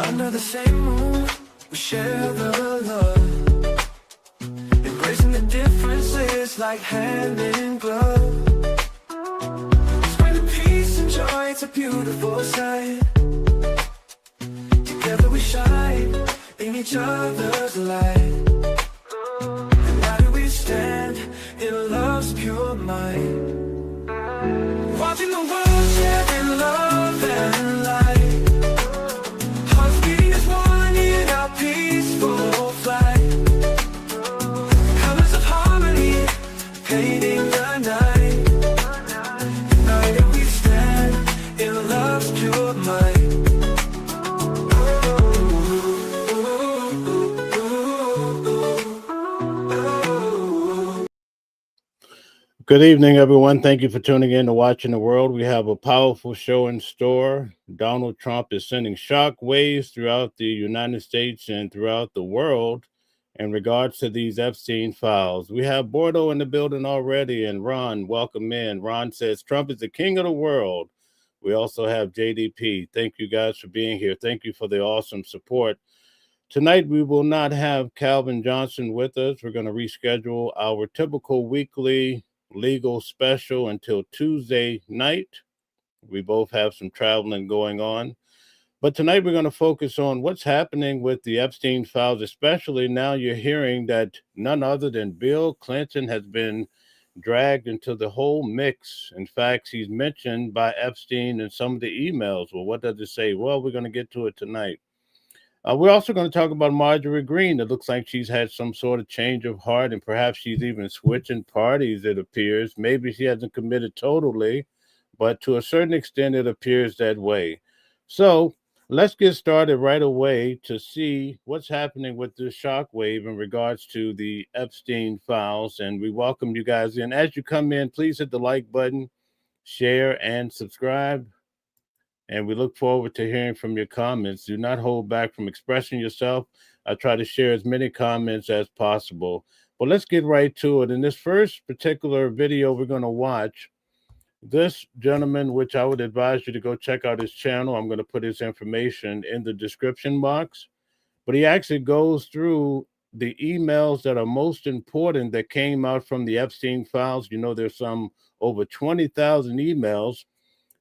Under the same roof, we share the love. Embracing the differences like hand in glove. Spreading peace and joy, it's a beautiful sight. Together we shine in each other's light. And how do we stand in love's pure might? Watching the world share in love and light. Hearts beating as one in our peaceful flight. Colors of harmony painting the night. United we stand in love's pure might. Good evening, everyone. Thank you for tuning in to Watching the World. We have a powerful show in store. Donald Trump is sending shock waves throughout the United States and throughout the world in regards to these Epstein files. We have Bordeaux in the building already, and Ron, welcome in. Ron says Trump is the king of the world. We also have JDP. Thank you guys for being here. Thank you for the awesome support. Tonight, we will not have Calvin Johnson with us. We're going to reschedule our typical weekly legal special until Tuesday night. We both have some traveling going on. But tonight we're going to focus on what's happening with the Epstein files, especially now you're hearing that none other than Bill Clinton has been dragged into the whole mix. In fact, he's mentioned by Epstein in some of the emails. Well, what does it say? Well, we're going to get to it tonight. We're also going to talk about Marjorie Greene. It looks like she's had some sort of change of heart, and perhaps she's even switching parties, it appears. Maybe she hasn't committed totally, but to a certain extent, it appears that way. So let's get started right away to see what's happening with this shockwave in regards to the Epstein files. And we welcome you guys in. As you come in, please hit the like button, share, and subscribe. And we look forward to hearing from your comments. Do not hold back from expressing yourself. I try to share as many comments as possible. But let's get right to it. In this first particular video we're going to watch, this gentleman, which I would advise you to go check out his channel. I'm going to put his information in the description box. But he actually goes through the emails that are most important that came out from the Epstein files. You know, there's some over 20,000 emails.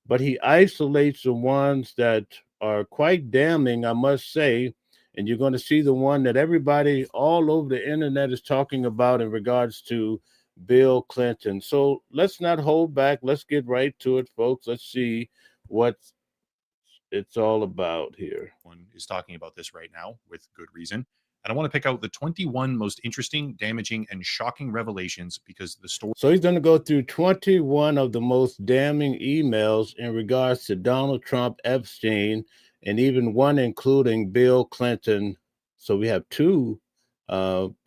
But he isolates the ones that are quite damning, I must say, and you're going to see the one that everybody all over the internet is talking about in regards to Bill Clinton. So let's not hold back. Let's get right to it, folks. Let's see what it's all about here. One is talking about this right now with good reason. And I want to pick out the 21 most interesting, damaging, and shocking revelations because the story. So he's going to go through 21 of the most damning emails in regards to Donald Trump, Epstein, and even one including Bill Clinton. So we have two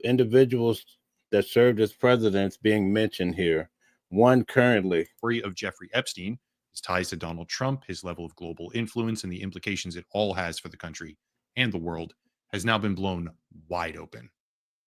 individuals that served as presidents being mentioned here. One currently. Story of Jeffrey Epstein, his ties to Donald Trump, his level of global influence, and the implications it all has for the country and the world has now been blown wide open.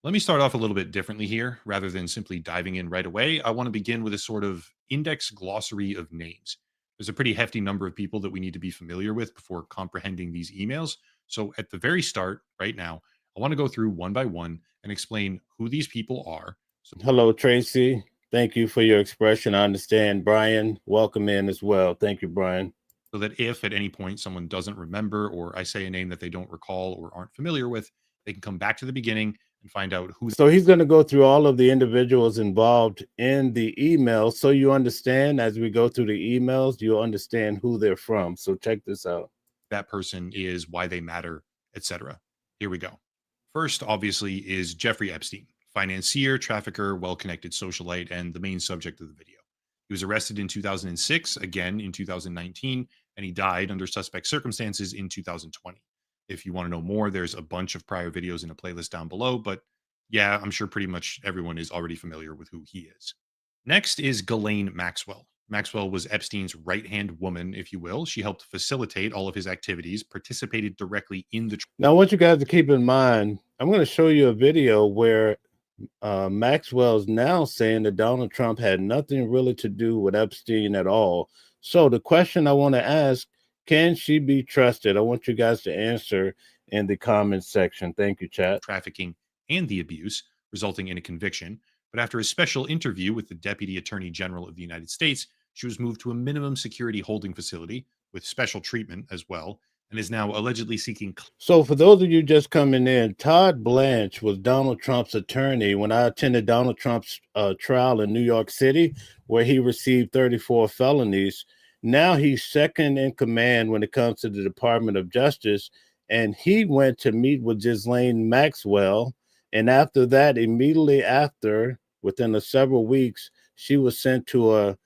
Let me start off a little bit differently here. Rather than simply diving in right away, I want to begin with a sort of index glossary of names. There's a pretty hefty number of people that we need to be familiar with before comprehending these emails. So at the very start, right now, I want to go through one by one and explain who these people are. So, hello, Tracy. Thank you for your expression. I understand. Brian, welcome in as well. Thank you, Brian. So that if at any point someone doesn't remember or I say a name that they don't recall or aren't familiar with, they can come back to the beginning and find out who. So he's going to go through all of the individuals involved in the email. So you understand as we go through the emails, you'll understand who they're from. So check this out. That person is, why they matter, etc. Here we go. First, obviously, is Jeffrey Epstein, financier, trafficker, well-connected socialite, and the main subject of the video. He was arrested in 2006, again in 2019, and he died under suspect circumstances in 2020. If you want to know more, there's a bunch of prior videos in a playlist down below, but yeah, I'm sure pretty much everyone is already familiar with who he is. Next is Ghislaine Maxwell. Maxwell was Epstein's right-hand woman, if you will. She helped facilitate all of his activities, participated directly in the... Now, I want you guys to keep in mind, I'm going to show you a video where Maxwell is now saying that Donald Trump had nothing really to do with Epstein at all. So the question I want to ask, Can she be trusted? I want you guys to answer in the comments section. Thank you, chat. Trafficking and the abuse, resulting in a conviction. But after a special interview with the Deputy Attorney General of the United States, she was moved to a minimum security holding facility with special treatment as well, and is now allegedly seeking. So, for those of you just coming in, Todd Blanche was Donald Trump's attorney when I attended Donald Trump's trial in New York City, where he received 34 felonies. Now he's second in command when it comes to the Department of Justice, and he went to meet with Ghislaine Maxwell. And after that, immediately after, within several weeks, she was sent to a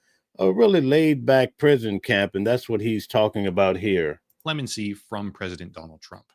really laid back prison camp. And that's what he's talking about here. Clemency from President Donald Trump.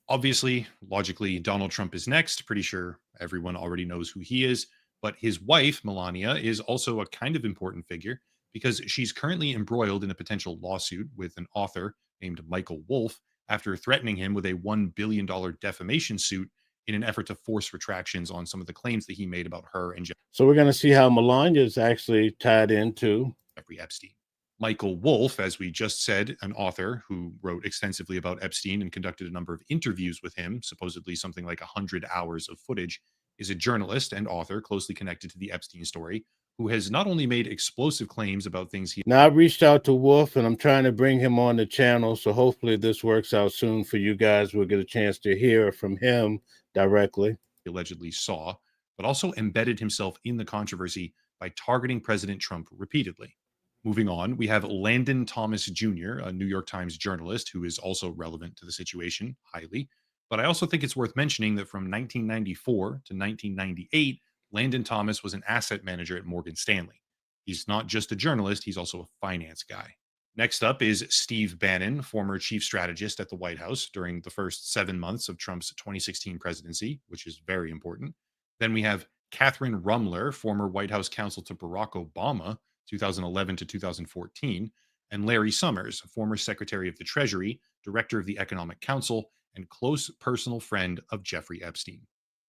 Obviously, logically, Donald Trump is next. Pretty sure everyone already knows who he is. But his wife, Melania, is also a kind of important figure because she's currently embroiled in a potential lawsuit with an author named Michael Wolff after threatening him with a $1 billion defamation suit in an effort to force retractions on some of the claims that he made about her and So we're going to see how Melania is actually tied into Jeffrey Epstein. Michael Wolff, as we just said, an author who wrote extensively about Epstein and conducted a number of interviews with him, supposedly something like 100 hours of footage, is a journalist and author closely connected to the Epstein story, who has not only made explosive claims about things he. Now, I reached out to Wolf and I'm trying to bring him on the channel. So hopefully this works out soon for you guys. We'll get a chance to hear from him directly. Allegedly saw, but also embedded himself in the controversy by targeting President Trump repeatedly. Moving on, we have Landon Thomas Jr., a New York Times journalist who is also relevant to the situation highly. But I also think it's worth mentioning that from 1994 to 1998, Landon Thomas was an asset manager at Morgan Stanley. He's not just a journalist, he's also a finance guy. Next up is Steve Bannon, former chief strategist at the White House during the first 7 months of Trump's 2016 presidency, which is very important. Then we have Catherine Rumler, former White House counsel to Barack Obama, 2011 to 2014, and Larry Summers, former Secretary of the Treasury, Director of the Economic Council, and close personal friend of Jeffrey Epstein.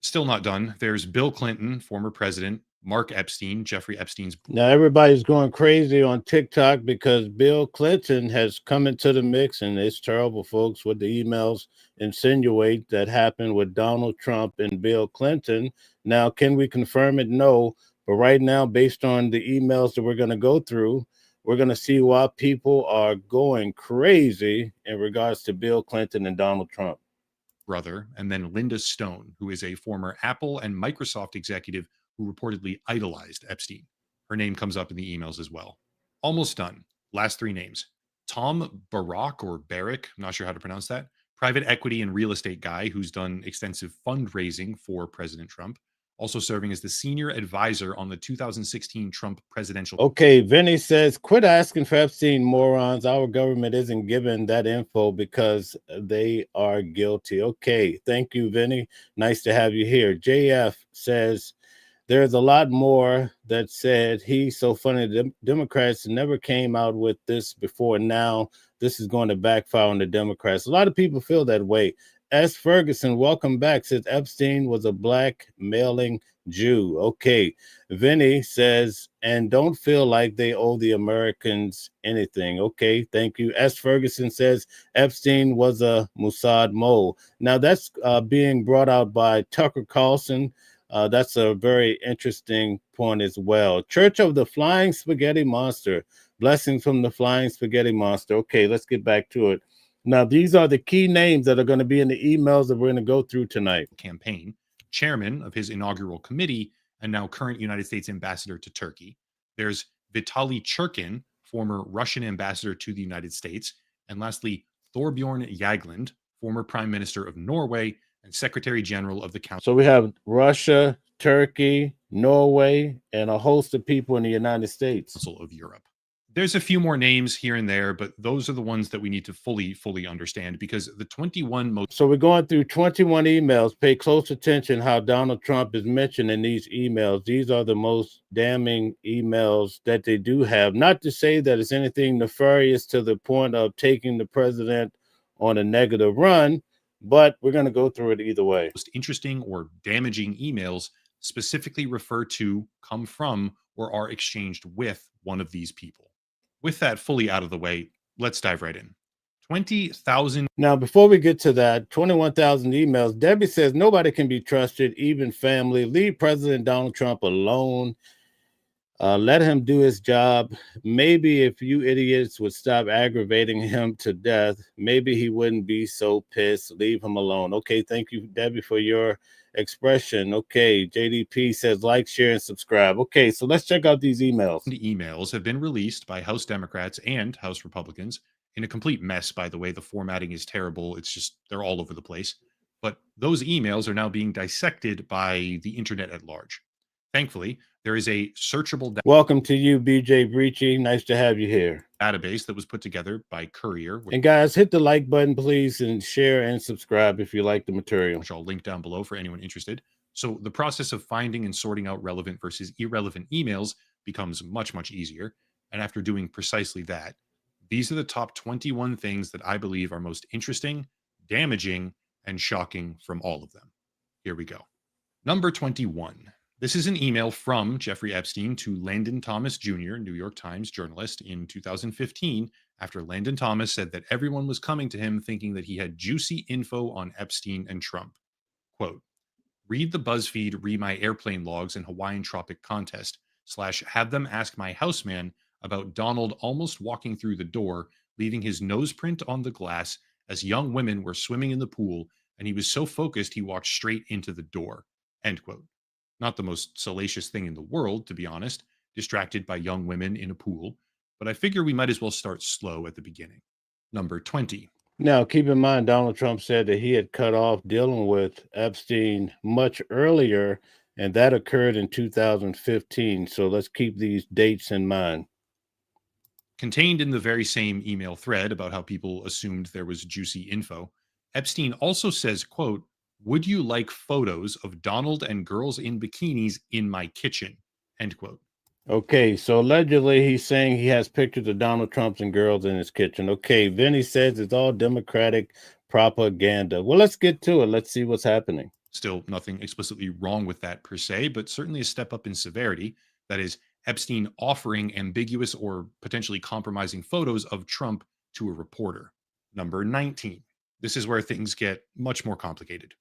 Still not done. There's Bill Clinton, former president, Mark Epstein, Jeffrey Epstein's. Now, everybody's going crazy on TikTok because Bill Clinton has come into the mix, and it's terrible, folks, what the emails insinuate that happened with Donald Trump and Bill Clinton. Now, can we confirm it? No. But right now, based on the emails that we're going to go through, we're going to see why people are going crazy in regards to Bill Clinton and Donald Trump. Brother, and then Linda Stone, who is a former Apple and Microsoft executive who reportedly idolized Epstein. Her name comes up in the emails as well. Almost done. Last three names. Tom Barak or Barrick, I'm not sure how to pronounce that, private equity and real estate guy who's done extensive fundraising for President Trump, also serving as the senior advisor on the 2016 Trump presidential. Okay, Vinny says, quit asking for Epstein, morons. Our government isn't giving that info because they are guilty. Okay, thank you, Vinny. Nice to have you here. JF says, there's a lot more that said he's so funny. The Democrats never came out with this before. Now this is going to backfire on the Democrats. A lot of people feel that way. S. Ferguson, welcome back, says Epstein was a blackmailing Jew. Okay. Vinny says, and don't feel like they owe the Americans anything. Okay, thank you. S. Ferguson says Epstein was a Mossad mole. Now that's being brought out by Tucker Carlson. That's a very interesting point as well. Church of the Flying Spaghetti Monster. Blessings from the Flying Spaghetti Monster. Okay, let's get back to it. Now, these are the key names that are going to be in the emails that we're going to go through tonight. Campaign, chairman of his inaugural committee, and now current United States ambassador to Turkey. There's Vitaly Churkin, former Russian ambassador to the United States. And lastly, Thorbjorn Jagland, former prime minister of Norway and secretary general of the Council. So we have Russia, Turkey, Norway, and a host of people in the United States. Of Europe. There's a few more names here and there, but those are the ones that we need to fully understand because the 21 most. So we're going through 21 emails. Pay close attention how Donald Trump is mentioned in these emails. These are the most damning emails that they do have. Not to say that it's anything nefarious to the point of taking the president on a negative run, but we're going to go through it either way. Most interesting or damaging emails specifically refer to, come from, or are exchanged with one of these people. With that fully out of the way, let's dive right in. 20,000. Now, before we get to that, 21,000 emails. Debbie says nobody can be trusted, even family. Leave President Donald Trump alone. Let him do his job. Maybe if you idiots would stop aggravating him to death, maybe he wouldn't be so pissed. Leave him alone. Okay, thank you, Debbie, for your expression. Okay, JDP says like, share, and subscribe. Okay, so let's check out these emails. Emails have been released by House Democrats and House Republicans in a complete mess, by the way. The formatting is terrible. It's just, they're all over the place. But those emails are now being dissected by the internet at large. Thankfully, there is a searchable Welcome to you, BJ Breachy. Nice to have you here. Database that was put together by Courier. And guys, hit the like button, please, and share and subscribe if you like the material, which I'll link down below for anyone interested. So the process of finding and sorting out relevant versus irrelevant emails becomes much, much easier. And after doing precisely that, these are the top 21 things that I believe are most interesting, damaging, and shocking from all of them. Here we go. Number 21. This is an email from Jeffrey Epstein to Landon Thomas Jr., New York Times journalist, in 2015, after Landon Thomas said that everyone was coming to him thinking that he had juicy info on Epstein and Trump. Quote, read the BuzzFeed Read My Airplane Logs and Hawaiian Tropic contest, / have them ask my houseman about Donald almost walking through the door, leaving his nose print on the glass as young women were swimming in the pool, and he was so focused he walked straight into the door. End quote. Not the most salacious thing in the world, to be honest, distracted by young women in a pool, but I figure we might as well start slow at the beginning. Number 20. Now, keep in mind, Donald Trump said that he had cut off dealing with Epstein much earlier, and that occurred in 2015. So let's keep these dates in mind. Contained in the very same email thread about how people assumed there was juicy info, Epstein also says, quote, would you like photos of Donald and girls in bikinis in my kitchen? End quote. Okay, so allegedly he's saying he has pictures of Donald Trump and girls in his kitchen. Okay, then he says it's all Democratic propaganda. Well, let's get to it. Let's see what's happening. Still nothing explicitly wrong with that per se, but certainly a step up in severity. That is, Epstein offering ambiguous or potentially compromising photos of Trump to a reporter. Number 19. This is where things get much more complicated.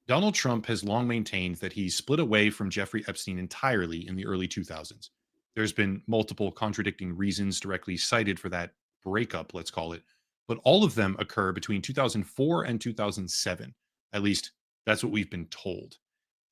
Donald Trump has long maintained that he split away from Jeffrey Epstein entirely in the early 2000s. There's been multiple contradicting reasons directly cited for that breakup, let's call it, but all of them occur between 2004 and 2007. At least that's what we've been told.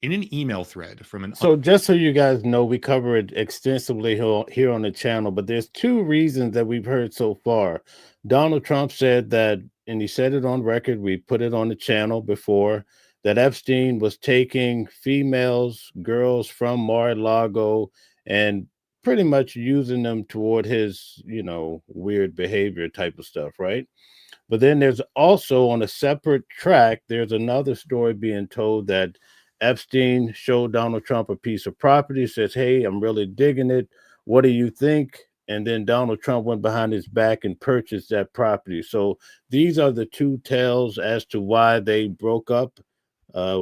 In an email thread from an... So just so you guys know, we cover it extensively here on the channel, but there's two reasons that we've heard so far. Donald Trump said that, and he said it on record, we put it on the channel before, that Epstein was taking females, girls from Mar-a-Lago and pretty much using them toward his, weird behavior type of stuff, right? But then there's also on a separate track, there's another story being told that Epstein showed Donald Trump a piece of property, says, hey, I'm really digging it. What do you think? And then Donald Trump went behind his back and purchased that property. So these are the two tales as to why they broke up.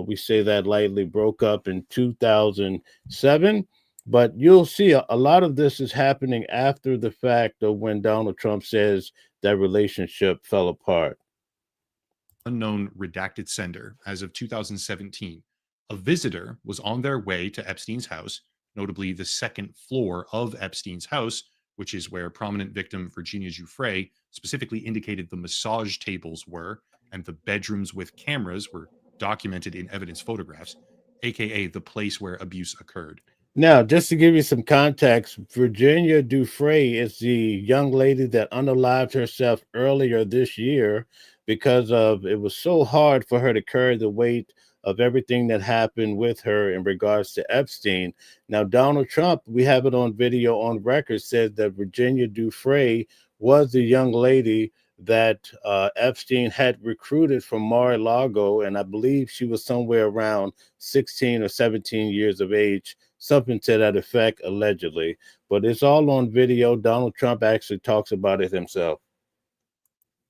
We say that lightly, broke up in 2007. But you'll see a lot of this is happening after the fact of when Donald Trump says that relationship fell apart. Unknown redacted sender as of 2017. A visitor was on their way to Epstein's house, notably the second floor of Epstein's house, which is where prominent victim Virginia Giuffre specifically indicated the massage tables were, and the bedrooms with cameras were documented in evidence photographs, aka the place where abuse occurred. Now, just to give you some context, Virginia Giuffre is the young lady that unalived herself earlier this year because it was so hard for her to carry the weight of everything that happened with her in regards to Epstein. Now, Donald Trump, we have it on video on record, said that Virginia Giuffre was the young lady that Epstein had recruited from Mar-a-Lago, and I believe she was somewhere around 16 or 17 years of age, something to that effect, allegedly. But it's all on video. Donald Trump actually talks about it himself.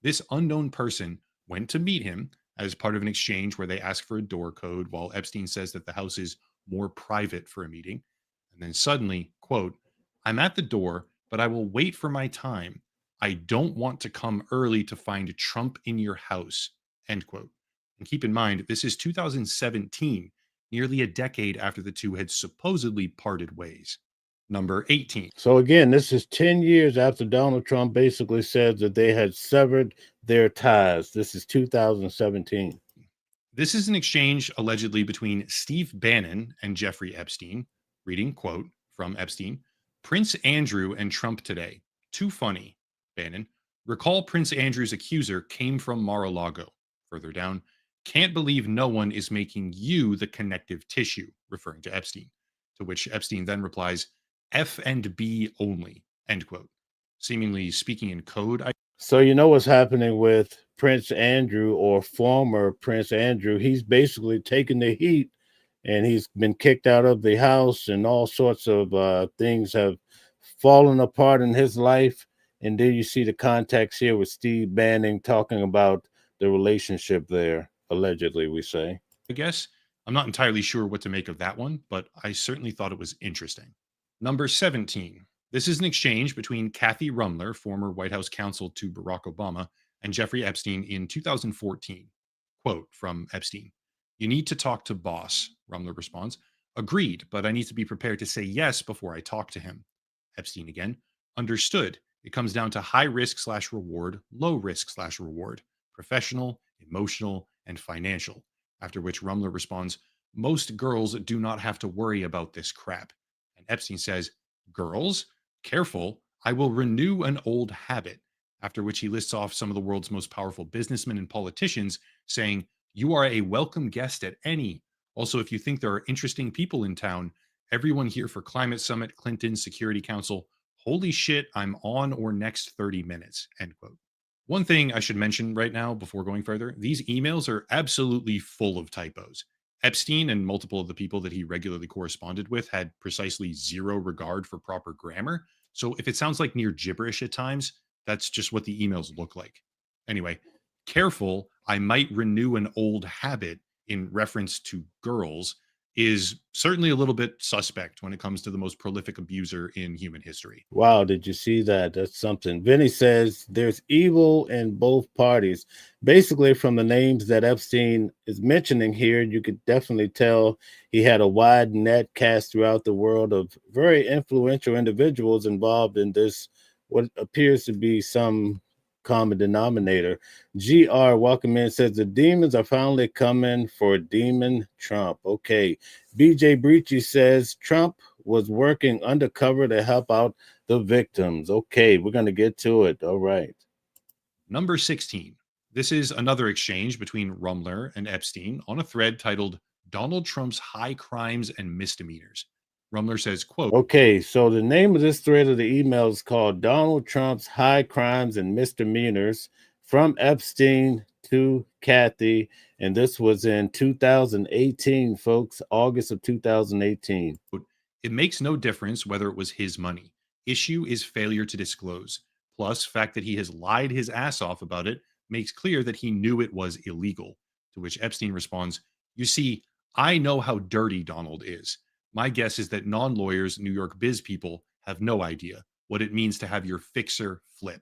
This unknown person went to meet him as part of an exchange where they ask for a door code, while Epstein says that the house is more private for a meeting. And then suddenly, quote, I'm at the door, but I will wait for my time. I don't want to come early to find Trump in your house, end quote. And keep in mind, this is 2017, nearly a decade after the two had supposedly parted ways. Number 18. So again, this is 10 years after Donald Trump basically said that they had severed their ties. This is 2017. This is an exchange allegedly between Steve Bannon and Jeffrey Epstein. Reading, quote, from Epstein: Prince Andrew and Trump today. Too funny. Bannon: recall Prince Andrew's accuser came from Mar-a-Lago. Further down: can't believe no one is making you the connective tissue, referring to Epstein. To which Epstein then replies, F and B only, end quote. Seemingly speaking in code. So you know what's happening with Prince Andrew, or former Prince Andrew. He's basically taken the heat, and he's been kicked out of the house, and all sorts of things have fallen apart in his life. And then you see the context here with Steve Bannon talking about the relationship there, allegedly, we say. I guess. I'm not entirely sure what to make of that one, but I certainly thought it was interesting. Number 17. This is an exchange between Kathy Rumler, former White House counsel to Barack Obama, and Jeffrey Epstein in 2014. Quote from Epstein: you need to talk to boss. Rumler responds: agreed, but I need to be prepared to say yes before I talk to him. Epstein again: understood. It comes down to high risk / reward, low risk / reward, professional, emotional, and financial. After which Rumler responds: most girls do not have to worry about this crap. And Epstein says: girls? Careful, I will renew an old habit. After which he lists off some of the world's most powerful businessmen and politicians, saying, you are a welcome guest at any. Also, if you think there are interesting people in town, everyone here for Climate Summit, Clinton, Security Council, holy shit, I'm on or next 30 minutes, end quote. One thing I should mention right now before going further, these emails are absolutely full of typos. Epstein and multiple of the people that he regularly corresponded with had precisely zero regard for proper grammar. So if it sounds like near gibberish at times, that's just what the emails look like. Anyway, careful, I might renew an old habit in reference to girls is certainly a little bit suspect when it comes to the most prolific abuser in human history. Wow, did you see that? That's something. Vinny says there's evil in both parties. Basically, from the names that Epstein is mentioning here, you could definitely tell he had a wide net cast throughout the world of very influential individuals involved in this, what appears to be some common denominator. GR welcome in says the demons are finally coming for Demon Trump. Okay. BJ Breachy says Trump was working undercover to help out the victims. Okay, we're going to get to it. All right. Number 16. This is another exchange between Rumler and Epstein on a thread titled Donald Trump's High Crimes and Misdemeanors. Rumler says, quote, okay, so the name of this thread of the email is called Donald Trump's High Crimes and Misdemeanors, from Epstein to Kathy. And this was in 2018, folks, August of 2018. it makes no difference whether it was his money. Issue is failure to disclose. Plus, fact that he has lied his ass off about it makes clear that he knew it was illegal. To which Epstein responds, you see, I know how dirty Donald is. My guess is that non-lawyers, New York biz people, have no idea what it means to have your fixer flip.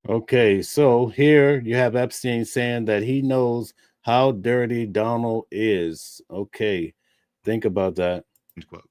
Okay, so here you have Epstein saying that he knows how dirty Donald is. Okay, think about that. End quote.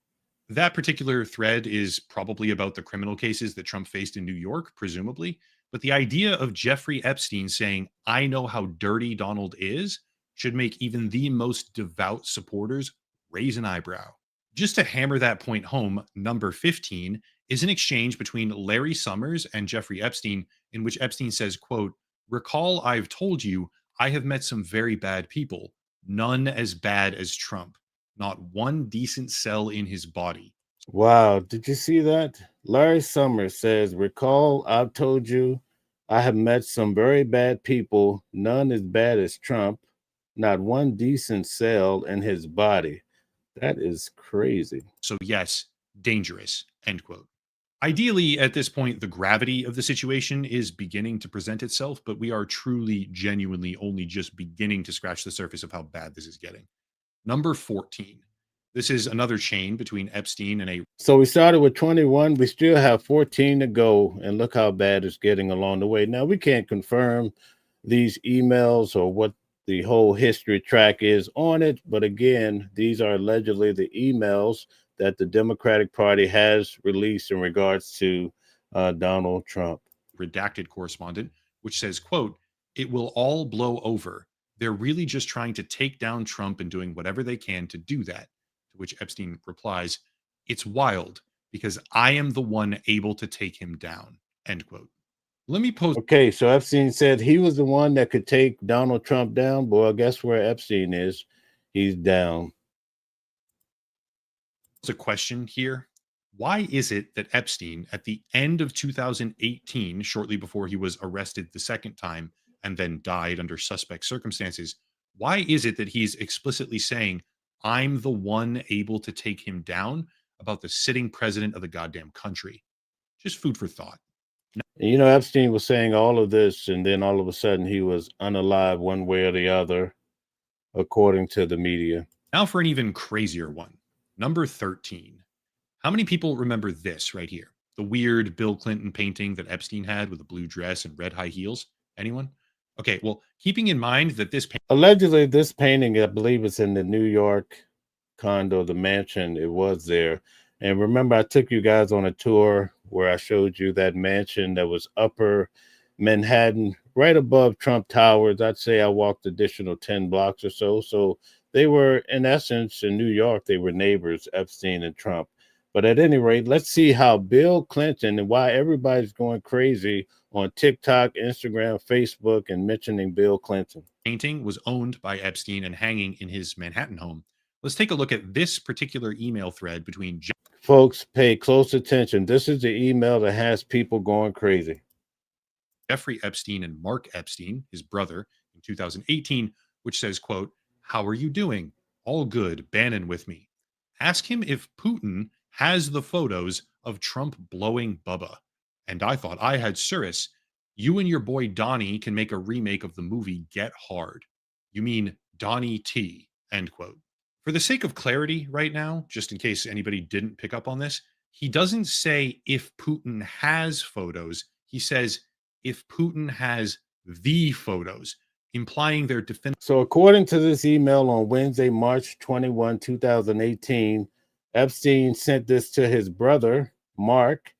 That particular thread is probably about the criminal cases that Trump faced in New York, presumably. But the idea of Jeffrey Epstein saying, I know how dirty Donald is, should make even the most devout supporters raise an eyebrow. Just to hammer that point home, number 15 is an exchange between Larry Summers and Jeffrey Epstein, in which Epstein says, quote, recall I've told you I have met some very bad people, none as bad as Trump, not one decent cell in his body. Wow, did you see that? Larry Summers says, recall I've told you I have met some very bad people, none as bad as Trump, not one decent cell in his body. That is crazy. So yes, dangerous, end quote. Ideally, at this point, the gravity of the situation is beginning to present itself, but we are truly, genuinely only just beginning to scratch the surface of how bad this is getting. Number 14. This is another chain between Epstein and a So we started with 21. We still have 14 to go. And look how bad it's getting along the way. Now, we can't confirm these emails or what the whole history track is on it. But again, these are allegedly the emails that the Democratic Party has released in regards to Donald Trump. redacted correspondent, which says, quote, "It will all blow over. They're really just trying to take down Trump and doing whatever they can to do that." To which Epstein replies, "It's wild because I am the one able to take him down." End quote. Let me pose Okay, so Epstein said he was the one that could take Donald Trump down. Boy, guess where Epstein is? He's down. a question here. Why is it that Epstein, at the end of 2018, shortly before he was arrested the second time and then died under suspect circumstances, why is it that he's explicitly saying, "I'm the one able to take him down," about the sitting president of the goddamn country? Just food for thought. And, you know, Epstein was saying all of this, and then all of a sudden he was unalive one way or the other, according to the media. Now for an even crazier one. Number 13. How many people remember this right here? The weird Bill Clinton painting that Epstein had with a blue dress and red high heels? Anyone? Okay, well, keeping in mind that this Allegedly, this painting, I believe, is in the New York condo, the mansion. It was there. And remember, I took you guys on a tour where I showed you that mansion that was upper Manhattan, right above Trump Towers. I'd say I walked additional 10 blocks or so. So they were, in essence, in New York, they were neighbors, Epstein and Trump. But at any rate, let's see how Bill Clinton and why everybody's going crazy on TikTok, Instagram, Facebook, and mentioning Bill Clinton. painting was owned by Epstein and hanging in his Manhattan home. Let's take a look at this particular email thread between Folks, pay close attention. This is the email that has people going crazy. Jeffrey Epstein and Mark Epstein, his brother, in 2018, which says, quote, "How are you doing? All good. Bannon with me. Ask him if Putin has the photos of Trump blowing Bubba. And I thought I had Cirrus. You and your boy Donnie can make a remake of the movie Get Hard. You mean Donnie T." End quote. For the sake of clarity right now, just in case anybody didn't pick up on this, he doesn't say if Putin has photos. He says if Putin has the photos, implying they're definitive. So, according to this email on Wednesday, March 21, 2018, Epstein sent this to his brother, Mark.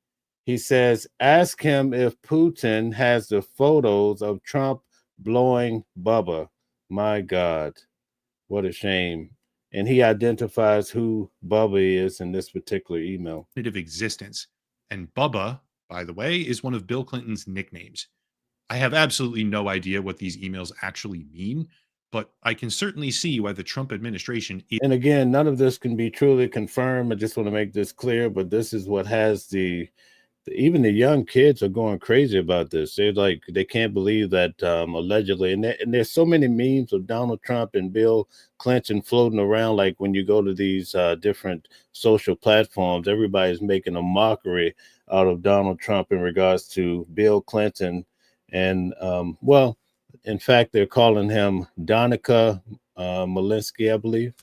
He says, ask him if Putin has the photos of Trump blowing Bubba. My God, what a shame. And he identifies who Bubba is in this particular email. Existence. And Bubba, by the way, is one of Bill Clinton's nicknames. I have absolutely no idea what these emails actually mean, but I can certainly see why the Trump administration is. And again, none of this can be truly confirmed. I just want to make this clear, but this is what has even the young kids are going crazy about this. They're like, they can't believe that allegedly, and there's so many memes of Donald Trump and Bill Clinton floating around. Like when you go to these different social platforms, everybody's making a mockery out of Donald Trump in regards to Bill Clinton. And well, in fact, they're calling him Donica Malinsky, I believe.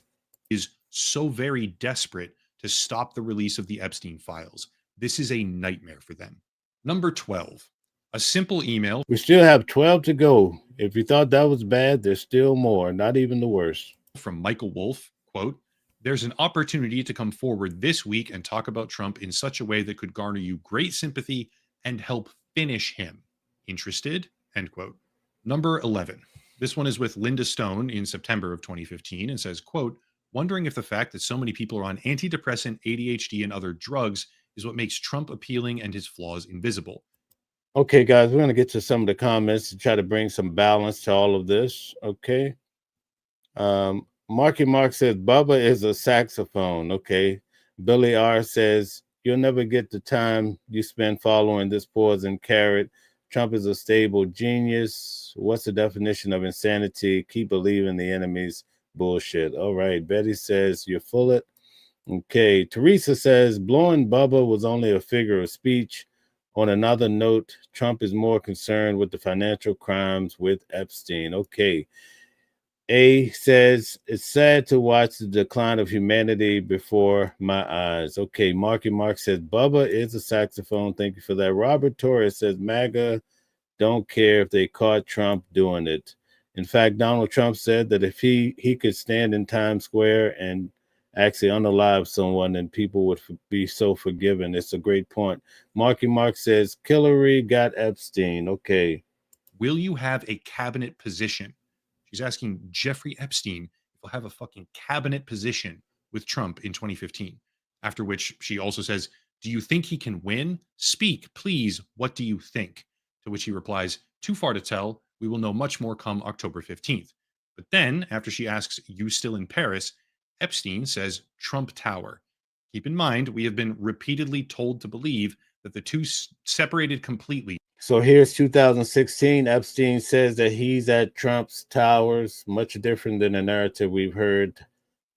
Is so very desperate to stop the release of the Epstein files. This is a nightmare for them. Number 12, a simple email. We still have 12 to go. If you thought that was bad, there's still more, not even the worst. From Michael Wolff, quote, "There's an opportunity to come forward this week and talk about Trump in such a way that could garner you great sympathy and help finish him. Interested?" End quote. Number 11. This one is with Linda Stone in September of 2015 and says, quote, "Wondering if the fact that so many people are on antidepressant, ADHD, and other drugs is what makes Trump appealing and his flaws invisible." Okay, guys, we're going to get to some of the comments to try to bring some balance to all of this. Okay. Marky Mark says, Bubba is a saxophone. Okay. Billy R says, you'll never get the time you spend following this poison carrot. Trump is a stable genius. What's the definition of insanity? Keep believing the enemy's bullshit. All right. Betty says, you're full of it. Okay. Teresa says, blowing Bubba was only a figure of speech. On another note, Trump is more concerned with the financial crimes with Epstein. Okay. A says, it's sad to watch the decline of humanity before my eyes. Okay, Marky Mark says, Bubba is a saxophone. Thank you for that. Robert Torres says, MAGA don't care if they caught Trump doing it. In fact, Donald Trump said that if he could stand in Times Square and actually unalive someone, then people would be so forgiven. It's a great point. Marky Mark says, Hillary got Epstein. Okay. Will you have a cabinet position? She's asking Jeffrey Epstein if he'll have a fucking cabinet position with Trump in 2015. After which she also says, do you think he can win? Speak, please. What do you think? To which he replies, too far to tell. We will know much more come October 15th. But then, after she asks, you still in Paris? Epstein says, Trump Tower. Keep in mind, we have been repeatedly told to believe that the two separated completely. So here's 2016. Epstein says that he's at Trump's towers, much different than the narrative we've heard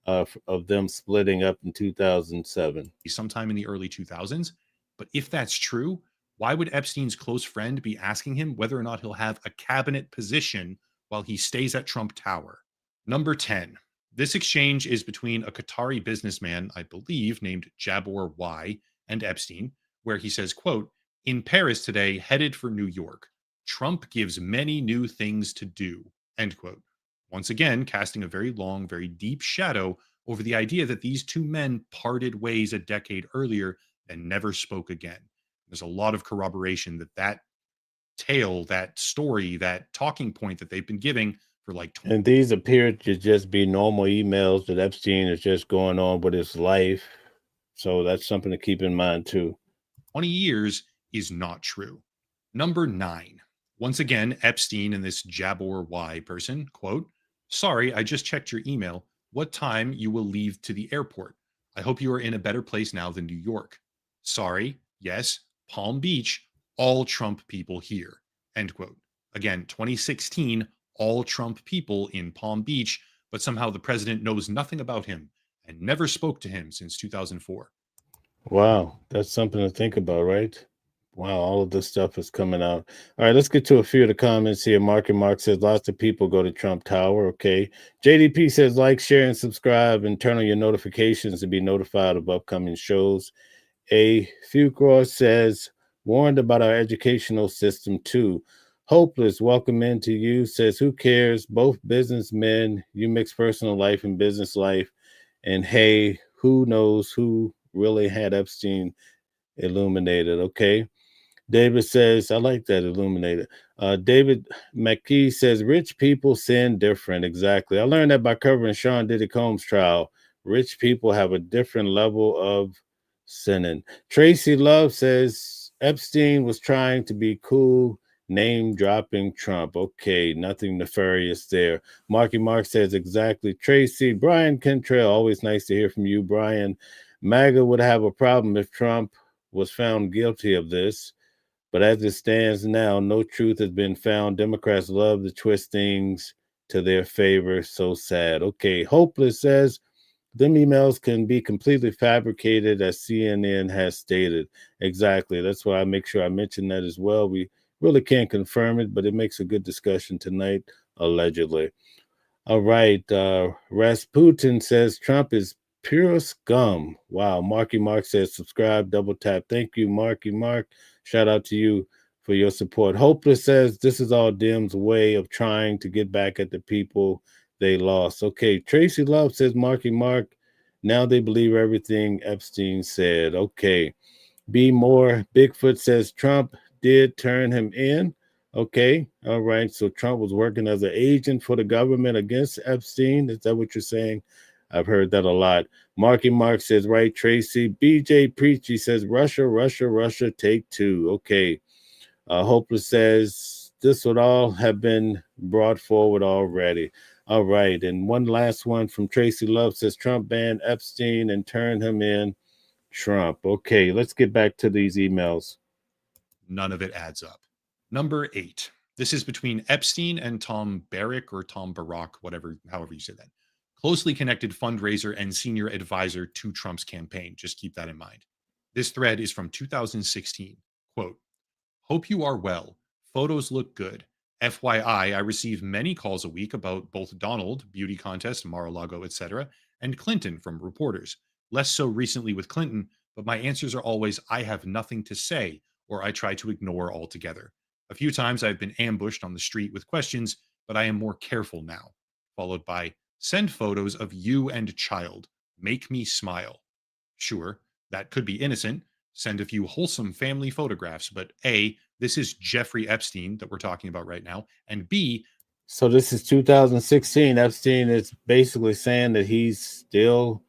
of them splitting up in 2007. Sometime in the early 2000s. But if that's true, why would Epstein's close friend be asking him whether or not he'll have a cabinet position while he stays at Trump Tower? Number 10. This exchange is between a Qatari businessman, I believe, named Jabor Y, and Epstein, where he says, quote, in Paris today, headed for New York. Trump gives many new things to do, end quote. Once again, casting a very long, very deep shadow over the idea that these two men parted ways a decade earlier and never spoke again. There's a lot of corroboration that tale, that story, that talking point that they've been giving for like 20 And these appear to just be normal emails that Epstein is just going on with his life. So that's something to keep in mind too. 20 years is not true. Number 9. Once again, Epstein and this Jabor Y person, quote, sorry, I just checked your email. What time you will leave to the airport? I hope you are in a better place now than New York. Sorry, yes, Palm Beach, all Trump people here, end quote. Again, 2016, all Trump people in Palm Beach, but somehow the president knows nothing about him and never spoke to him since 2004. Wow, that's something to think about, right? Wow, all of this stuff is coming out. All right, let's get to a few of the comments here. Mark and Mark says lots of people go to Trump Tower. Okay. JDP says like, share, and subscribe, and turn on your notifications to be notified of upcoming shows. A Fuqua says warned about our educational system too. Hopeless, welcome into you, says who cares? Both businessmen, you mix personal life and business life. And hey, who knows who really had Epstein illuminated? Okay. David says, I like that, illuminated. David McKee says, rich people sin different. Exactly. I learned that by covering Sean Diddy Combs' trial. Rich people have a different level of sinning. Tracy Love says, Epstein was trying to be cool, name dropping Trump. Okay, nothing nefarious there. Marky Mark says, exactly. Tracy. Brian Kentrell, always nice to hear from you, Brian. MAGA would have a problem if Trump was found guilty of this. But as it stands now, no truth has been found. Democrats love to twist things to their favor. So sad. Okay, Hopeless says, them emails can be completely fabricated, as CNN has stated. Exactly. That's why I make sure I mention that as well. We really can't confirm it, but it makes a good discussion tonight, allegedly. All right. Rasputin says Trump is pure scum. Wow. Marky Mark says subscribe, double tap. Thank you, Marky Mark. Shout out to you for your support. Hopeless says this is all Dim's way of trying to get back at the people they lost. Okay. Tracy Love says Marky Mark. Now they believe everything Epstein said. Okay. Be more. Bigfoot says Trump did turn him in. Okay. All right. So Trump was working as an agent for the government against Epstein. Is that what you're saying? I've heard that a lot. Marky Mark says, right, Tracy. BJ Preachy says, Russia, Russia, Russia, take two. Okay. Hopeless says, this would all have been brought forward already. All right. And one last one from Tracy Love says, Trump banned Epstein and turned him in. Trump. Okay. Let's get back to these emails. None of it adds up. Number 8. This is between Epstein and Tom Barrack or Tom Barack, however you say that. Closely connected fundraiser and senior advisor to Trump's campaign. Just keep that in mind. This thread is from 2016. Quote, hope you are well. Photos look good. FYI, I receive many calls a week about both Donald, beauty contest, Mar-a-Lago, etc., and Clinton from reporters. Less so recently with Clinton, but my answers are always I have nothing to say, or I try to ignore altogether. A few times I've been ambushed on the street with questions, but I am more careful now. Followed by send photos of you and child. Make me smile. Sure, that could be innocent. Send a few wholesome family photographs, but A, this is Jeffrey Epstein that we're talking about right now, and B, So this is 2016. Epstein is basically saying that he's still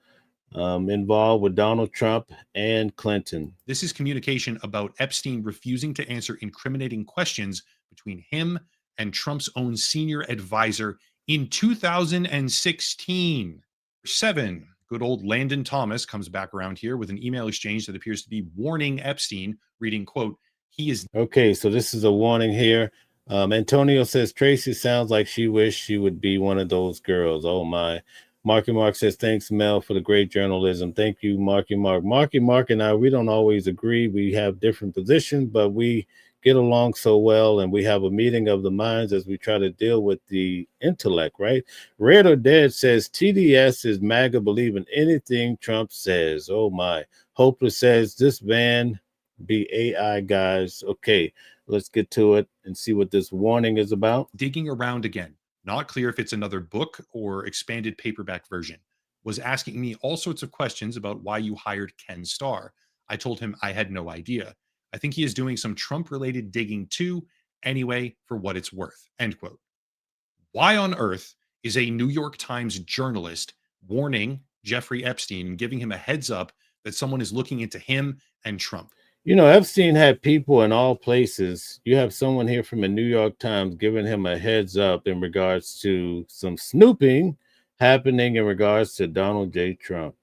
involved with Donald Trump and Clinton. this is communication about Epstein refusing to answer incriminating questions between him and Trump's own senior advisor in 2016. 7. Good old Landon Thomas comes back around here with an email exchange that appears to be warning Epstein, reading, quote, he is Okay, so this is a warning here. Antonio says Tracy sounds like she wished she would be one of those girls. Oh my. Marky Mark says, thanks, Mel, for the great journalism. Thank you, Marky Mark. Marky Mark and I, we don't always agree. We have different positions, but we get along so well, and we have a meeting of the minds as we try to deal with the intellect, right? Red or Dead says TDS is MAGA believing anything Trump says. Oh my. Hopeless says this van be AI guys. Okay, let's get to it and see what this warning is about. digging around again. Not clear if it's another book or expanded paperback version. Was asking me all sorts of questions about why you hired Ken Starr. I told him I had no idea. I think he is doing some Trump related digging too, anyway, for what it's worth. End quote. Why on earth is a New York Times journalist warning Jeffrey Epstein and giving him a heads up that someone is looking into him and Trump? You know, Epstein had people in all places. You have someone here from the New York Times giving him a heads up in regards to some snooping happening in regards to Donald J. Trump.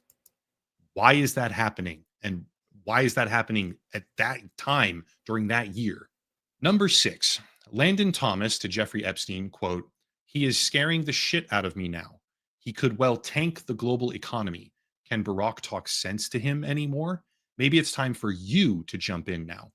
Why is that happening? And why is that happening at that time during that year? Number 6, Landon Thomas to Jeffrey Epstein, quote, he is scaring the shit out of me now. He could well tank the global economy. Can Barack talk sense to him anymore? Maybe it's time for you to jump in now.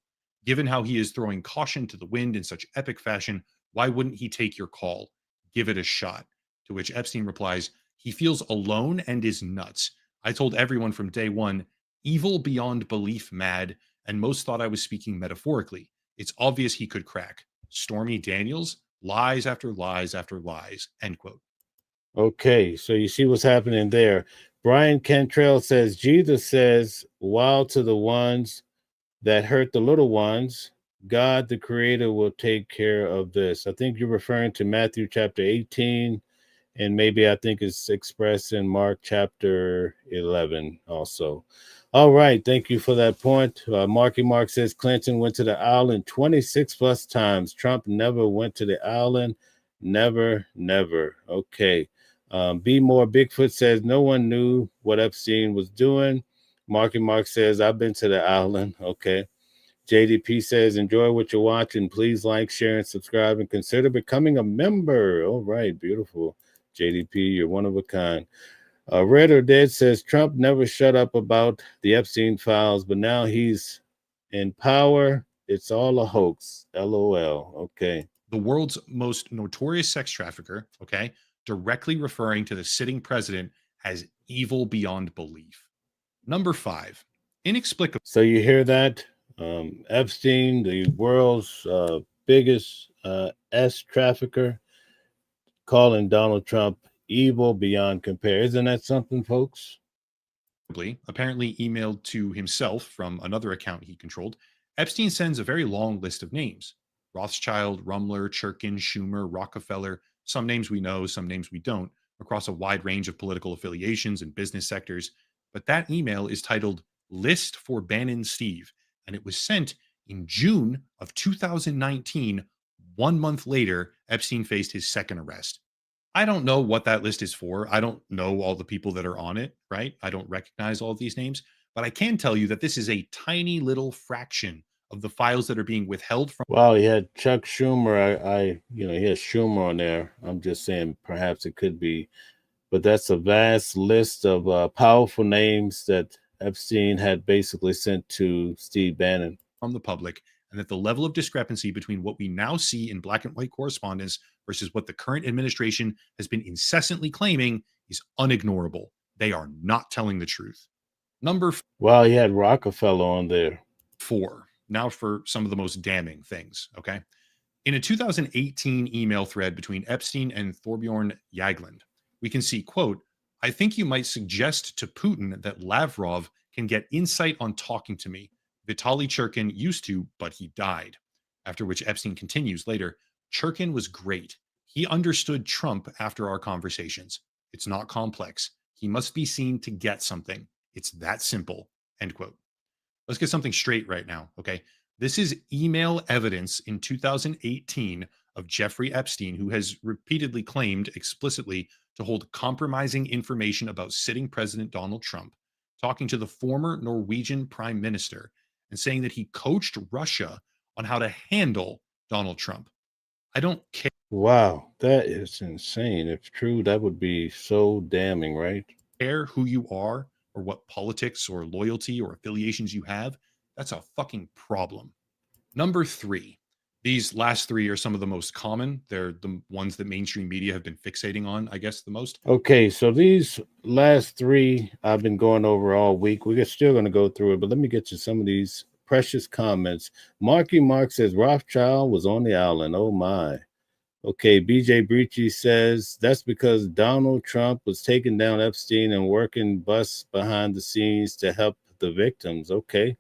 Given how he is throwing caution to the wind in such epic fashion, why wouldn't he take your call? Give it a shot. To which Epstein replies, he feels alone and is nuts. I told everyone from day one, evil beyond belief mad, and most thought I was speaking metaphorically. It's obvious he could crack. Stormy Daniels, lies after lies after lies, end quote. Okay, so you see what's happening there. Brian Cantrell says, Jesus says, woe to the ones that hurt the little ones. God, the creator, will take care of this. I think you're referring to Matthew chapter 18, and maybe I think it's expressed in Mark chapter 11 also. All right, thank you for that point. Marky Mark says Clinton went to the island 26 plus times. Trump never went to the island. Never, never. Okay. Be More Bigfoot says no one knew what Epstein was doing. Marky Mark says I've been to the island. Okay. JDP says enjoy what you're watching. Please like, share, and subscribe, and consider becoming a member. All right, beautiful. JDP, you're one of a kind. Red or Dead says Trump never shut up about the Epstein files, but now he's in power. It's all a hoax. LOL. Okay. The world's most notorious sex trafficker, okay, directly referring to the sitting president as evil beyond belief. Number 5, inexplicable. So you hear that? Epstein, the world's biggest S trafficker, calling Donald Trump evil beyond compare. Isn't that something, folks? Apparently emailed to himself from another account he controlled, Epstein sends a very long list of names. Rothschild, Rumler, Churkin, Schumer, Rockefeller, some names we know, some names we don't, across a wide range of political affiliations and business sectors. But that email is titled List for Bannon Steve, and it was sent in June of 2019. 1 month later, Epstein faced his second arrest. I don't know what that list is for. I don't know all the people that are on it, right? I don't recognize all of these names, but I can tell you that this is a tiny little fraction of the files that are being withheld from. Wow, he had Chuck Schumer. He has Schumer on there. I'm just saying perhaps it could be, but that's a vast list of powerful names that Epstein had basically sent to Steve Bannon. From the public and that the level of discrepancy between what we now see in black and white correspondence versus what the current administration has been incessantly claiming is unignorable. They are not telling the truth. Number Wow, he had Rockefeller on there. 4. Now for some of the most damning things, okay? In a 2018 email thread between Epstein and Thorbjorn Jagland, we can see, quote, I think you might suggest to Putin that Lavrov can get insight on talking to me. Vitaly Churkin used to, but he died. After which Epstein continues later, Churkin was great. He understood Trump after our conversations. It's not complex. He must be seen to get something. It's that simple, end quote. Let's get something straight right now, okay? This is email evidence in 2018 of Jeffrey Epstein, who has repeatedly claimed explicitly to hold compromising information about sitting President Donald Trump, talking to the former Norwegian prime minister and saying that he coached Russia on how to handle Donald Trump. I don't care. Wow, that is insane. If true, that would be so damning, right? Care who you are or what politics or loyalty or affiliations you have. That's a fucking problem. Number 3. These last 3 are some of the most common. They're the ones that mainstream media have been fixating on, I guess, the most. Okay, so these last 3 I've been going over all week. We're still going to go through it, but let me get to some of these precious comments. Marky Mark says Rothschild was on the island. Oh my. Okay, BJ Breachy says that's because Donald Trump was taking down Epstein and working busts behind the scenes to help the victims. Okay,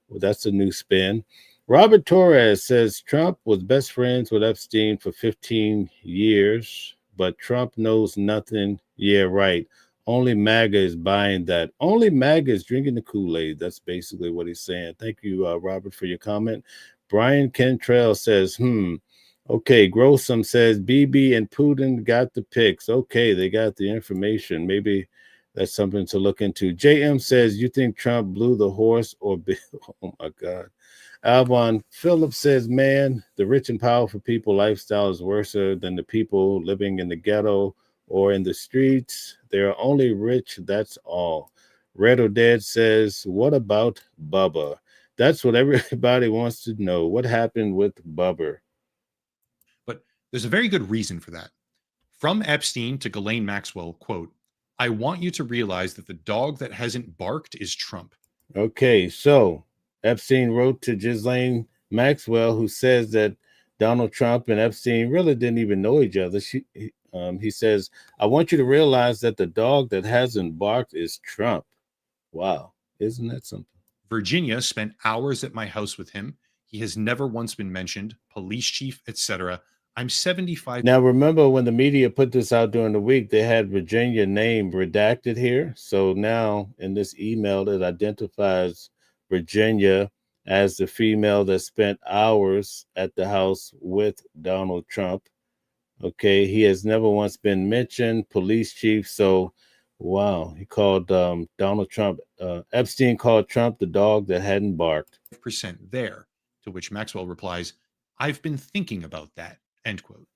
well, that's a new spin. Robert Torres says Trump was best friends with Epstein for 15 years, but Trump knows nothing. Yeah, right. Only MAGA is buying that. Only MAGA is drinking the Kool-Aid. That's basically what he's saying. Thank you, Robert, for your comment. Brian Kentrell says, Okay, Grossum says BB and Putin got the pics. Okay, they got the information. Maybe that's something to look into. JM says, you think Trump blew the horse or oh my God. Alvon Phillips says, man, the rich and powerful people lifestyle is worse than the people living in the ghetto or in the streets. They're only rich, that's all. Red or Dead says, what about Bubba? That's what everybody wants to know. What happened with Bubba? But there's a very good reason for that. From Epstein to Ghislaine Maxwell, quote, I want you to realize that the dog that hasn't barked is Trump. Okay, so Epstein wrote to Ghislaine Maxwell, who says that Donald Trump and Epstein really didn't even know each other. He says, I want you to realize that the dog that hasn't barked is Trump. Wow, isn't that something? Virginia spent hours at my house with him. He has never once been mentioned, police chief, etc. I'm 75. Now, remember when the media put this out during the week, they had Virginia name redacted here. So now in this email, it identifies Virginia as the female that spent hours at the house with Donald Trump. Okay, he has never once been mentioned, police chief. So, wow, he called Donald Trump, Epstein called Trump the dog that hadn't barked. % there, to which Maxwell replies, I've been thinking about that, end quote.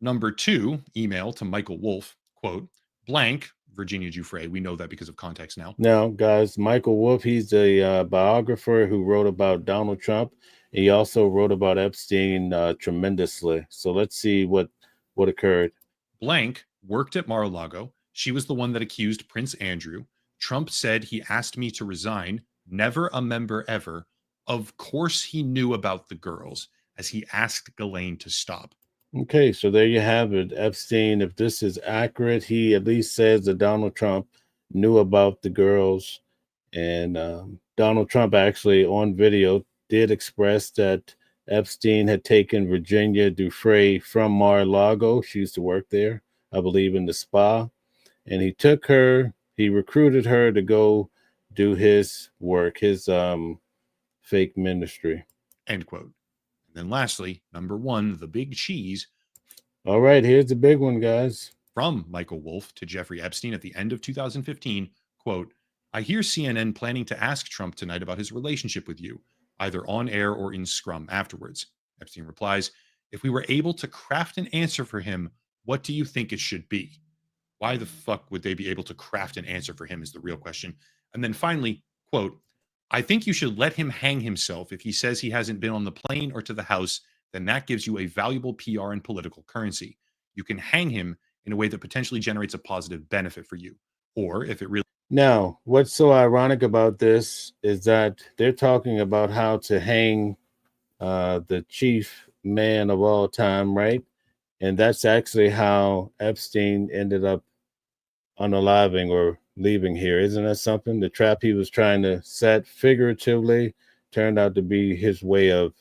Number 2, email to Michael Wolff, quote, blank, Virginia Giuffre. We know that because of context now. Now, guys, Michael Wolff, he's a biographer who wrote about Donald Trump. He also wrote about Epstein tremendously. So let's see what occurred. Blank worked at Mar-a-Lago. She was the one that accused Prince Andrew. Trump said he asked me to resign. Never a member ever. Of course he knew about the girls, as he asked Ghislaine to stop. Okay, so there you have it. Epstein, if this is accurate, he at least says that Donald Trump knew about the girls. And Donald Trump actually on video did express that Epstein had taken Virginia Giuffre from Mar-a-Lago. She used to work there, I believe, in the spa. And he took her, he recruited her to go do his work, his fake ministry. End quote. And then lastly, number 1, the big cheese. All right, here's the big one, guys. From Michael Wolff to Jeffrey Epstein at the end of 2015, quote, I hear CNN planning to ask Trump tonight about his relationship with you, either on air or in scrum afterwards. Epstein replies, if we were able to craft an answer for him, what do you think it should be? Why the fuck would they be able to craft an answer for him is the real question. And then finally, quote, I think you should let him hang himself if he says he hasn't been on the plane or to the House, then that gives you a valuable PR and political currency. You can hang him in a way that potentially generates a positive benefit for you. Or if it really Now, what's so ironic about this is that they're talking about how to hang the chief man of all time, right? And that's actually how Epstein ended up unaliving or leaving here. Isn't that something? The trap he was trying to set figuratively turned out to be his way of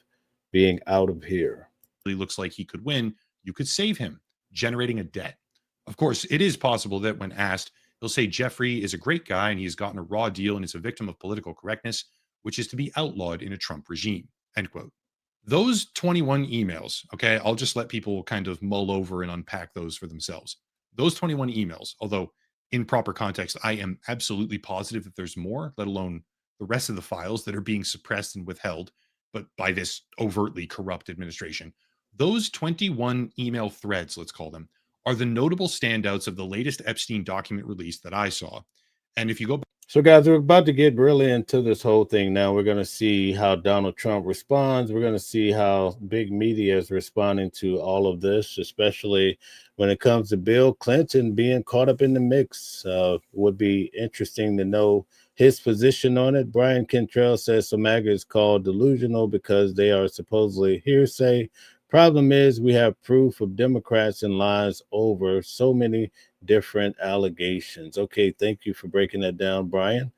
being out of here. looks like he could win, you could save him, generating a debt. Of course, it is possible that when asked, he'll say Jeffrey is a great guy and he's gotten a raw deal and is a victim of political correctness, which is to be outlawed in a Trump regime. End quote. Those 21 emails, okay, I'll just let people kind of mull over and unpack those for themselves. Those 21 emails, although in proper context, I am absolutely positive that there's more, let alone the rest of the files that are being suppressed and withheld, but by this overtly corrupt administration. Those 21 email threads, let's call them, are the notable standouts of the latest Epstein document release that I saw. And if you go So, guys, we're about to get really into this whole thing now. We're going to see how Donald Trump responds. We're going to see how big media is responding to all of this, especially when it comes to Bill Clinton being caught up in the mix. Would be interesting to know his position on it. Brian Cantrell says SOMAGA is called delusional because they are supposedly hearsay. Problem is, we have proof of Democrats and lies over so many different allegations. Okay, thank you for breaking that down, Brian.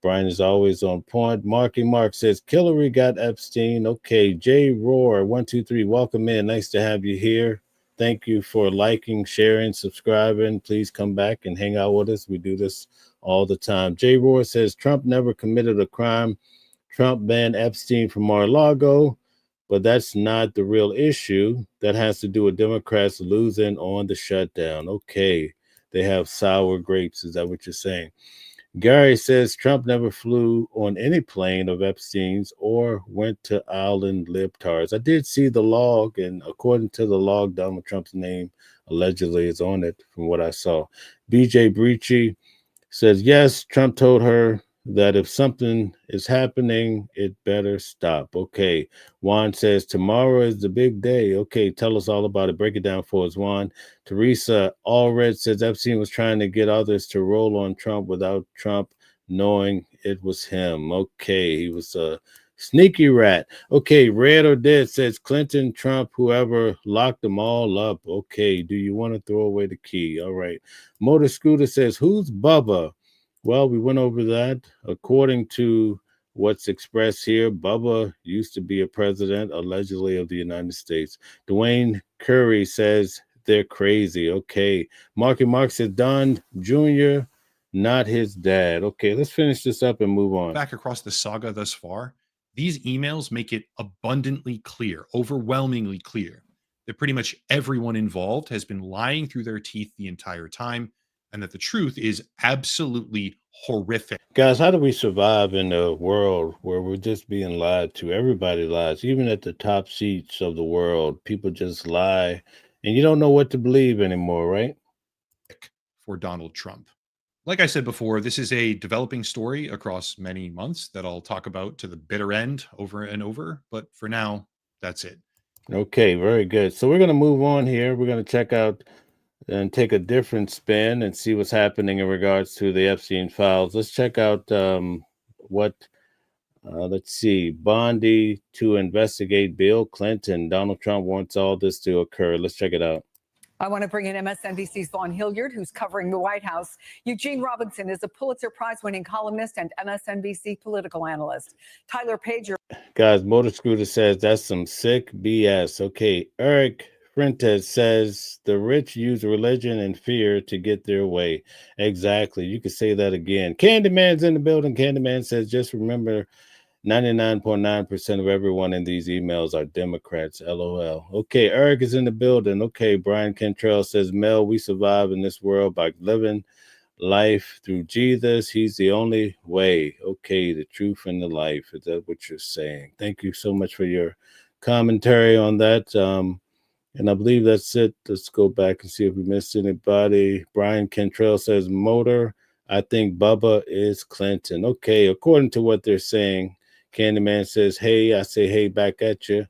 Brian is always on point. Marky Mark says Hillary got Epstein. Okay, J Roar 123, welcome in. Nice to have you here. Thank you for liking, sharing, subscribing. Please come back and hang out with us. We do this all the time. J Roar says Trump never committed a crime. Trump banned Epstein from Mar-a-Lago. But that's not the real issue. That has to do with Democrats losing on the shutdown. Okay, they have sour grapes. Is that what you're saying? Gary says Trump never flew on any plane of Epstein's or went to island libtards. I did see the log, and according to the log, Donald Trump's name allegedly is on it from what I saw. BJ Breachy says, yes, Trump told her that if something is happening, it better stop. Okay. Juan says, tomorrow is the big day. Okay, tell us all about it. Break it down for us, Juan. Teresa Allred says Epstein was trying to get others to roll on Trump without Trump knowing it was him. Okay, he was a sneaky rat. Okay, Red or Dead says Clinton, Trump, whoever, locked them all up. Okay, do you want to throw away the key? All right. Motor Scooter says, who's Bubba? Well, we went over that. According to what's expressed here, Bubba used to be a president, allegedly, of the United States. Dwayne Curry says they're crazy. Okay. Marky Mark says Don Jr., not his dad. Okay, let's finish this up and move on. back across the saga thus far, these emails make it abundantly clear, overwhelmingly clear, that pretty much everyone involved has been lying through their teeth the entire time, and that the truth is absolutely horrific. Guys, how do we survive in a world where we're just being lied to? Everybody lies, even at the top seats of the world. People just lie, and you don't know what to believe anymore, right? For Donald Trump. Like I said before, this is a developing story across many months that I'll talk about to the bitter end over and over. But for now, that's it. Okay, very good. So we're going to move on here. We're going to check out and take a different spin and see what's happening in regards to the Epstein files. Let's check out let's see, Bondi to investigate Bill Clinton. Donald Trump wants all this to occur. Let's check it out. I want to bring in MSNBC's Vaughn Hilliard, who's covering the White House. Eugene Robinson is a Pulitzer Prize-winning columnist and MSNBC political analyst. Tyler Pager. Guys, Motor Scooter says that's some sick BS. Okay, Eric Fuentes says the rich use religion and fear to get their way. Exactly. You could say that again. Candyman's in the building. Candyman says, just remember, 99.9% of everyone in these emails are Democrats. LOL. Okay, Eric is in the building. Okay, Brian Cantrell says, Mel, we survive in this world by living life through Jesus. He's the only way. Okay, the truth and the life. Is that what you're saying? Thank you so much for your commentary on that. And I believe that's it. Let's go back and see if we missed anybody. Brian Cantrell says, Motor, I think Bubba is Clinton. Okay, according to what they're saying, Candyman says, hey, I say, hey, back at you.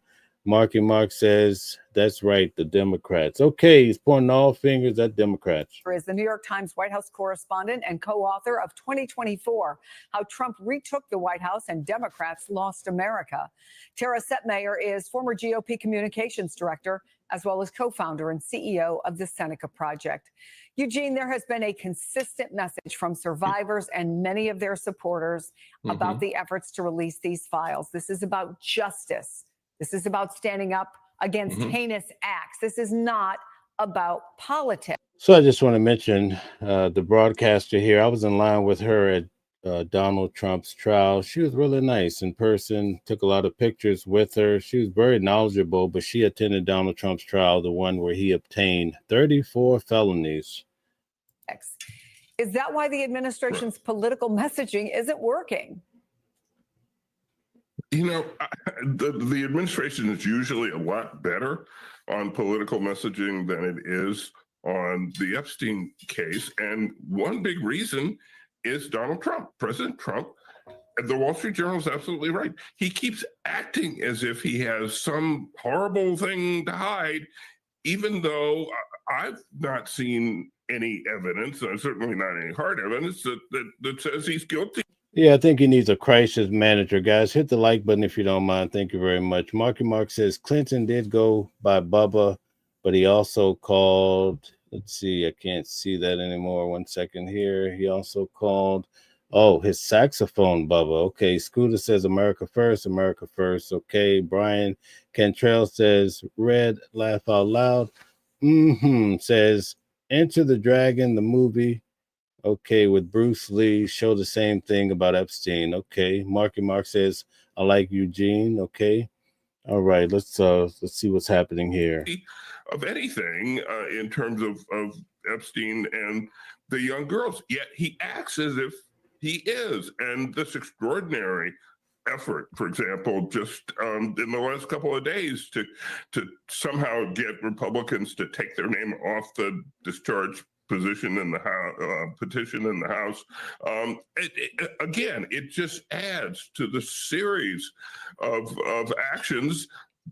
Marky Mark says, that's right, the Democrats. Okay, he's pointing all fingers at Democrats. Is the New York Times White House correspondent and co-author of 2024, How Trump Retook the White House and Democrats Lost America. Tara Setmayer is former GOP communications director, as well as co-founder and CEO of the Seneca Project. Eugene, there has been a consistent message from survivors and many of their supporters about the efforts to release these files. This is about justice. This is about standing up against heinous acts. This is not about politics. So I just want to mention the broadcaster here. I was in line with her at Donald Trump's trial. She was really nice in person, took a lot of pictures with her. She was very knowledgeable, but she attended Donald Trump's trial, the one where he obtained 34 felonies. Is that why the administration's political messaging isn't working? You know, the administration is usually a lot better on political messaging than it is on the Epstein case. And one big reason is Donald Trump, President Trump. The Wall Street Journal is absolutely right. He keeps acting as if he has some horrible thing to hide, even though I've not seen any evidence, certainly not any hard evidence, that says he's guilty. Yeah, I think he needs a crisis manager, guys. Hit the like button if you don't mind. Thank you very much. Marky Mark says Clinton did go by Bubba, but he also called, let's see, I can't see that anymore. 1 second here. He also called, his saxophone Bubba. Okay, Scooter says America first, America first. Okay, Brian Cantrell says red, laugh out loud. Says Enter the Dragon, the movie. Okay, with Bruce Lee, show the same thing about Epstein. Okay, Marky Mark says, I like Eugene. Okay, all right, let's see what's happening here. Of anything in terms of Epstein and the young girls, yet he acts as if he is. And this extraordinary effort, for example, just in the last couple of days to somehow get Republicans to take their name off the discharge petition in the House. It just adds to the series of actions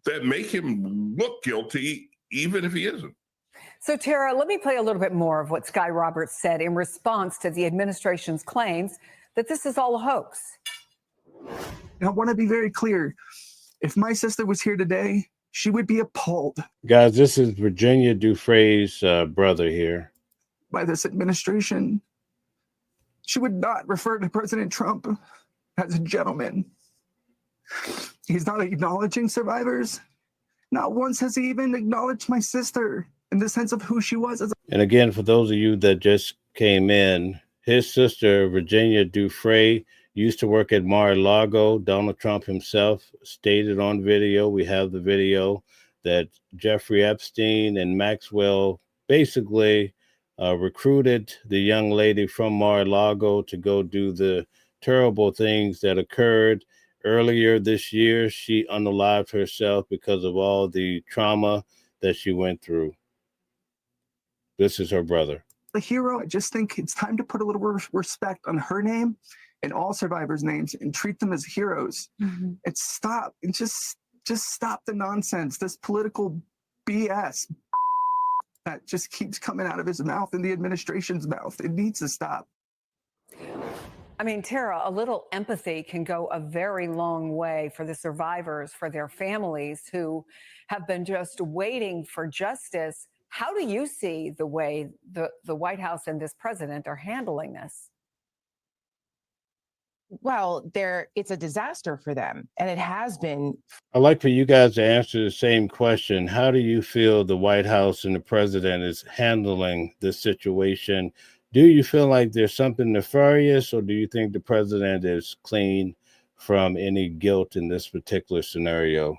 that make him look guilty, even if he isn't. So, Tara, let me play a little bit more of what Sky Roberts said in response to the administration's claims that this is all a hoax. I want to be very clear. If my sister was here today, she would be appalled. Guys, this is Virginia Dufresne's brother here. By this administration. She would not refer to President Trump as a gentleman. He's not acknowledging survivors. Not once has he even acknowledged my sister in the sense of who she was. And again, for those of you that just came in, his sister, Virginia Dufresne, used to work at Mar-a-Lago. Donald Trump himself stated on video, we have the video, that Jeffrey Epstein and Maxwell basically recruited the young lady from Mar-a-Lago to go do the terrible things that occurred earlier this year. She unalived herself because of all the trauma that she went through. This is her brother. The hero, I just think it's time to put a little respect on her name and all survivors' names and treat them as heroes. And stop and just stop the nonsense, this political BS that just keeps coming out of his mouth and the administration's mouth. It needs to stop. I mean, Tara, a little empathy can go a very long way for the survivors, for their families who have been just waiting for justice. How do you see the way the White House and this president are handling this? Well, it's a disaster for them, and it has been. I'd like for you guys to answer the same question. How do you feel the White House and the president is handling this situation? Do you feel like there's something nefarious, or do you think the president is clean from any guilt in this particular scenario?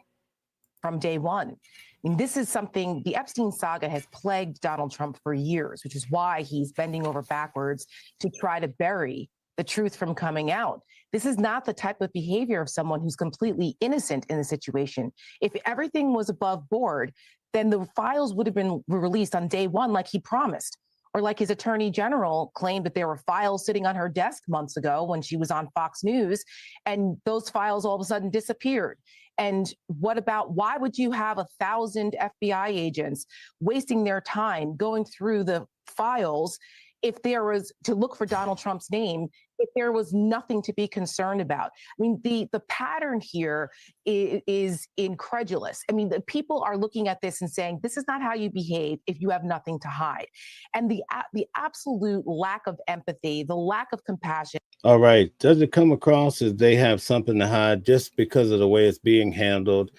From day one. I mean, this is something, the Epstein saga has plagued Donald Trump for years, which is why he's bending over backwards to try to bury the truth from coming out. This is not the type of behavior of someone who's completely innocent in the situation. If everything was above board, then the files would have been released on day one like he promised. Or like his attorney general claimed that there were files sitting on her desk months ago when she was on Fox News, and those files all of a sudden disappeared. And what about, why would you have 1,000 FBI agents wasting their time going through the files if there was to look for Donald Trump's name, if there was nothing to be concerned about? I mean, the pattern here is incredulous. I mean, the people are looking at this and saying, this is not how you behave if you have nothing to hide. And the absolute lack of empathy, the lack of compassion. All right. Does it come across as they have something to hide just because of the way it's being handled?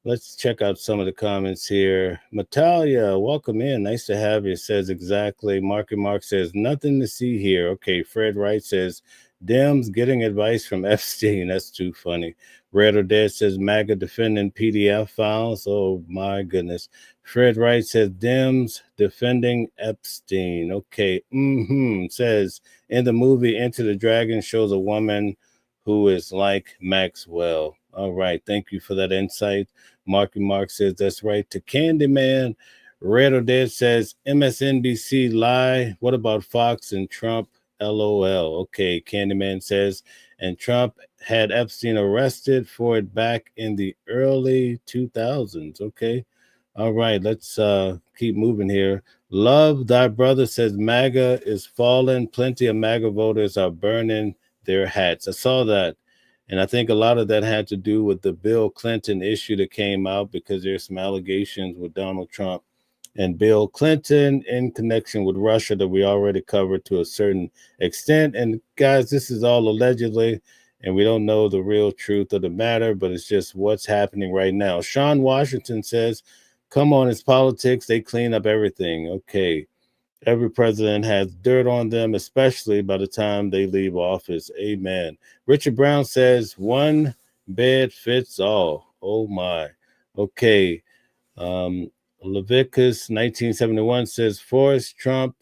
Let's check out some of the comments here. Natalia, welcome in. Nice to have you. Says exactly. Marky Mark says, nothing to see here. Okay. Fred Wright says, Dems getting advice from Epstein. That's too funny. Red or Dead says, MAGA defending PDF files. Oh, my goodness. Fred Wright says, Dems defending Epstein. Okay. Says, in the movie Enter the Dragon shows a woman who is like Maxwell. All right. Thank you for that insight. Marky Mark says, that's right. To Candyman. Red or Dead says, MSNBC lie. What about Fox and Trump? LOL. Okay. Candyman says, and Trump had Epstein arrested for it back in the early 2000s. Okay. All right. Let's keep moving here. Love Thy Brother says, MAGA is falling. Plenty of MAGA voters are burning their hats. I saw that. And I think a lot of that had to do with the Bill Clinton issue that came out, because there's some allegations with Donald Trump and Bill Clinton in connection with Russia that we already covered to a certain extent. And guys, this is all allegedly, and we don't know the real truth of the matter, but it's just what's happening right now. Sean Washington says, come on, it's politics. They clean up everything. Okay. Every president has dirt on them, especially by the time they leave office. Amen. Richard Brown says, one bed fits all. Oh, my. Okay. Leviticus 1971 says, Forrest Trump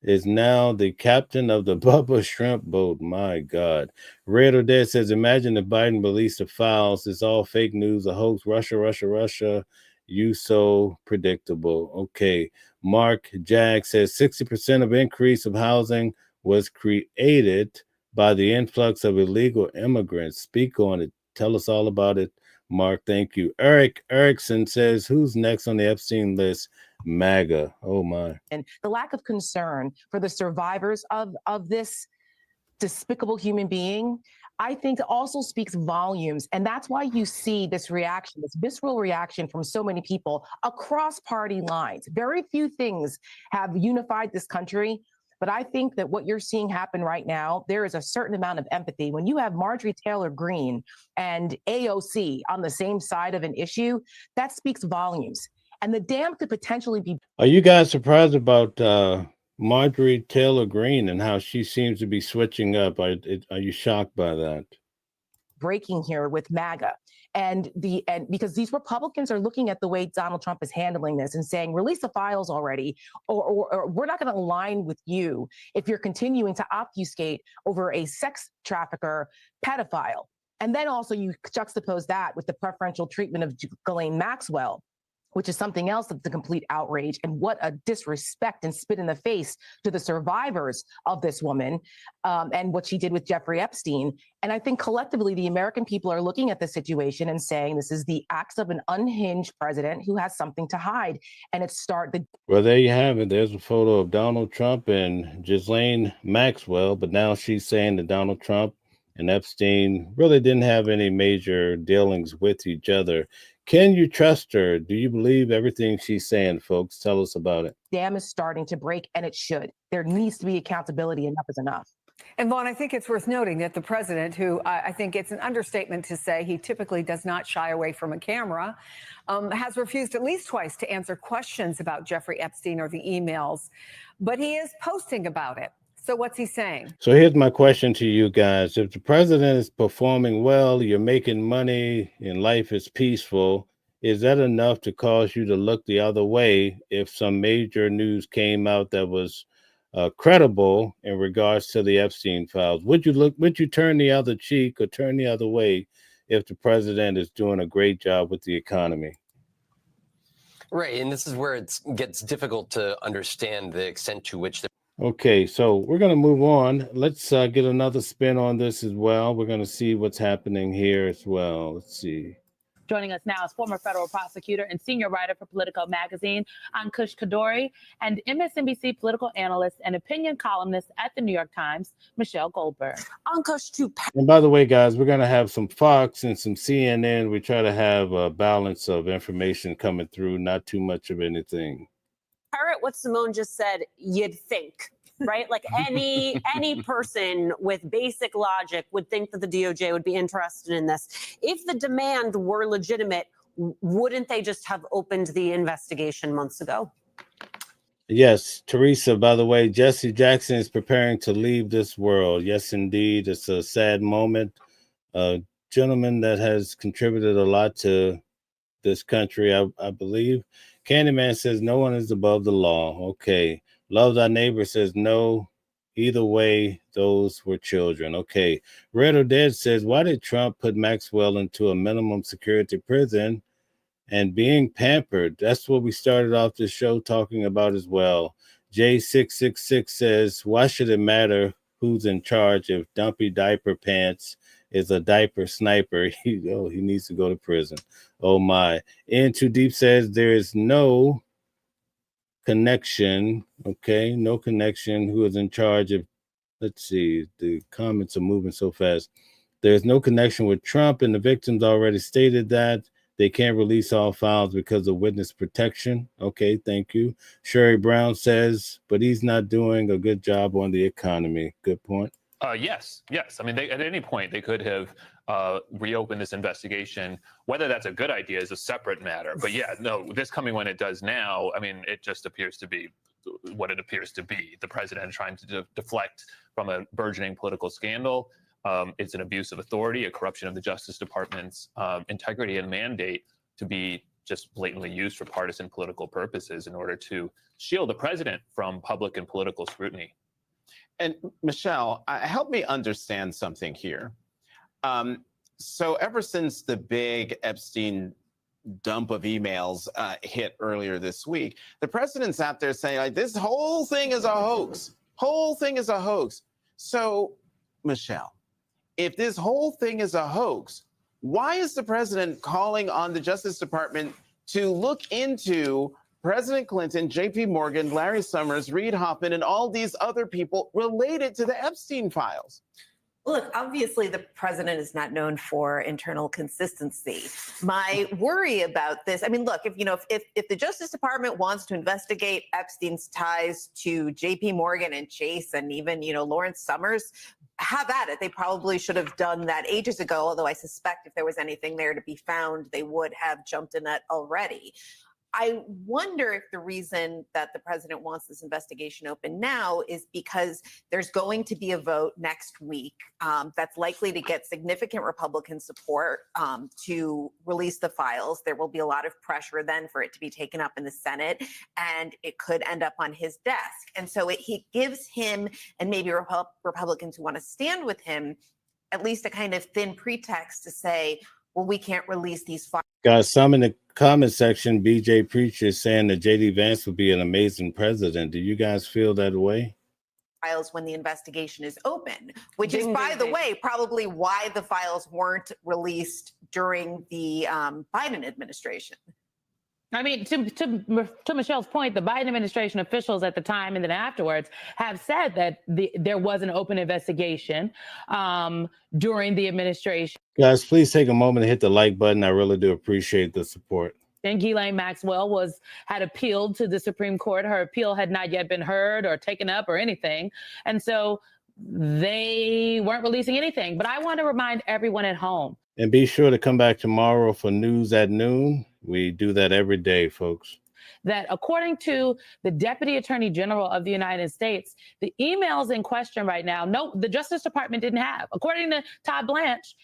is now the captain of the Bubba Shrimp boat. My God. Red or Dead says, imagine if Biden released the files. It's all fake news, a hoax. Russia. You so predictable. Okay. Mark Jag says 60% of increase of housing was created by the influx of illegal immigrants. Speak on it. Tell us all about it, Mark. Thank you. Eric Erickson says, who's next on the Epstein list? MAGA. Oh, my. And the lack of concern for the survivors of this despicable human being, I think also speaks volumes. And that's why you see this reaction, this visceral reaction from so many people across party lines. Very few things have unified this country. But I think that what you're seeing happen right now, there is a certain amount of empathy. When you have Marjorie Taylor Greene and AOC on the same side of an issue, that speaks volumes. And the dam could potentially be. Are you guys surprised about Marjorie Taylor Greene and how she seems to be switching up? Are you shocked by that? Breaking here with MAGA. And because these Republicans are looking at the way Donald Trump is handling this and saying, release the files already, or we're not going to align with you if you're continuing to obfuscate over a sex trafficker pedophile. And then also you juxtapose that with the preferential treatment of Ghislaine Maxwell, which is something else that's a complete outrage. And what a disrespect and spit in the face to the survivors of this woman and what she did with Jeffrey Epstein. And I think collectively, the American people are looking at the situation and saying this is the acts of an unhinged president who has something to hide. And Well, there you have it. There's a photo of Donald Trump and Ghislaine Maxwell, but now she's saying that Donald Trump and Epstein really didn't have any major dealings with each other. Can you trust her? Do you believe everything she's saying, folks? Tell us about it. Dam is starting to break, and it should. There needs to be accountability. Enough is enough. And Vaughn, I think it's worth noting that the president, who I think it's an understatement to say he typically does not shy away from a camera, has refused at least twice to answer questions about Jeffrey Epstein or the emails, but he is posting about it. So what's he saying? So here's my question to you guys. If the president is performing well, you're making money, and life is peaceful, is that enough to cause you to look the other way if some major news came out that was credible in regards to the Epstein files? Would you turn the other cheek or turn the other way if the president is doing a great job with the economy? Right, and this is where it gets difficult to understand the extent to which the Okay, so we're going to move on. Let's get another spin on this as well. We're going to see what's happening here as well. Let's see. Joining us now is former federal prosecutor and senior writer for Politico magazine, Ankush Kadori, and MSNBC political analyst and opinion columnist at the New York Times, Michelle Goldberg. Ankush, And by the way, guys, we're going to have some Fox and some CNN. We try to have a balance of information coming through, not too much of anything. Parrot what Simone just said, you'd think, right? Like any person with basic logic would think that the DOJ would be interested in this. If the demand were legitimate, wouldn't they just have opened the investigation months ago? Yes, Teresa, by the way, Jesse Jackson is preparing to leave this world. Yes, indeed. It's a sad moment. A gentleman that has contributed a lot to this country, I believe. Candyman says no one is above the law. Okay. Love Thy Neighbor says no. Either way, those were children. Okay. Red or Dead says, why did Trump put Maxwell into a minimum security prison and being pampered? That's what we started off the show talking about as well. J666 says, why should it matter who's in charge if Dumpy Diaper Pants is a diaper sniper? He needs to go to prison. Oh my. In Too Deep says there is no connection. Okay, no connection. Who is in charge of, let's see, the comments are moving so fast. There's no connection with Trump, and the victims already stated that they can't release all files because of witness protection. Okay, thank you. Sherry Brown says, but he's not doing a good job on the economy. Good point. Yes. I mean, at any point they could have reopened this investigation. Whether that's a good idea is a separate matter. But yeah, no, this coming when it does now, I mean, it just appears to be what it appears to be. The president trying to deflect from a burgeoning political scandal. It's an abuse of authority, a corruption of the Justice Department's integrity and mandate to be just blatantly used for partisan political purposes in order to shield the president from public and political scrutiny. And Michelle, help me understand something here. So ever since the big Epstein dump of emails hit earlier this week, the president's out there saying, like, this whole thing is a hoax. Whole thing is a hoax. So, Michelle, if this whole thing is a hoax, why is the president calling on the Justice Department to look into President Clinton, J.P. Morgan, Larry Summers, Reid Hoffman, and all these other people related to the Epstein files? Look, obviously the president is not known for internal consistency. My worry about this, I mean, look, if the Justice Department wants to investigate Epstein's ties to J.P. Morgan and Chase and even, Lawrence Summers, have at it. They probably should have done that ages ago, although I suspect if there was anything there to be found, they would have jumped in that already. I wonder if the reason that the president wants this investigation open now is because there's going to be a vote next week that's likely to get significant Republican support to release the files. There will be a lot of pressure then for it to be taken up in the Senate, and it could end up on his desk. And so he gives him, and maybe Republicans who want to stand with him, at least a kind of thin pretext to say, well, we can't release these files. Guys, some in the comment section, BJ Preacher is saying that J.D. Vance would be an amazing president. Do you guys feel that way? Files when the investigation is open, which is, by the way, probably why the files weren't released during the Biden administration. I mean, to Michelle's point, the Biden administration officials at the time and then afterwards have said that there was an open investigation during the administration. Guys, please take a moment to hit the like button. I really do appreciate the support. And Ghislaine Maxwell had appealed to the Supreme Court. Her appeal had not yet been heard or taken up or anything. And so they weren't releasing anything. But I want to remind everyone at home. And be sure to come back tomorrow for News at Noon. We do that every day, folks. That according to the Deputy Attorney General of the United States, the emails in question right now, the Justice Department didn't have. According to Todd Blanche,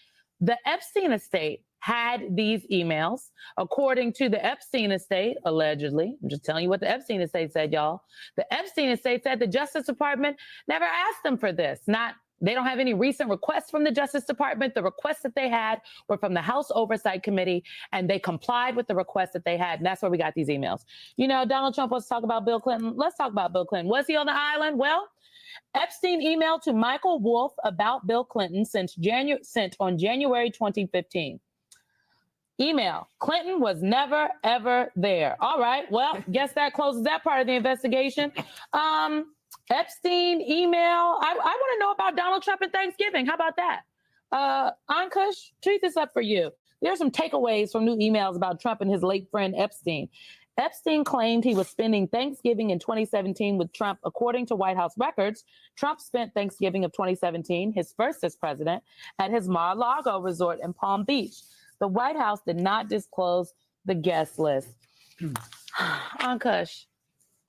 the Epstein estate had these emails. According to the Epstein estate, allegedly, I'm just telling you what the Epstein estate said, y'all. The Epstein estate said the Justice Department never asked them for this, not They don't have any recent requests from the Justice Department. The requests that they had were from the House Oversight Committee, and they complied with the requests that they had. And that's where we got these emails. You know, Donald Trump wants to talk about Bill Clinton. Let's talk about Bill Clinton. Was he on the island? Well, Epstein emailed to Michael Wolff about Bill Clinton sent on January 2015. Email: Clinton was never, ever there. All right. Well, guess that closes that part of the investigation. Epstein email. I want to know about Donald Trump and Thanksgiving. How about that? Ankush, treat this up for you. There's some takeaways from new emails about Trump and his late friend Epstein. Epstein claimed he was spending Thanksgiving in 2017 with Trump. According to White House records, Trump spent Thanksgiving of 2017, his first as president, at his Mar-a-Lago resort in Palm Beach. The White House did not disclose the guest list. Ankush,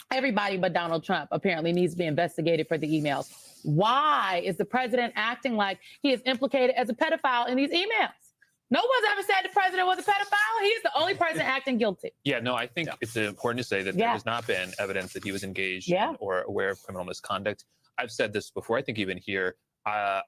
everybody but Donald Trump apparently needs to be investigated for the emails. Why is the president acting like he is implicated as a pedophile in these emails? No one's ever said the president was a pedophile. He's the only person acting guilty. Yeah, no, I think it's important to say that there has not been evidence that he was engaged in or aware of criminal misconduct. I've said this before, I think even here, I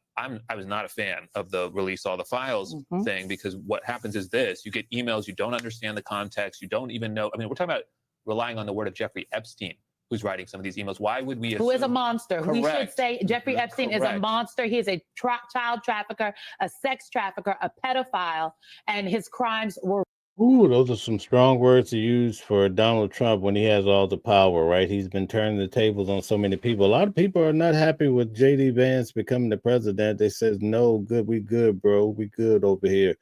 was not a fan of the release all the files thing, because what happens is this: you get emails, you don't understand the context, you don't even know. I mean, we're talking about relying on the word of Jeffrey Epstein, who's writing some of these emails. Why would we assume? Who is a monster? Correct. We should say Jeffrey Epstein is a Correct. monster. He is a child trafficker, a sex trafficker, a pedophile, and his crimes were. Ooh, those are some strong words to use for Donald Trump when he has all the power, right? He's been turning the tables on so many people. A lot of people are not happy with J.D. Vance becoming the president. They says, no, good, we good, bro. We good over here.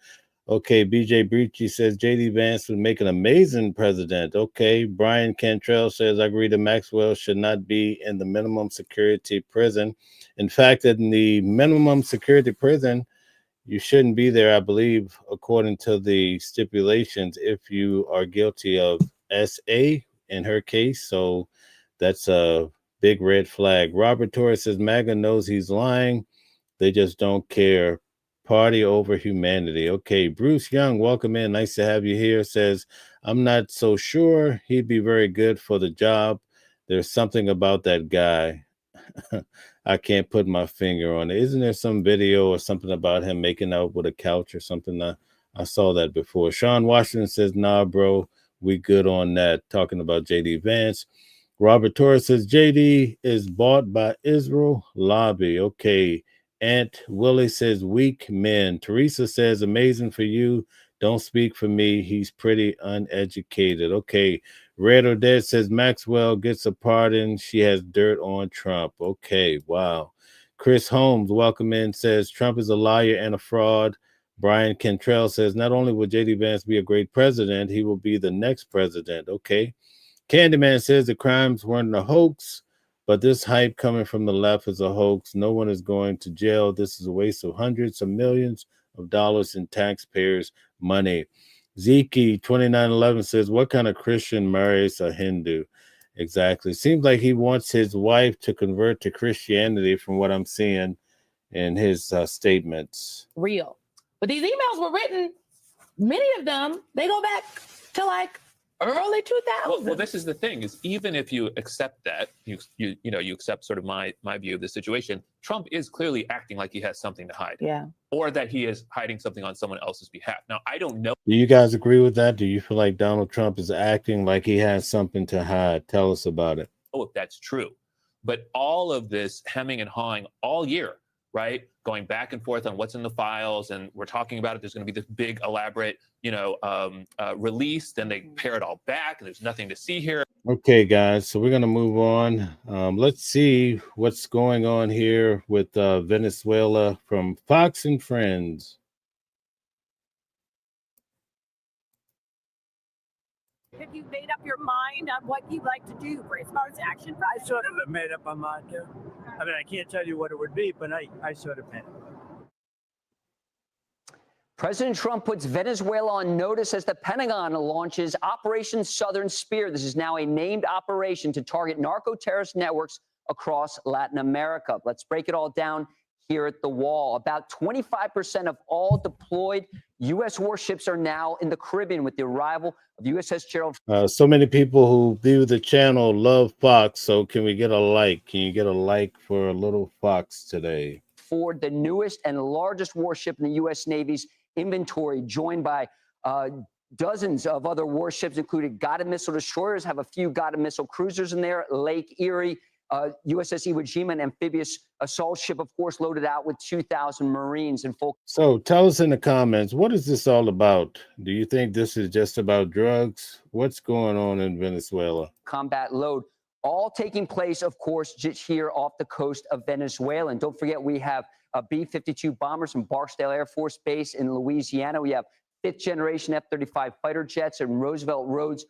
Okay, BJ Breachy says J.D. Vance would make an amazing president. Okay, Brian Cantrell says, I agree that Maxwell should not be in the minimum security prison. In fact, in the minimum security prison, you shouldn't be there, I believe, according to the stipulations, if you are guilty of SA in her case. So that's a big red flag. Robert Torres says MAGA knows he's lying. They just don't care. Party over humanity. Okay, Bruce Young, welcome in. Nice to have you here. Says, I'm not so sure he'd be very good for the job. There's something about that guy. I can't put my finger on it. Isn't there some video or something about him making out with a couch or something? I saw that before. Sean Washington says, nah, bro, we good on that. Talking about J.D. Vance. Robert Torres says, J.D. is bought by Israel lobby. Okay. Aunt Willie says, weak men. Teresa says, amazing for you. Don't speak for me. He's pretty uneducated. Okay. Red or Dead says Maxwell gets a pardon. She has dirt on Trump. Okay, wow. Chris Holmes, welcome in, says Trump is a liar and a fraud. Brian Cantrell says not only will J.D. Vance be a great president, he will be the next president. Okay. Candyman says the crimes weren't a hoax, but this hype coming from the left is a hoax. No one is going to jail. This is a waste of hundreds of millions of dollars in taxpayers' money. Zeke 2911 says, what kind of Christian marries a Hindu? Exactly. Seems like he wants his wife to convert to Christianity from what I'm seeing in his statements. Real. But these emails were written, many of them, they go back to like early 2000s. Well, this is the thing: is even if you accept that, you accept sort of my view of the situation, Trump is clearly acting like he has something to hide. Yeah. Or that he is hiding something on someone else's behalf. Now, I don't know. Do you guys agree with that? Do you feel like Donald Trump is acting like he has something to hide? Tell us about it. If that's true. But all of this hemming and hawing all year, right? Going back and forth on what's in the files, and we're talking about it. There's going to be this big, elaborate, release. Then they pare it all back, and there's nothing to see here. Okay, guys, so we're going to move on. Let's see what's going on here with Venezuela from Fox and Friends. Have you made up your mind on what you'd like to do for as far as action? I sort of made up my mind too. I mean, I can't tell you what it would be, but I sort of made it. President Trump puts Venezuela on notice as the Pentagon launches Operation Southern Spear. This is now a named operation to target narco-terrorist networks across Latin America. Let's break it all down here at the Wall. About 25% of all deployed U.S. warships are now in the Caribbean with the arrival of USS Gerald. So many people who view the channel love Fox. So can we get a like? Can you get a like for a little Fox today? Ford, the newest and largest warship in the U.S. Navy's inventory, joined by dozens of other warships, including guided missile destroyers, have a few guided missile cruisers in there, Lake Erie, USS Iwo Jima, an amphibious assault ship, of course, loaded out with 2,000 Marines in full. So tell us in the comments, what is this all about? Do you think this is just about drugs? What's going on in Venezuela? Combat load, all taking place, of course, just here off the coast of Venezuela. And don't forget, we have B-52 bombers from Barksdale Air Force Base in Louisiana. We have fifth-generation F-35 fighter jets in Roosevelt Roads,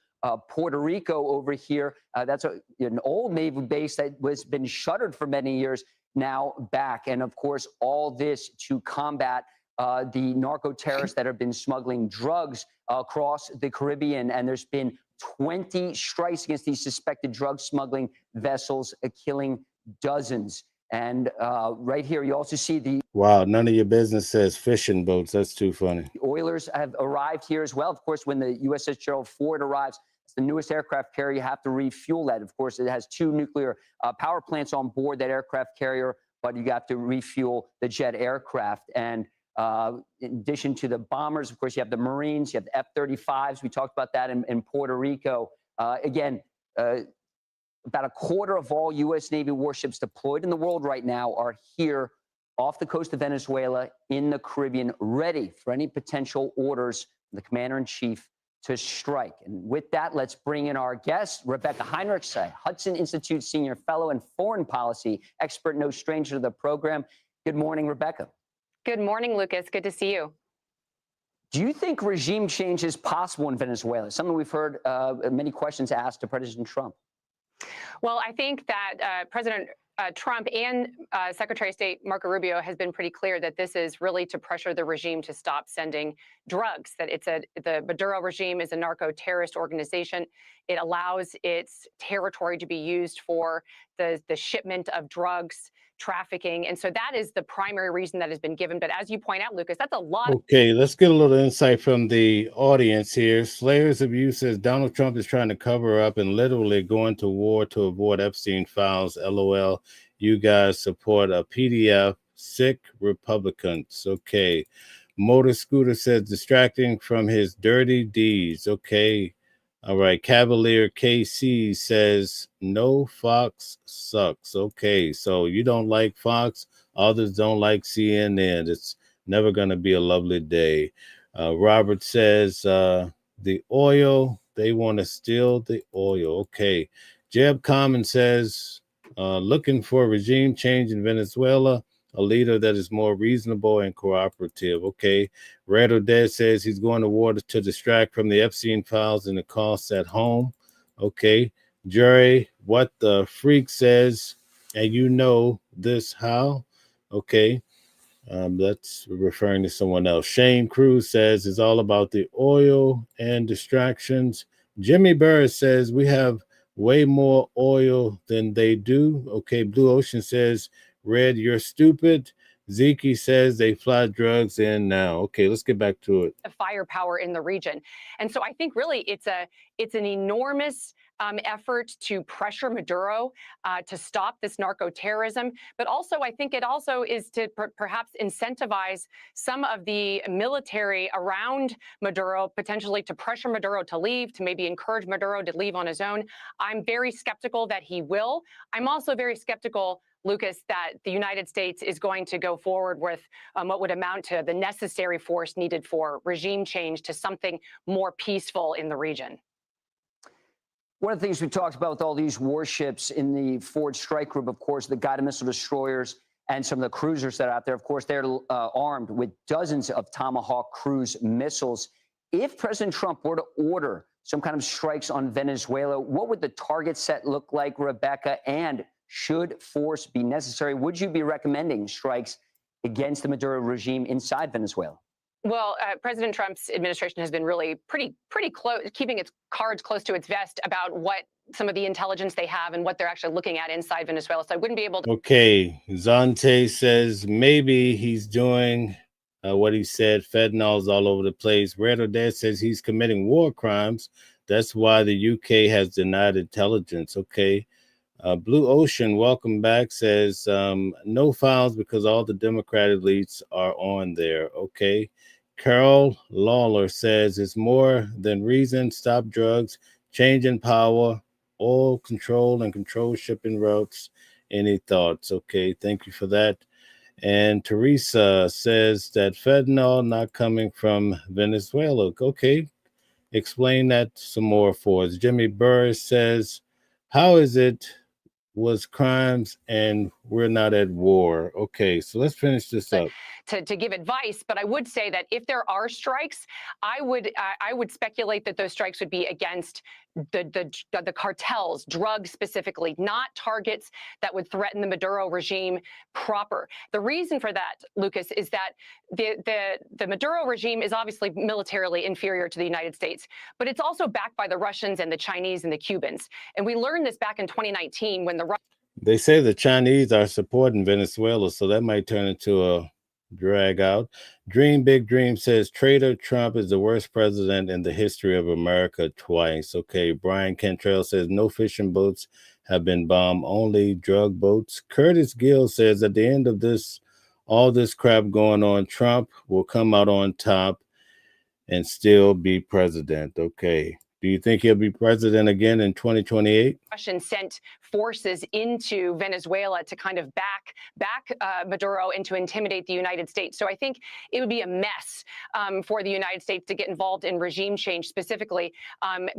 Puerto Rico over here. That's an old Navy base that was been shuttered for many years, now back. And of course, all this to combat the narco-terrorists that have been smuggling drugs across the Caribbean. And there's been 20 strikes against these suspected drug smuggling vessels, killing dozens. And right here, you also see the Wow, none of your business says fishing boats. That's too funny. Oilers have arrived here as well. Of course, when the USS Gerald Ford arrives, it's the newest aircraft carrier. You have to refuel that. Of course, it has 2 nuclear power plants on board that aircraft carrier, but you have to refuel the jet aircraft. And in addition to the bombers, of course, you have the Marines, you have the F-35s. We talked about that in Puerto Rico. Again, about a quarter of all U.S. Navy warships deployed in the world right now are here off the coast of Venezuela in the Caribbean, ready for any potential orders from the commander-in-chief to strike. And with that, let's bring in our guest, Rebecca Heinrichs, Hudson Institute Senior Fellow and Foreign Policy Expert, no stranger to the program. Good morning, Rebecca. Good morning, Lucas. Good to see you. Do you think regime change is possible in Venezuela? Something we've heard many questions asked to President Trump. Well, I think that President Trump and Secretary of State Marco Rubio has been pretty clear that this is really to pressure the regime to stop sending drugs, that the Maduro regime is a narco-terrorist organization. It allows its territory to be used for the shipment of drugs, trafficking. And so that is the primary reason that has been given. But as you point out, Lucas, that's a lot. Okay, let's get a little insight from the audience here. Slayers of You says Donald Trump is trying to cover up and literally going to war to avoid Epstein files. LOL. You guys support a PDF. Sick Republicans. Okay. Motor Scooter says distracting from his dirty deeds. Okay. All right. Cavalier KC says no, Fox sucks. Okay. So you don't like Fox. Others don't like CNN. It's never going to be a lovely day. Robert says the oil, they want to steal the oil. Okay. Jeb Common says looking for regime change in Venezuela, a leader that is more reasonable and cooperative. Okay. Red Odette says he's going to war to distract from the Epstein files and the costs at home. Okay. Jerry, what the freak says, and you know this how? Okay. That's referring to someone else. Shane Cruz says it's all about the oil and distractions. Jimmy Burris says we have way more oil than they do. Okay. Blue Ocean says, Red, you're stupid. Zeke says they fly drugs in now. Okay, let's get back to it. Firepower in the region. And so I think really it's an enormous effort to pressure Maduro to stop this narco-terrorism. But also, I think it also is to perhaps incentivize some of the military around Maduro, potentially to pressure Maduro to leave, to maybe encourage Maduro to leave on his own. I'm very skeptical that he will. I'm also very skeptical, Lucas, that the United States is going to go forward with what would amount to the necessary force needed for regime change to something more peaceful in the region. One of the things we talked about with all these warships in the Ford strike group, of course, the guided missile destroyers and some of the cruisers that are out there, of course, they're armed with dozens of Tomahawk cruise missiles. If President Trump were to order some kind of strikes on Venezuela, what would the target set look like, Rebecca? And should force be necessary? Would you be recommending strikes against the Maduro regime inside Venezuela? Well, President Trump's administration has been really pretty close, keeping its cards close to its vest about what some of the intelligence they have and what they're actually looking at inside Venezuela. So I wouldn't be able to. Okay. Zante says maybe he's doing what he said. Fentanyl's all over the place. Red Odette says he's committing war crimes. That's why the UK has denied intelligence. Okay. Blue Ocean, welcome back, says no files because all the Democrat elites are on there. Okay. Carol Lawler says it's more than reason. Stop drugs, change in power, oil control, and control shipping routes. Any thoughts? Okay, thank you for that. And Teresa says that fentanyl not coming from Venezuela. Okay, explain that some more for us. Jimmy Burris says, how is it was crimes and we're not at war? Okay, so let's finish this up. To give advice, but I would say that if there are strikes, I would speculate that those strikes would be against the cartels, drugs specifically, not targets that would threaten the Maduro regime proper. The reason for that, Lucas, is that the Maduro regime is obviously militarily inferior to the United States, but it's also backed by the Russians and the Chinese and the Cubans. And we learned this back in 2019 when they say the Chinese are supporting Venezuela, so that might turn into a drag out. Dream Big Dream says traitor Trump is the worst president in the history of America twice. Okay, Brian Cantrell says no fishing boats have been bombed, only drug boats. Curtis Gill says at the end of this, all this crap going on, Trump will come out on top and still be president. Okay. Do you think he'll be president again in 2028? Russia sent forces into Venezuela to kind of back Maduro and to intimidate the United States. So I think it would be a mess for the United States to get involved in regime change specifically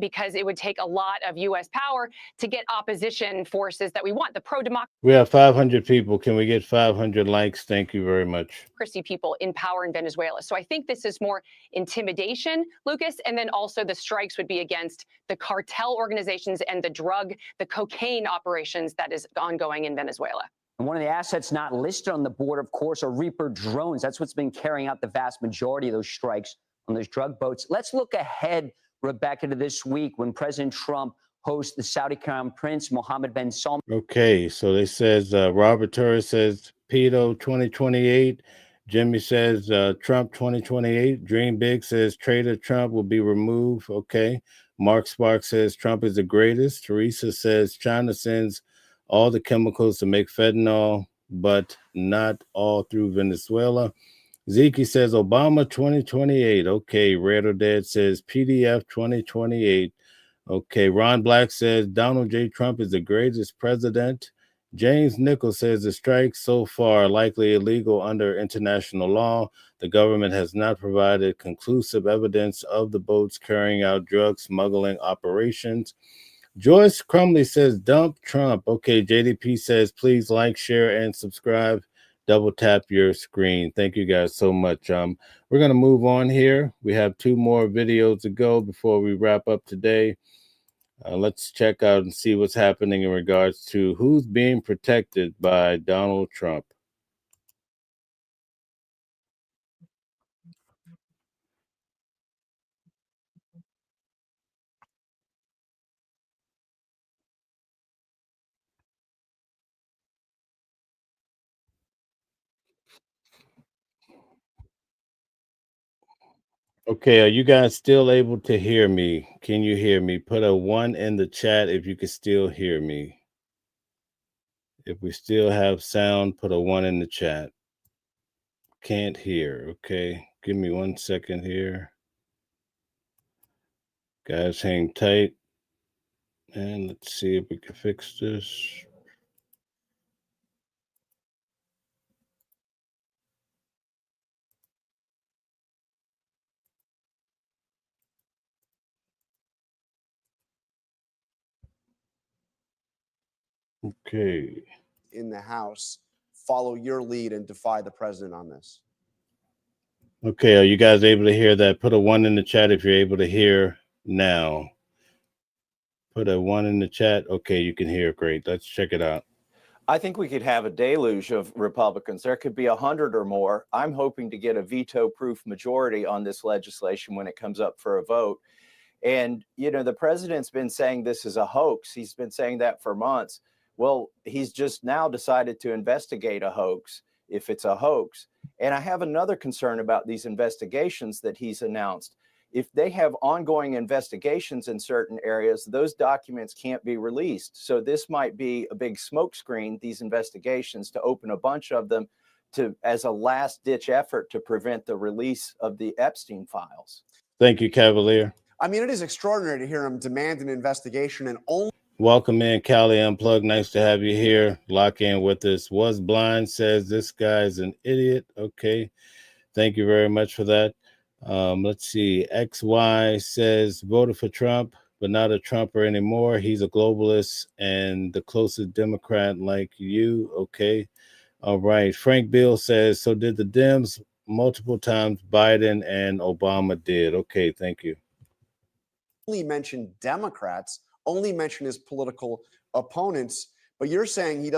because it would take a lot of U.S. power to get opposition forces that we want, the pro-democracy We have 500 people. Can we get 500 likes? Thank you very much. people in power in Venezuela. So I think this is more intimidation, Lucas, and then also the strikes would be against the cartel organizations and the cocaine operations that is ongoing in Venezuela. And one of the assets not listed on the board, of course, are Reaper drones. That's what's been carrying out the vast majority of those strikes on those drug boats. Let's look ahead, Rebecca, to this week when President Trump hosts the Saudi Crown Prince Mohammed bin Salman. Okay, so they says Robert Torres says pedo 2028. Jimmy says Trump 2028. Dream Big says traitor Trump will be removed. Okay. Mark Sparks says Trump is the greatest. Teresa says China sends all the chemicals to make fentanyl, but not all through Venezuela. Zeke says Obama 2028. Okay. Red or Dead says PDF 2028. Okay. Ron Black says Donald J. Trump is the greatest president. James Nichols says the strikes so far are likely illegal under international law. The government has not provided conclusive evidence of the boats carrying out drug smuggling operations. Joyce Crumley says dump Trump. Okay, JDP says please like, share, and subscribe. Double tap your screen. Thank you guys so much. We're going to move on here. We have 2 more videos to go before we wrap up today. Let's check out and see what's happening in regards to who's being protected by Donald Trump. Okay, are you guys still able to hear me? Can you hear me? Put a 1 in the chat if you can still hear me. If we still have sound, put a 1 in the chat. Can't hear. Okay, give me 1 second here. Guys, hang tight. And let's see if we can fix this. Okay. In the House follow your lead and defy the president on this? Okay, are you guys able to hear that? Put a 1 in the chat if you're able to hear now. Put a 1 in the chat. Okay, you can hear. Great. Let's check it out. I think we could have a deluge of Republicans. There could be 100 or more. I'm hoping to get a veto-proof majority on this legislation when it comes up for a vote. And, you know, the president's been saying this is a hoax. He's been saying that for months. Well, he's just now decided to investigate a hoax if it's a hoax. And I have another concern about these investigations that he's announced. if they have ongoing investigations in certain areas, those documents can't be released. So this might be a big smokescreen, these investigations, to open a bunch of them as a last-ditch effort to prevent the release of the Epstein files. Thank you, Cavalier. I mean, it is extraordinary to hear him demand an investigation and only. Welcome in, Cali Unplugged. Nice to have you here. Lock in with us. Was Blind says this guy is an idiot. Okay. Thank you very much for that. Let's see. XY says voted for Trump, but not a Trumper anymore. He's a globalist and the closest Democrat like you. Okay. All right. Frank Bill says, so did the Dems multiple times. Biden and Obama did. Okay. Thank you. Only mentioned Democrats, only mention his political opponents. But you're saying he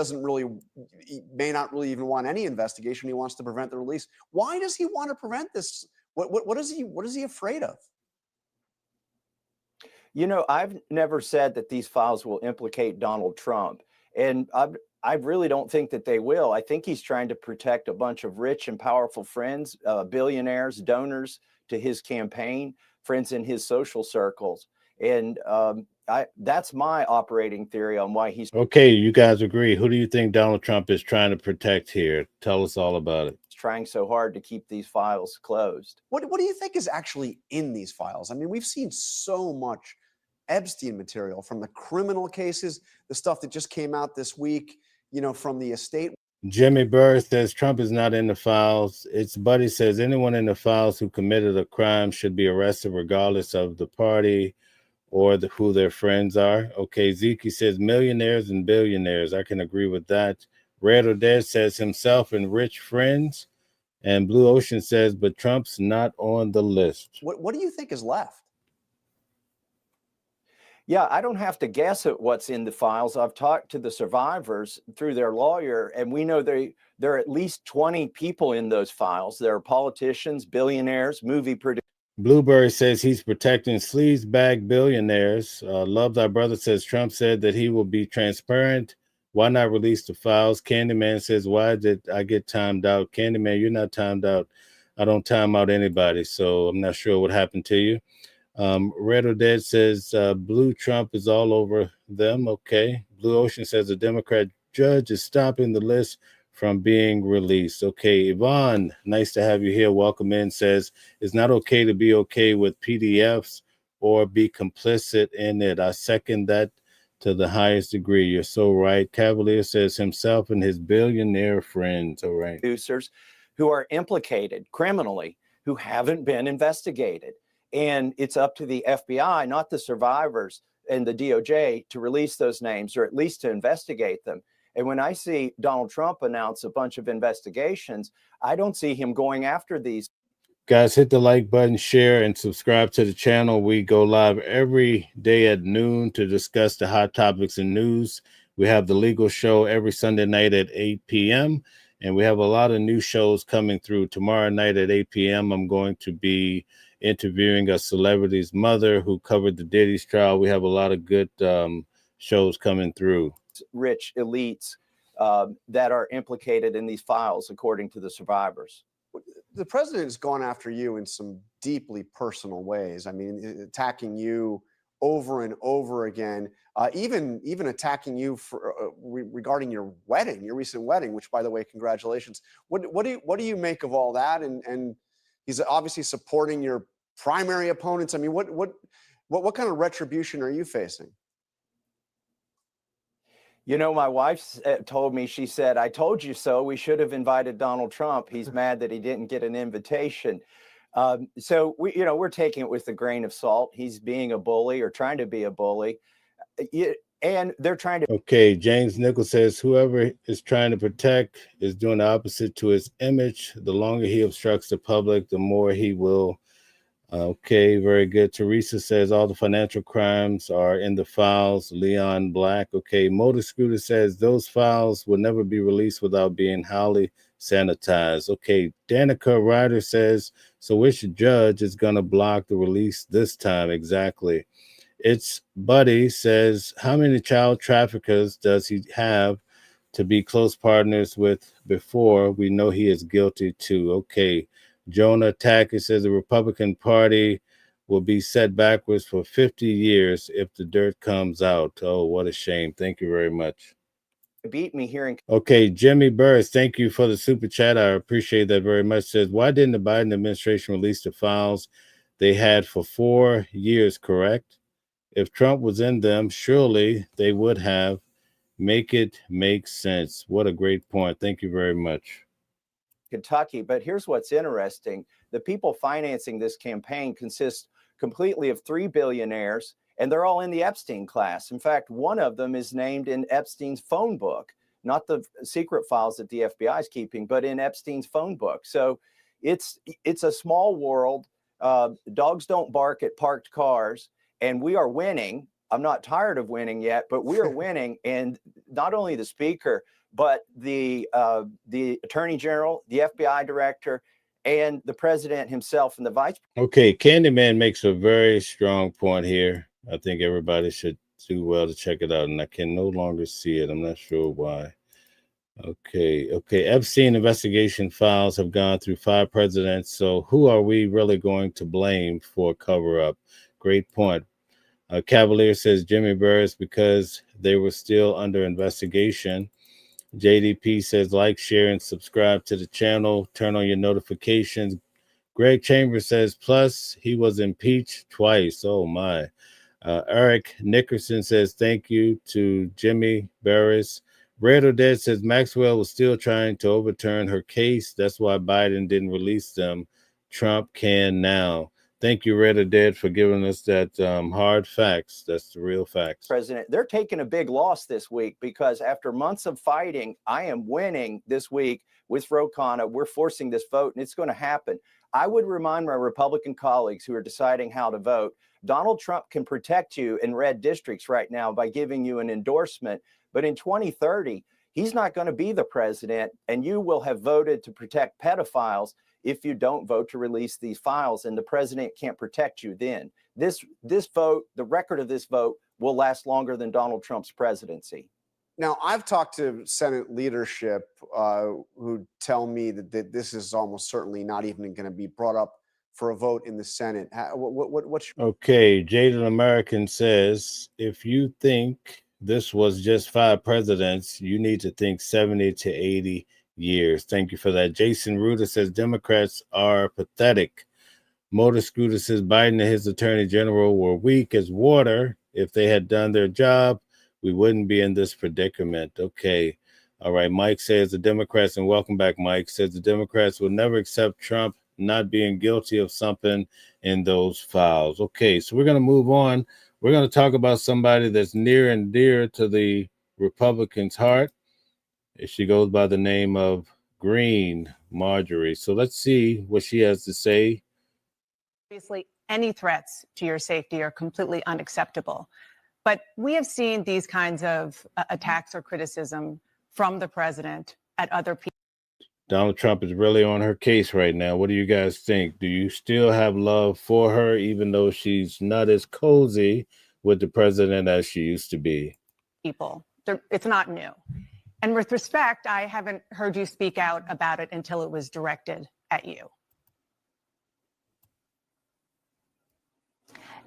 may not really even want any investigation. He wants to prevent the release. Why does he want to prevent this? What is he afraid of? You know, I've never said that these files will implicate Donald Trump, and I really don't think that they will. I think he's trying to protect a bunch of rich and powerful friends, billionaires, donors to his campaign, friends in his social circles. And that's my operating theory on why he's. Okay, you guys agree. Who do you think Donald Trump is trying to protect here? Tell us all about it. Trying so hard to keep these files closed. What do you think is actually in these files? I mean, we've seen so much Epstein material, from the criminal cases, the stuff that just came out this week, you know, from the estate. Jimmy Burr says Trump is not in the files. It's Buddy says anyone in the files who committed a crime should be arrested regardless of the party or who their friends are. Okay, Zeke says millionaires and billionaires. I can agree with that. Red or Dead says himself and rich friends. And Blue Ocean says, but Trump's not on the list. What do you think is left? Yeah, I don't have to guess at what's in the files. I've talked to the survivors through their lawyer, and we know there are at least 20 people in those files. There are politicians, billionaires, movie producers. Blueberry says he's protecting sleazebag billionaires. Love Thy Brother says Trump said that he will be transparent. Why not release the files? Candyman says, why did I get timed out? Candyman, you're not timed out. I don't time out anybody, so I'm not sure what happened to you. Red or Dead says Blue Trump is all over them. Okay. Blue Ocean says a Democrat judge is stopping the list from being released. Okay. Yvonne, nice to have you here. Welcome in. Says it's not okay to be okay with PDFs or be complicit in it. I second that to the highest degree. You're so right. Cavalier says himself and his billionaire friends. All right. Producers who are implicated criminally, who haven't been investigated. And it's up to the FBI, not the survivors and the DOJ, to release those names, or at least to investigate them. And when I see Donald Trump announce a bunch of investigations, I don't see him going after these. Guys, hit the like button, share, and subscribe to the channel. We go live every day at noon to discuss the hot topics and news. We have the legal show every Sunday night at 8 p.m. And we have a lot of new shows coming through. Tomorrow night at 8 p.m., I'm going to be interviewing a celebrity's mother who covered the Diddy's trial. We have a lot of good shows coming through. Rich elites that are implicated in these files, according to the survivors. The president has gone after you in some deeply personal ways. I mean, attacking you over and over again, even attacking you for regarding your wedding, your recent wedding, which, by the way, congratulations. What do you make of all that? And he's obviously supporting your primary opponents. I mean, what kind of retribution are you facing? You know, my wife told me, she said, I told you so. We should have invited Donald Trump. He's mad that he didn't get an invitation. So we're taking it with a grain of salt. He's being a bully, or trying to be a bully. And they're trying to. Okay, James Nichols says whoever is trying to protect is doing the opposite to his image. The longer he obstructs the public, the more he will. Okay, very good. Teresa says all the financial crimes are in the files. Leon Black. Okay, Motor Scooter says those files will never be released without being highly sanitized. Okay, Danica Ryder says, so which judge is going to block the release this time? Exactly. It's Buddy says, how many child traffickers does he have to be close partners with before we know he is guilty too? Okay. Jonah Tackett says the Republican Party will be set backwards for 50 years if the dirt comes out. Oh, what a shame. Thank you very much. Beat me here in Okay, Jimmy Burris, thank you for the super chat. I appreciate that very much. Says, why didn't the Biden administration release the files they had for 4 years, correct? If Trump was in them, surely they would have. Make it make sense. What a great point. Thank you very much. Kentucky. But here's what's interesting. The people financing this campaign consist completely of 3 billionaires, and they're all in the Epstein class. In fact, one of them is named in Epstein's phone book, not the secret files that the FBI is keeping, but in Epstein's phone book. So it's a small world. Dogs don't bark at parked cars, and we are winning. I'm not tired of winning yet, but we are winning. And not only the speaker, but the attorney general, the FBI director, and the president himself and the vice. Okay, Candyman makes a very strong point here. I think everybody should do well to check it out, and I can no longer see it. I'm not sure why. Okay. Epstein investigation files have gone through 5 presidents, so who are we really going to blame for cover-up? Great point. Cavalier says Jimmy Burris because they were still under investigation. JDP says like, share, and subscribe to the channel. Turn on your notifications. Greg Chambers says plus he was impeached twice. Oh my. Eric Nickerson says thank you to Jimmy Burris. Red or Dead says Maxwell was still trying to overturn her case. That's why Biden didn't release them. Trump can now. Thank you, Red or Dead, for giving us that hard facts. That's the real facts. President, they're taking a big loss this week because after months of fighting, I am winning this week with Ro Khanna. We're forcing this vote, and it's going to happen. I would remind my Republican colleagues who are deciding how to vote, Donald Trump can protect you in red districts right now by giving you an endorsement. But in 2030, he's not going to be the president, and you will have voted to protect pedophiles if you don't vote to release these files, and the president can't protect you then. This vote, the record of this vote, will last longer than Donald Trump's presidency. Now, I've talked to Senate leadership who tell me that this is almost certainly not even going to be brought up for a vote in the Senate. What's your... Okay, Jaded American says, if you think this was just 5 presidents, you need to think 70 to 80 years. Thank you for that. Jason Ruder says Democrats are pathetic. Motor Scooter says Biden and his attorney general were weak as water. If they had done their job, we wouldn't be in this predicament. Okay. All right. Mike says the Democrats, and welcome back, Mike, says the Democrats will never accept Trump not being guilty of something in those files. Okay. So we're going to move on. We're going to talk about somebody that's near and dear to the Republicans' heart. She goes by the name of Green Marjorie. So let's see what she has to say. Obviously, any threats to your safety are completely unacceptable. But we have seen these kinds of attacks or criticism from the president at other people. Donald Trump is really on her case right now. What do you guys think? Do you still have love for her, even though she's not as cozy with the president as she used to be? It's not new. And with respect, I haven't heard you speak out about it until it was directed at you.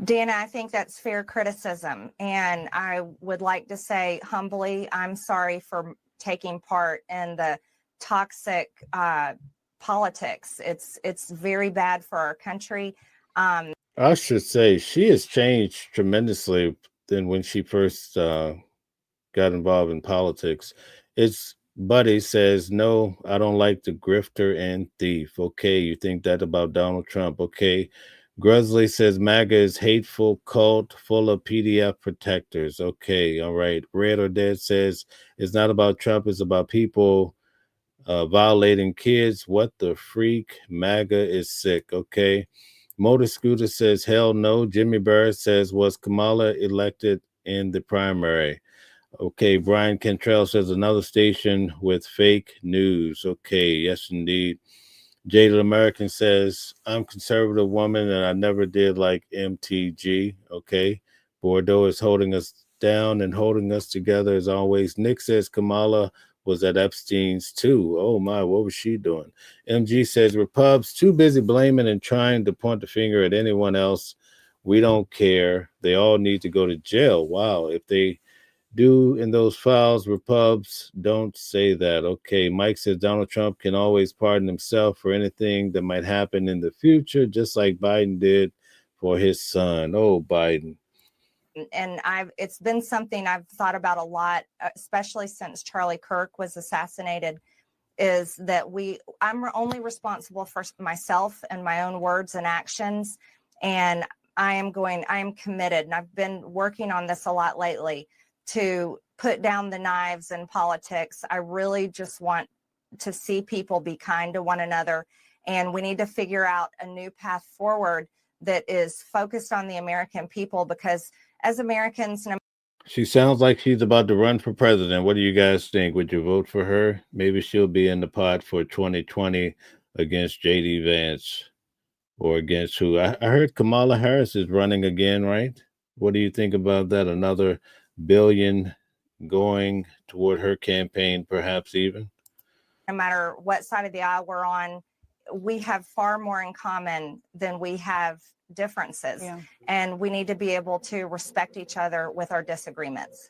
Dana, I think that's fair criticism. And I would like to say humbly, I'm sorry for taking part in the toxic politics. It's very bad for our country. I should say she has changed tremendously than when she first got involved in politics. It's Buddy says, no, I don't like the grifter and thief. Okay, you think that about Donald Trump. Okay. Grusley says MAGA is hateful cult full of PDF protectors. Okay, all right. Red or Dead says it's not about Trump, it's about people violating kids. What the freak? MAGA is sick. Okay. Motor Scooter says hell no. Jimmy Burris says was Kamala elected in the primary? Okay. Brian Cantrell says another station with fake news. Okay, yes indeed. Jaded American says, I'm conservative woman and I never did like MTG. Okay. Bordeaux is holding us down and holding us together as always. Nick says Kamala was at Epstein's too. Oh my, what was she doing? MG says Repubs too busy blaming and trying to point the finger at anyone else We don't care. They all need to go to jail. Wow. If they do in those files, Repubs don't say that. Okay. Mike says Donald Trump can always pardon himself for anything that might happen in the future, just like Biden did for his son. Oh, Biden. And it's been something I've thought about a lot, especially since Charlie Kirk was assassinated, is that I'm only responsible for myself and my own words and actions. And I am committed, and I've been working on this a lot lately, to put down the knives in politics. I really just want to see people be kind to one another. And we need to figure out a new path forward that is focused on the American people, because as Americans, she sounds like she's about to run for president. What do you guys think? Would you vote for her? Maybe she'll be in the pot for 2020 against J.D. Vance, or against who? I heard Kamala Harris is running again, right? What do you think about that? Another billion going toward her campaign, perhaps even? no matter what side of the aisle we're on, we have far more in common than we have differences. Yeah. And we need to be able to respect each other with our disagreements.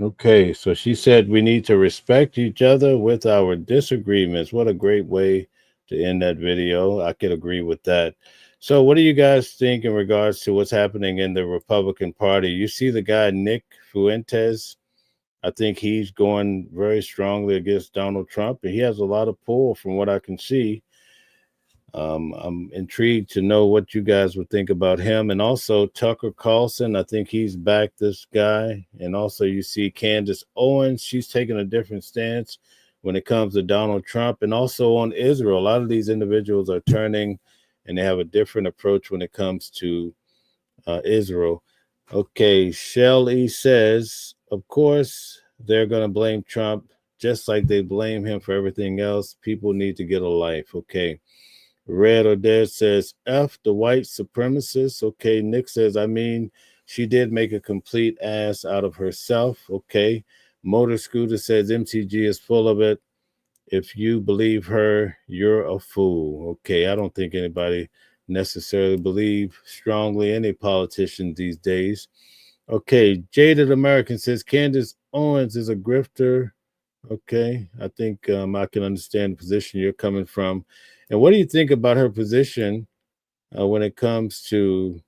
Okay, so she said we need to respect each other with our disagreements. What a great way to end that video. I could agree with that. So what do you guys think in regards to what's happening in the Republican Party? You see the guy, Nick Fuentes. I think he's going very strongly against Donald Trump, and he has a lot of pull from what I can see. I'm intrigued to know what you guys would think about him. And also Tucker Carlson, I think he's backed this guy. And also you see Candace Owens, she's taking a different stance when it comes to Donald Trump, and also on Israel. A lot of these individuals are turning, and they have a different approach when it comes to Israel. Okay, Shelley says, of course, they're going to blame Trump just like they blame him for everything else. People need to get a life. Okay. Red or Dead says, F the white supremacists. Okay. Nick says, I mean, she did make a complete ass out of herself. Okay. Motor Scooter says, MTG is full of it. If you believe her, you're a fool. Okay. I don't think anybody necessarily believe strongly any politician these days. Okay. Jaded American says, Candace Owens is a grifter. Okay. I think I can understand the position you're coming from. And what do you think about her position when it comes to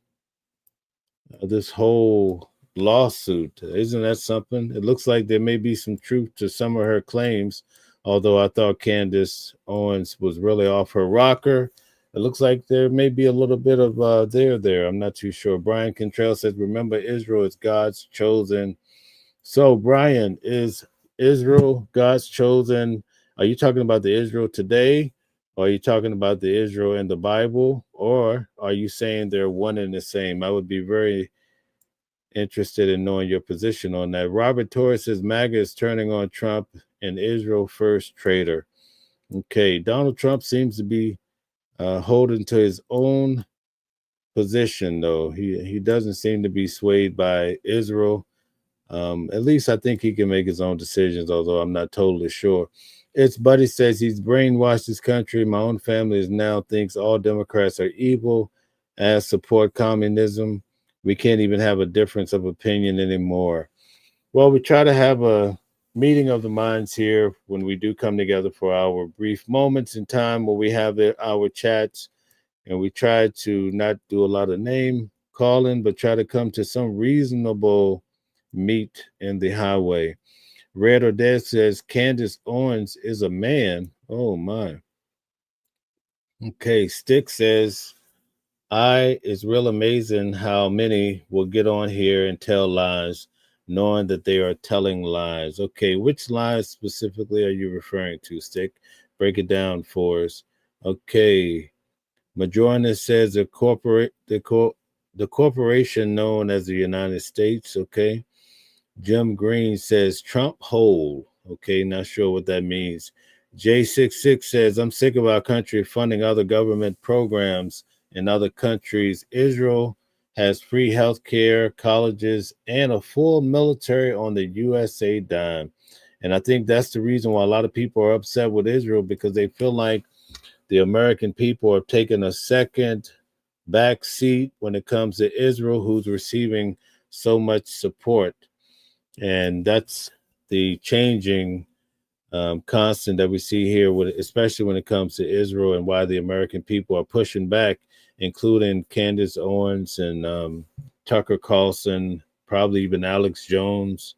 this whole lawsuit? Isn't that something? It looks like there may be some truth to some of her claims, although I thought Candace Owens was really off her rocker. It looks like there may be a little bit of there. I'm not too sure. Brian Cantrell says, remember, Israel is God's chosen. So, Brian, is Israel God's chosen? Are you talking about the Israel today? Or are you talking about the Israel in the Bible? Or are you saying they're one and the same? I would be very interested in knowing your position on that. Robert Torres says MAGA is turning on Trump and Israel first traitor. Okay, Donald Trump seems to be holding to his own position, though. He doesn't seem to be swayed by Israel. At least I think he can make his own decisions, although I'm not totally sure. It's Buddy says he's brainwashed this country. My own family is now thinks all Democrats are evil and support communism. We can't even have a difference of opinion anymore. Well, we try to have a meeting of the minds here when we do come together for our brief moments in time where we have our chats, and we try to not do a lot of name calling, but try to come to some reasonable meet in the highway. Red or Dead says Candace Owens is a man. Oh my. Okay, Stick says it's real amazing how many will get on here and tell lies, knowing that they are telling lies. Okay, which lies specifically are you referring to, Stick? Break it down for us. Okay. Majorna says the corporation known as the United States. Okay. Jim Green says Trump hole. Okay, not sure what that means. J66 says, I'm sick of our country funding other government programs in other countries. Israel has free health care, colleges, and a full military on the USA dime. And I think that's the reason why a lot of people are upset with Israel, because they feel like the American people are taking a second back seat when it comes to Israel, who's receiving so much support. And that's the changing constant that we see here, especially when it comes to Israel, and why the American people are pushing back, including Candace Owens and Tucker Carlson, probably even Alex Jones,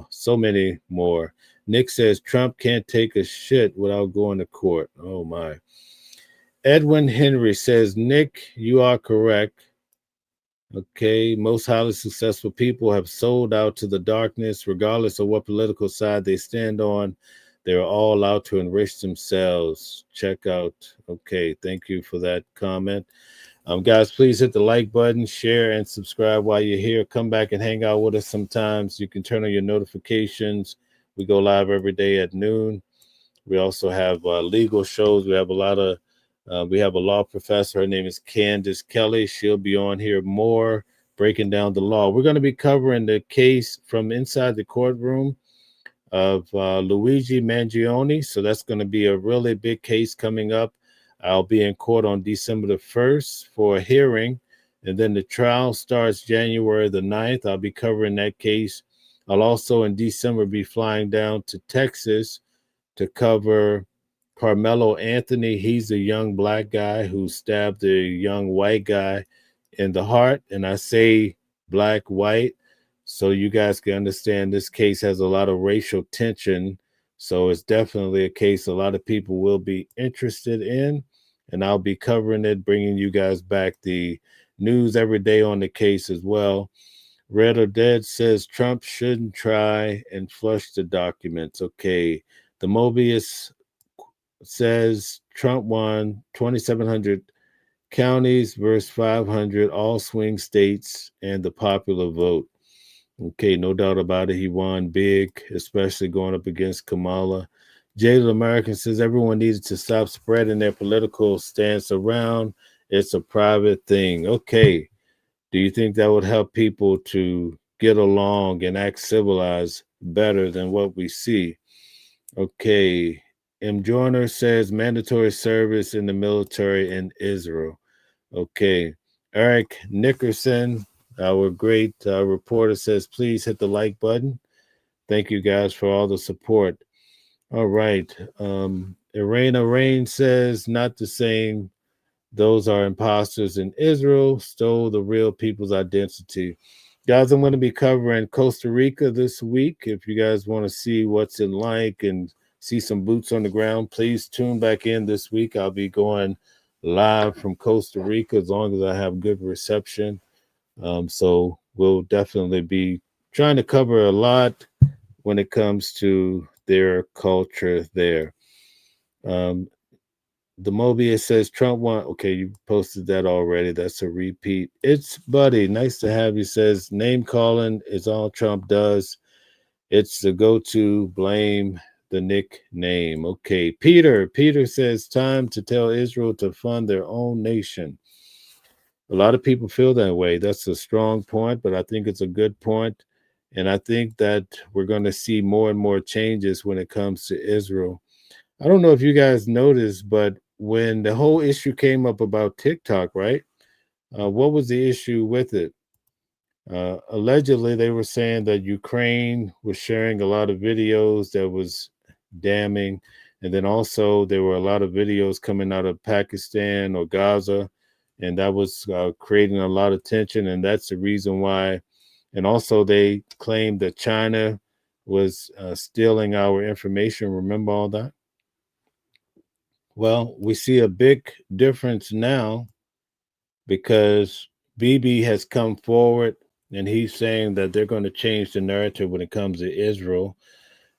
so many more. Nick says Trump can't take a shit without going to court. Oh my. Edwin Henry says, Nick, you are correct. Okay, most highly successful people have sold out to the darkness, regardless of what political side they stand on. They're all out to enrich themselves. Check out. Okay, thank you for that comment. Guys, please hit the like button, share, and subscribe while you're here. Come back and hang out with us sometimes. You can turn on your notifications. We go live every day at noon. We also have legal shows. We have we have a law professor. Her name is Candace Kelly. She'll be on here more, breaking down the law. We're going to be covering the case from inside the courtroom of Luigi Mangione. So that's going to be a really big case coming up. I'll be in court on December the 1st for a hearing, and then the trial starts January the 9th. I'll be covering that case. I'll also in December be flying down to Texas to cover Carmelo Anthony. He's a young black guy who stabbed a young white guy in the heart. And I say black, white, so you guys can understand this case has a lot of racial tension. So it's definitely a case a lot of people will be interested in. And I'll be covering it, bringing you guys back the news every day on the case as well. Red or Dead says Trump shouldn't try and flush the documents. Okay. The Mobius says Trump won 2,700 counties versus 500 all swing states and the popular vote. Okay, no doubt about it. He won big, especially going up against Kamala. Jaded American says everyone needs to stop spreading their political stance around. It's a private thing. Okay. Do you think that would help people to get along and act civilized better than what we see? Okay. M. Joyner says mandatory service in the military in Israel. Okay. Eric Nickerson, our great reporter, says please hit the like button. Thank you guys for all the support. All right. Irena Rain says not the same. Those are imposters in Israel, stole the real people's identity. Guys, I'm going to be covering Costa Rica this week. If you guys want to see what's in like and see some boots on the ground, please tune back in this week. I'll be going live from Costa Rica as long as I have good reception. So we'll definitely be trying to cover a lot when it comes to their culture there. The Mobius says Trump won. Okay, you posted that already. That's a repeat. It's Buddy. Nice to have you. Says name calling is all Trump does. It's the go-to. Blame the nickname. Okay, Peter. Peter says time to tell Israel to fund their own nation. A lot of people feel that way. That's a strong point, but I think it's a good point. And I think that we're going to see more and more changes when it comes to Israel. I don't know if you guys noticed, but when the whole issue came up about TikTok, right? What was the issue with it? Allegedly, they were saying that Ukraine was sharing a lot of videos that was damning. And then also there were a lot of videos coming out of Pakistan or Gaza, and that was creating a lot of tension. And that's the reason why. And also they claimed that China was stealing our information. Remember all that? Well, we see a big difference now because Bibi has come forward and he's saying that they're going to change the narrative when it comes to Israel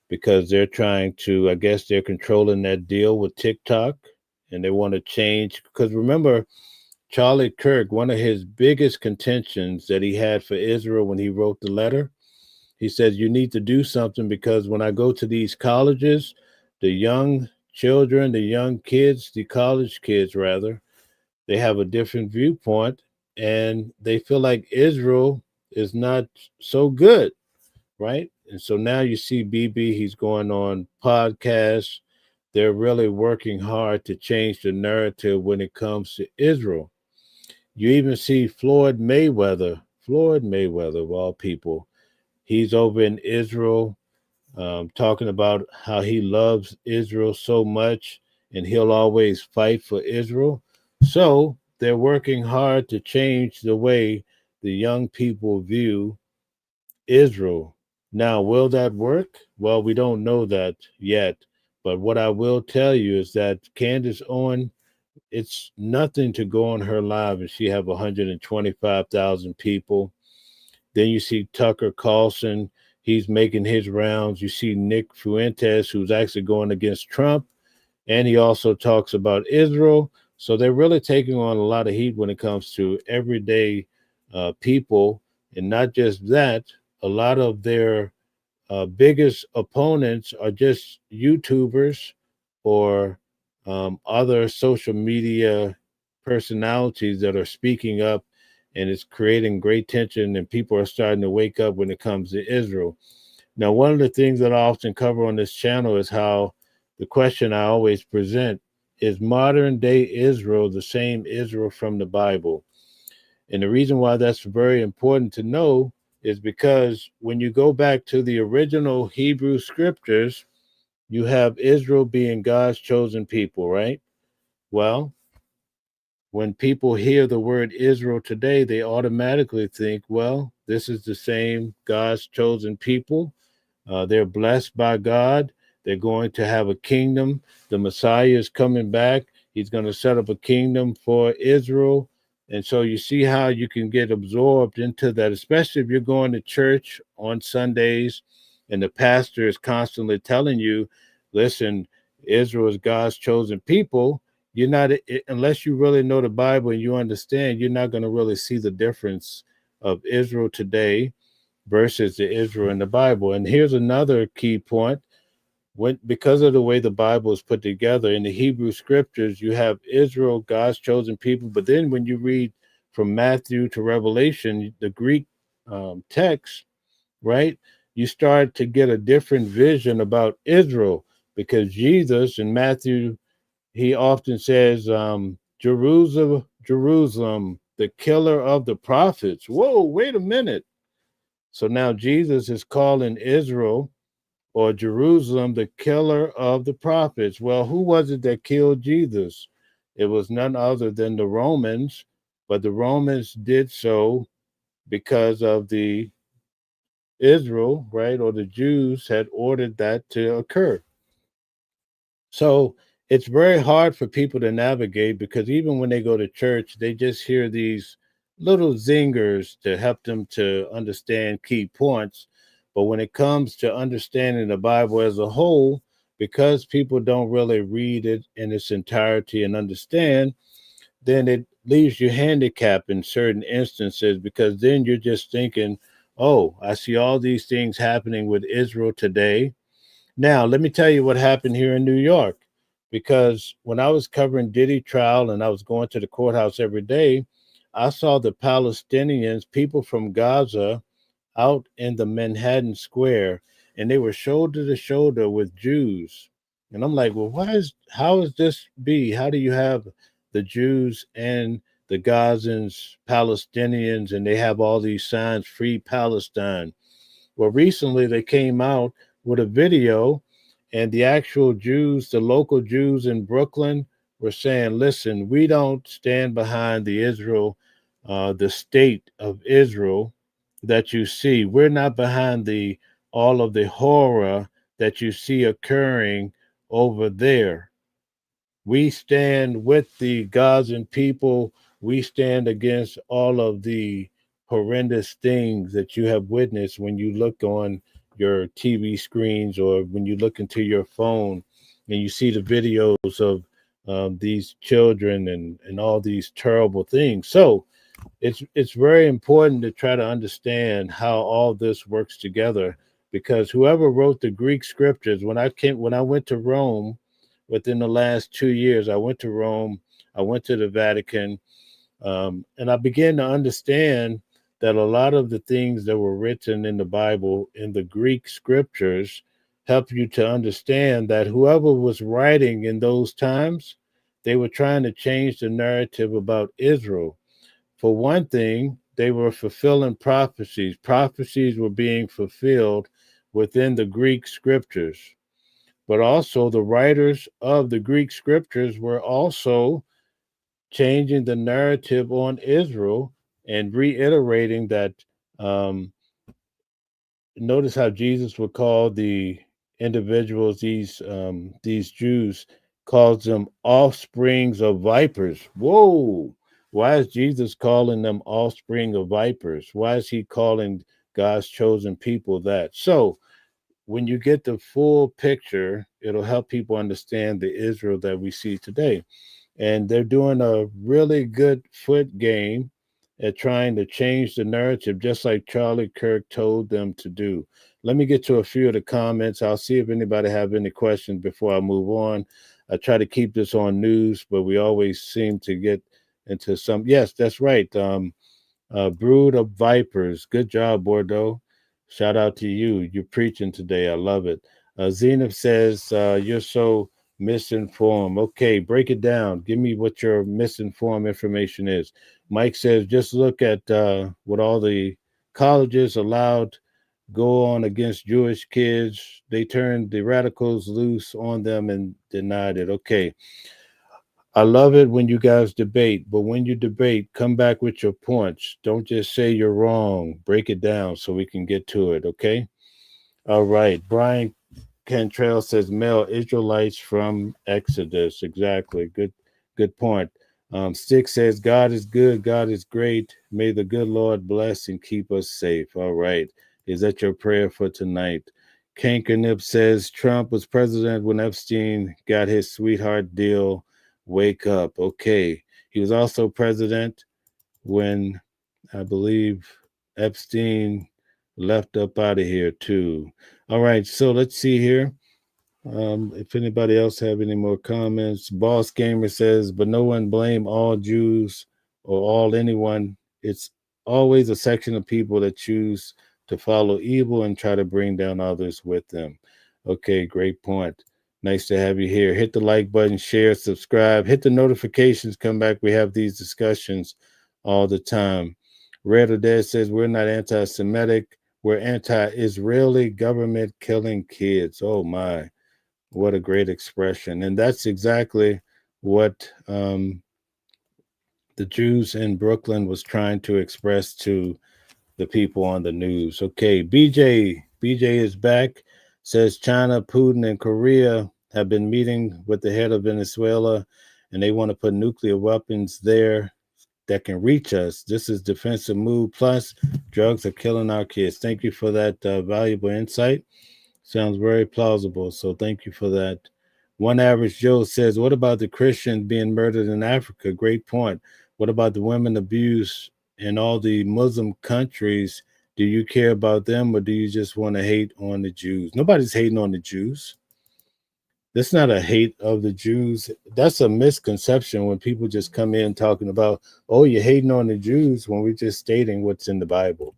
because they're trying to, I guess they're controlling that deal with TikTok and they want to change. Because remember, Charlie Kirk, one of his biggest contentions that he had for Israel when he wrote the letter, he says, you need to do something because when I go to these colleges, the young children, the young kids, the college kids rather, they have a different viewpoint and they feel like Israel is not so good, right? And so now you see Bibi, he's going on podcasts. They're really working hard to change the narrative when it comes to Israel. You even see Floyd Mayweather of all people. He's over in Israel, talking about how he loves Israel so much and he'll always fight for Israel. So they're working hard to change the way the young people view Israel. Now, will that work? Well, we don't know that yet. But what I will tell you is that Candace Owen, it's nothing to go on her live and she have 125,000 people. Then you see Tucker Carlson, he's making his rounds. You see Nick Fuentes, who's actually going against Trump, and he also talks about Israel. So they're really taking on a lot of heat when it comes to everyday people. And not just that, a lot of their biggest opponents are just YouTubers or other social media personalities that are speaking up, and it's creating great tension, and people are starting to wake up when it comes to Israel. Now, one of the things that I often cover on this channel is how the question I always present is modern day Israel the same Israel from the Bible? And the reason why that's very important to know is because when you go back to the original Hebrew scriptures, you have Israel being God's chosen people, right? Well, when people hear the word Israel today, they automatically think, well, this is the same God's chosen people. They're blessed by God. They're going to have a kingdom. The Messiah is coming back. He's going to set up a kingdom for Israel. And so you see how you can get absorbed into that, especially if you're going to church on Sundays and the pastor is constantly telling you, listen, Israel is God's chosen people. You're not, unless you really know the Bible and you understand, you're not going to really see the difference of Israel today versus the Israel in the Bible. And here's another key point. Because of the way the Bible is put together in the Hebrew scriptures, you have Israel, God's chosen people. But then when you read from Matthew to Revelation, the Greek text, right, you start to get a different vision about Israel, because Jesus in Matthew, he often says, Jerusalem, Jerusalem, the killer of the prophets. Whoa, wait a minute. So now Jesus is calling Israel or Jerusalem the killer of the prophets. Well, who was it that killed Jesus? It was none other than the Romans, but the Romans did so because of the Israel, right, or the Jews had ordered that to occur. So it's very hard for people to navigate, because even when they go to church, they just hear these little zingers to help them to understand key points. But when it comes to understanding the Bible as a whole, because people don't really read it in its entirety and understand, then it leaves you handicapped in certain instances, because then you're just thinking, oh, I see all these things happening with Israel today. Now, let me tell you what happened here in New York, because when I was covering Diddy trial and I was going to the courthouse every day, I saw the Palestinians, people from Gaza, out in the Manhattan Square, and they were shoulder to shoulder with Jews. And I'm like, well, how is this be? How do you have the Jews and the Gazans, Palestinians, and they have all these signs, free Palestine? Well, recently they came out with a video, and the actual Jews, the local Jews in Brooklyn, were saying, listen, we don't stand behind the state of Israel that you see. We're not behind all of the horror that you see occurring over there. We stand with the Gazan people. We stand against all of the horrendous things that you have witnessed when you look on your TV screens or when you look into your phone and you see the videos of these children and all these terrible things. So it's very important to try to understand how all this works together, because whoever wrote the Greek scriptures, when I went to Rome within the last 2 years, I went to Rome, I went to the Vatican, and I began to understand that a lot of the things that were written in the Bible in the Greek scriptures help you to understand that whoever was writing in those times, they were trying to change the narrative about Israel. For one thing, they were fulfilling prophecies. Prophecies were being fulfilled within the Greek scriptures. But also the writers of the Greek scriptures were also changing the narrative on Israel and reiterating that. Notice how Jesus would call the individuals, these Jews, calls them offsprings of vipers. Whoa! Why is Jesus calling them offspring of vipers? Why is he calling God's chosen people that? So when you get the full picture, it'll help people understand the Israel that we see today. And they're doing a really good foot game at trying to change the narrative, just like Charlie Kirk told them to do. Let me get to a few of the comments. I'll see if anybody have any questions before I move on. I try to keep this on news, but we always seem to get into some. Yes, that's right. Brood of vipers. Good job, Bordeaux. Shout out to you. You're preaching today. I love it. Zenith says, you're so misinformed. Okay, break it down. Give me what your misinformed information is. Mike says, just look at what all the colleges allowed go on against Jewish kids. They turned the radicals loose on them and denied it. Okay. I love it when you guys debate, but when you debate, come back with your points. Don't just say you're wrong. Break it down so we can get to it, okay? All right. Brian Cantrell says, male Israelites from Exodus. Exactly. Good point. Stick says, God is good. God is great. May the good Lord bless and keep us safe. All right. Is that your prayer for tonight? Kankernip says, Trump was president when Epstein got his sweetheart deal. Wake up. Okay. He was also president when I believe Epstein left up out of here too. All right. So let's see here. If anybody else have any more comments. Boss Gamer says, but no one blame all Jews or all anyone. It's always a section of people that choose to follow evil and try to bring down others with them. Okay, great point. Nice to have you here. Hit the like button, share, subscribe, hit the notifications, come back. We have these discussions all the time. Red or Dead says, we're not anti-Semitic. We're anti-Israeli government killing kids. Oh, my. What a great expression. And that's exactly what the Jews in Brooklyn was trying to express to the people on the news. Okay, BJ is back. Says China, Putin, and Korea have been meeting with the head of Venezuela, and they want to put nuclear weapons there that can reach us. This is defensive move. Plus, drugs are killing our kids. Thank you for that valuable insight. Sounds very plausible. So thank you for that. One Average Joe says, what about the Christians being murdered in Africa? Great point. What about the women abused in all the Muslim countries? Do you care about them, or do you just want to hate on the Jews? Nobody's hating on the Jews. That's not a hate of the Jews. That's a misconception when people just come in talking about, oh, you're hating on the Jews, when we're just stating what's in the Bible.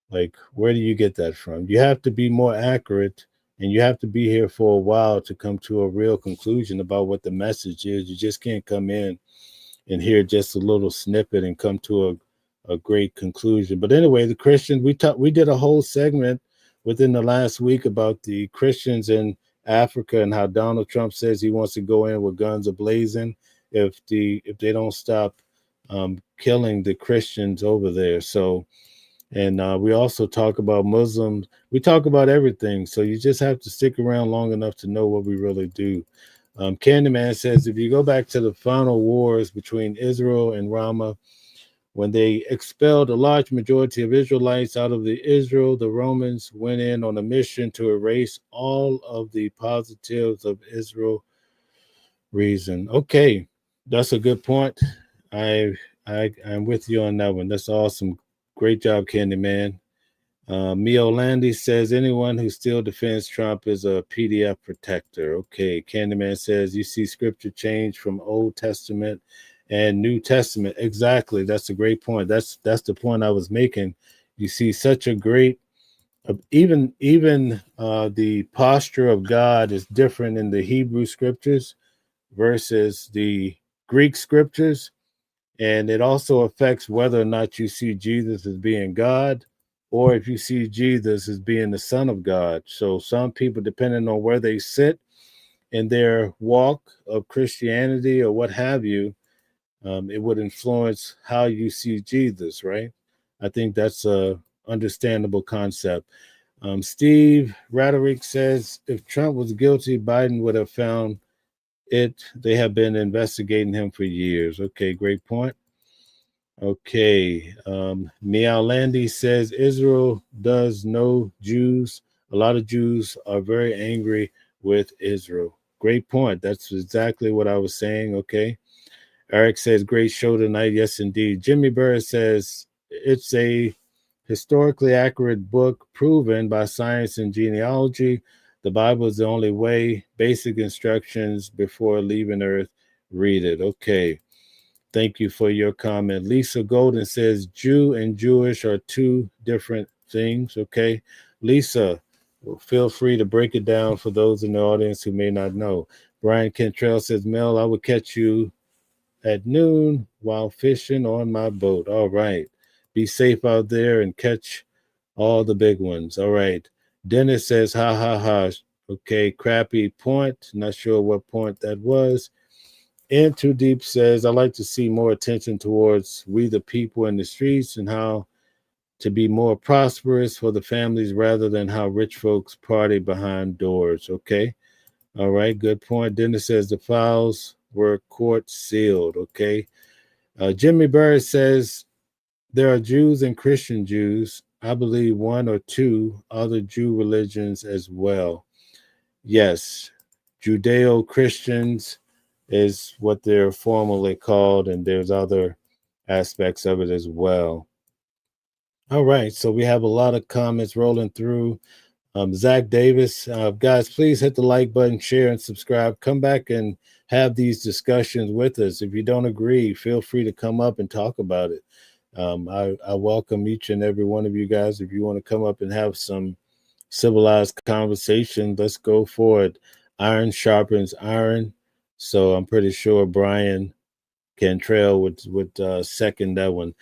Like, where do you get that from? You have to be more accurate, and you have to be here for a while to come to a real conclusion about what the message is. You just can't come in and hear just a little snippet and come to a great conclusion. But anyway, the Christians, we did a whole segment within the last week about the Christians in Africa and how Donald Trump says he wants to go in with guns ablazing if they don't stop killing the Christians over there. So, and we also talk about Muslims. We talk about everything. So you just have to stick around long enough to know what we really do. Candyman says, if you go back to the final wars between Israel and Ramah, when they expelled a large majority of Israelites out of Israel, the Romans went in on a mission to erase all of the positives of Israel reason. Okay, that's a good point. I'm with you on that one. That's awesome. Great job, Candyman. Mio Landy says, anyone who still defends Trump is a PDF protector. Okay, Candyman says, you see scripture change from Old Testament and New Testament. Exactly. That's a great point. That's the point I was making. You see such a great, even the posture of God is different in the Hebrew scriptures versus the Greek scriptures. And it also affects whether or not you see Jesus as being God or if you see Jesus as being the Son of God. So some people, depending on where they sit in their walk of Christianity or what have you, it would influence how you see Jesus, right? I think that's a understandable concept. Steve Raderick says if Trump was guilty, Biden would have found it. They have been investigating him for years. Okay, great point. Okay. Meow Landy says Israel does no Jews. A lot of Jews are very angry with Israel. Great point. That's exactly what I was saying. Okay. Eric says, great show tonight. Yes, indeed. Jimmy Burr says it's a historically accurate book proven by science and genealogy. The Bible is the only way. Basic instructions before leaving Earth. Read it. Okay. Thank you for your comment. Lisa Golden says Jew and Jewish are two different things. Okay. Lisa, feel free to break it down for those in the audience who may not know. Brian Cantrell says, Mel, I will catch you at noon while fishing on my boat. All right. Be safe out there and catch all the big ones. All right. Dennis says, ha, ha, ha. Okay. Crappy point. Not sure what point that was. And Too Deep says, I like to see more attention towards we the people in the streets and how to be more prosperous for the families rather than how rich folks party behind doors. Okay. All right. Good point. Dennis says the files were court sealed. Okay. Jimmy Burr says there are Jews and Christian Jews. I believe one or two other Jew religions as well. Yes. Judeo-Christians is what they're formally called, and there's other aspects of it as well. All right, so we have a lot of comments rolling through. Zach Davis, guys, please hit the like button, share, and subscribe. Come back and have these discussions with us. If you don't agree, feel free to come up and talk about it. I welcome each and every one of you guys. If you want to come up and have some civilized conversation, let's go for it. Iron sharpens iron. So I'm pretty sure Brian Cantrell would second that one.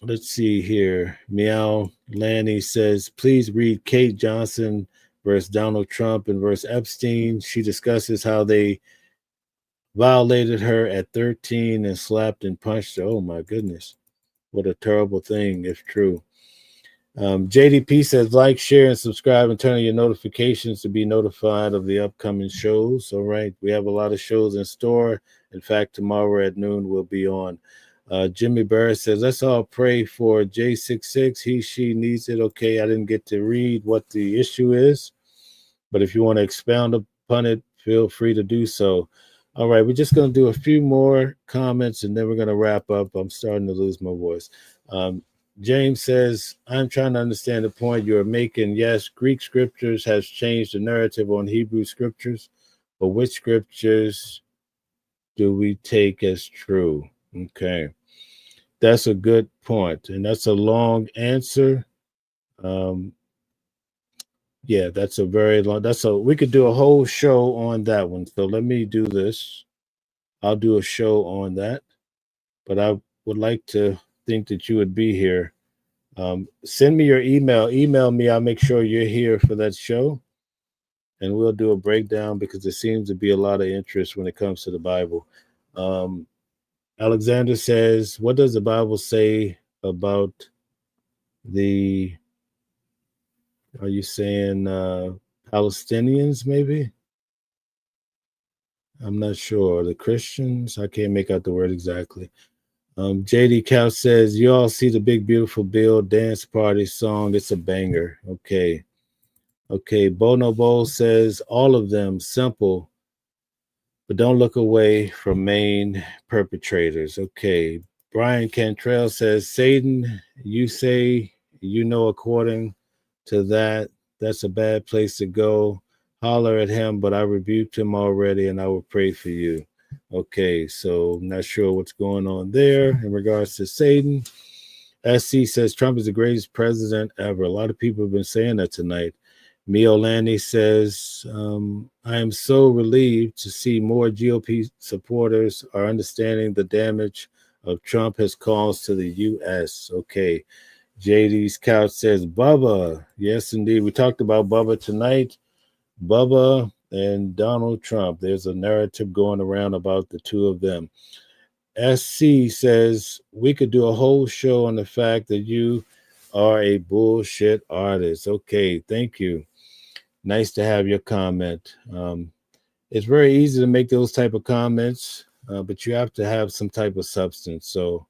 Let's see here. Meow Lanny says, please read Kate Johnson versus Donald Trump and versus Epstein. She discusses how they violated her at 13 and slapped and punched her. Oh my goodness. What a terrible thing if true. JDP says, like, share, and subscribe, and turn on your notifications to be notified of the upcoming shows. All right. We have a lot of shows in store. In fact, tomorrow at noon we'll be on. Jimmy Burr says, let's all pray for J66. He, she needs it. Okay. I didn't get to read what the issue is, but if you want to expound upon it, feel free to do so. All right. We're just going to do a few more comments and then we're going to wrap up. I'm starting to lose my voice. James says, I'm trying to understand the point you're making. Yes, Greek scriptures has changed the narrative on Hebrew scriptures, but which scriptures do we take as true? Okay. That's a good point, and that's a long answer. Yeah, that's a very long, we could do a whole show on that one. So let me do this. I'll do a show on that, but I would like to think that you would be here. Send me your email me. I'll make sure you're here for that show, and we'll do a breakdown because there seems to be a lot of interest when it comes to the Bible. Alexander says, what does the Bible say about the, are you saying Palestinians maybe? I'm not sure. The Christians? I can't make out the word exactly. JD Cow says, you all see the Big Beautiful Bill dance party song. It's a banger. Okay. Okay. Bono Bowl says, all of them simple, but don't look away from main perpetrators. Okay. Brian Cantrell says, Satan, you say, you know, according to that, that's a bad place to go. Holler at him, but I rebuked him already and I will pray for you. Okay, so I'm not sure what's going on there in regards to Satan. SC says Trump is the greatest president ever. A lot of people have been saying that tonight. Miolani says, I am so relieved to see more GOP supporters are understanding the damage of Trump has caused to the U.S. Okay. JD's Couch says, Bubba. Yes, indeed. We talked about Bubba tonight. Bubba and Donald Trump. There's a narrative going around about the two of them. SC says, we could do a whole show on the fact that you are a bullshit artist. Okay, thank you. Nice to have your comment. It's very easy to make those type of comments, but you have to have some type of substance. So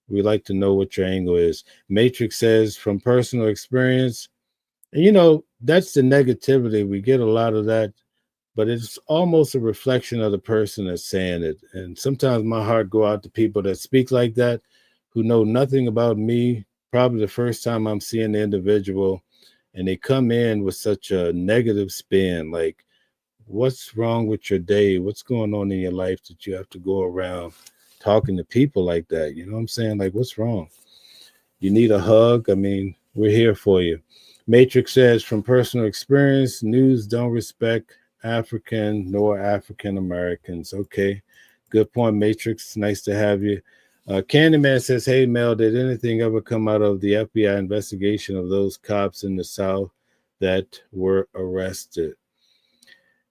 we like to know what your angle is. Matrix says, from personal experience, and you know, that's the negativity. We get a lot of that, but it's almost a reflection of the person that's saying it. And sometimes my heart go out to people that speak like that, who know nothing about me, probably the first time I'm seeing the individual, and they come in with such a negative spin, like, what's wrong with your day? What's going on in your life that you have to go around talking to people like that? You know what I'm saying? Like, what's wrong? You need a hug? I mean, we're here for you. Matrix says, from personal experience, news don't respect African nor African Americans. Okay, good point, Matrix. Nice to have you. Candyman says, hey, Mel, did anything ever come out of the FBI investigation of those cops in the South that were arrested?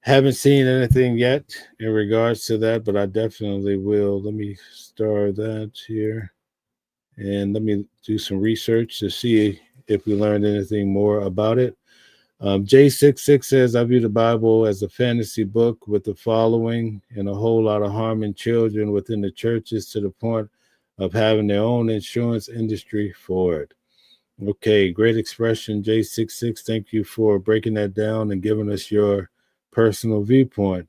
Haven't seen anything yet in regards to that, but I definitely will. Let me start that here. And let me do some research to see if we learned anything more about it. J66 says, I view the Bible as a fantasy book with the following and a whole lot of harming children within the churches to the point of having their own insurance industry for it. Okay, great expression, J66. Thank you for breaking that down and giving us your personal viewpoint.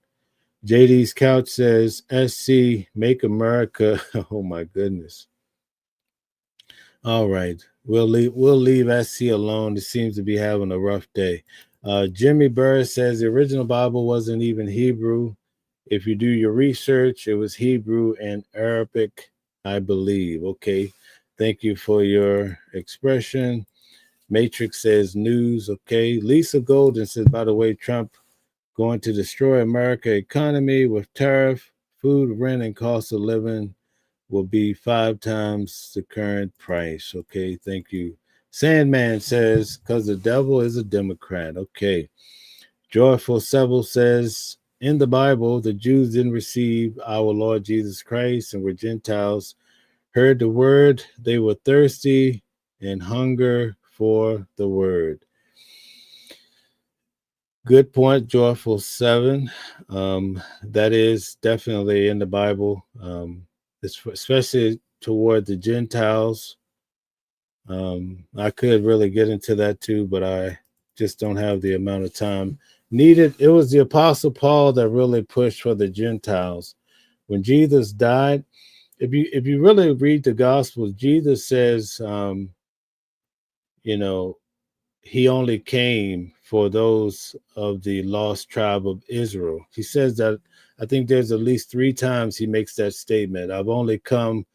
JD's Couch says, SC, make America. Oh my goodness. All right, we'll leave SC alone. It seems to be having a rough day. Jimmy Burr says the original Bible wasn't even Hebrew. If you do your research, it was Hebrew and Arabic, I believe. Okay, thank you for your expression. Matrix says news. Okay, Lisa Golden says, by the way, Trump going to destroy America economy with tariff, food, rent, and cost of living will be 5 times the current price. Okay, thank you. Sandman says, because the devil is a Democrat. Okay. Joyful Seville says, in the Bible, the Jews didn't receive our Lord Jesus Christ and were Gentiles, heard the word, they were thirsty and hunger for the word. Good point, Joyful 7. That is definitely in the Bible, especially toward the Gentiles. I could really get into that too, but I just don't have the amount of time needed. It was the Apostle Paul that really pushed for the Gentiles. When Jesus died, if you really read the Gospels, Jesus says, he only came for those of the lost tribe of Israel. He says that, I think there's at least 3 times he makes that statement. I've only come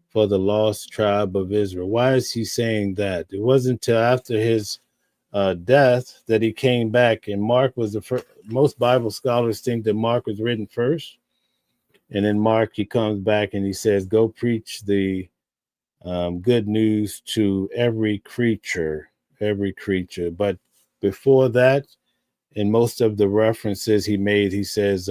for the lost tribe of Israel. Why is he saying that? It wasn't until after his death that he came back, and Mark was the first. Most Bible scholars think that Mark was written first, and in Mark he comes back and he says, go preach the good news to every creature. But before that, in most of the references he made, he says,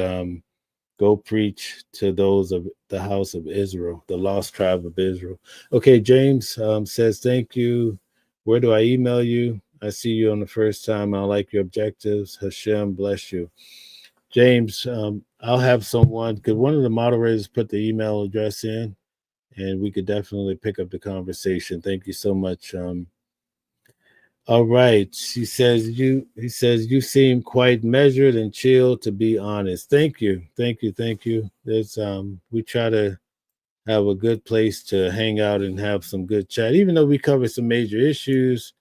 go preach to those of the house of Israel, the lost tribe of Israel. Okay, James says, thank you. Where do I email you? I see you on the first time. I like your objectives. Hashem bless you. James, I'll have someone, because one of the moderators put the email address in, and we could definitely pick up the conversation. Thank you so much. All right. He says you seem quite measured and chill, to be honest. Thank you. There's we try to have a good place to hang out and have some good chat. Even though we cover some major issues,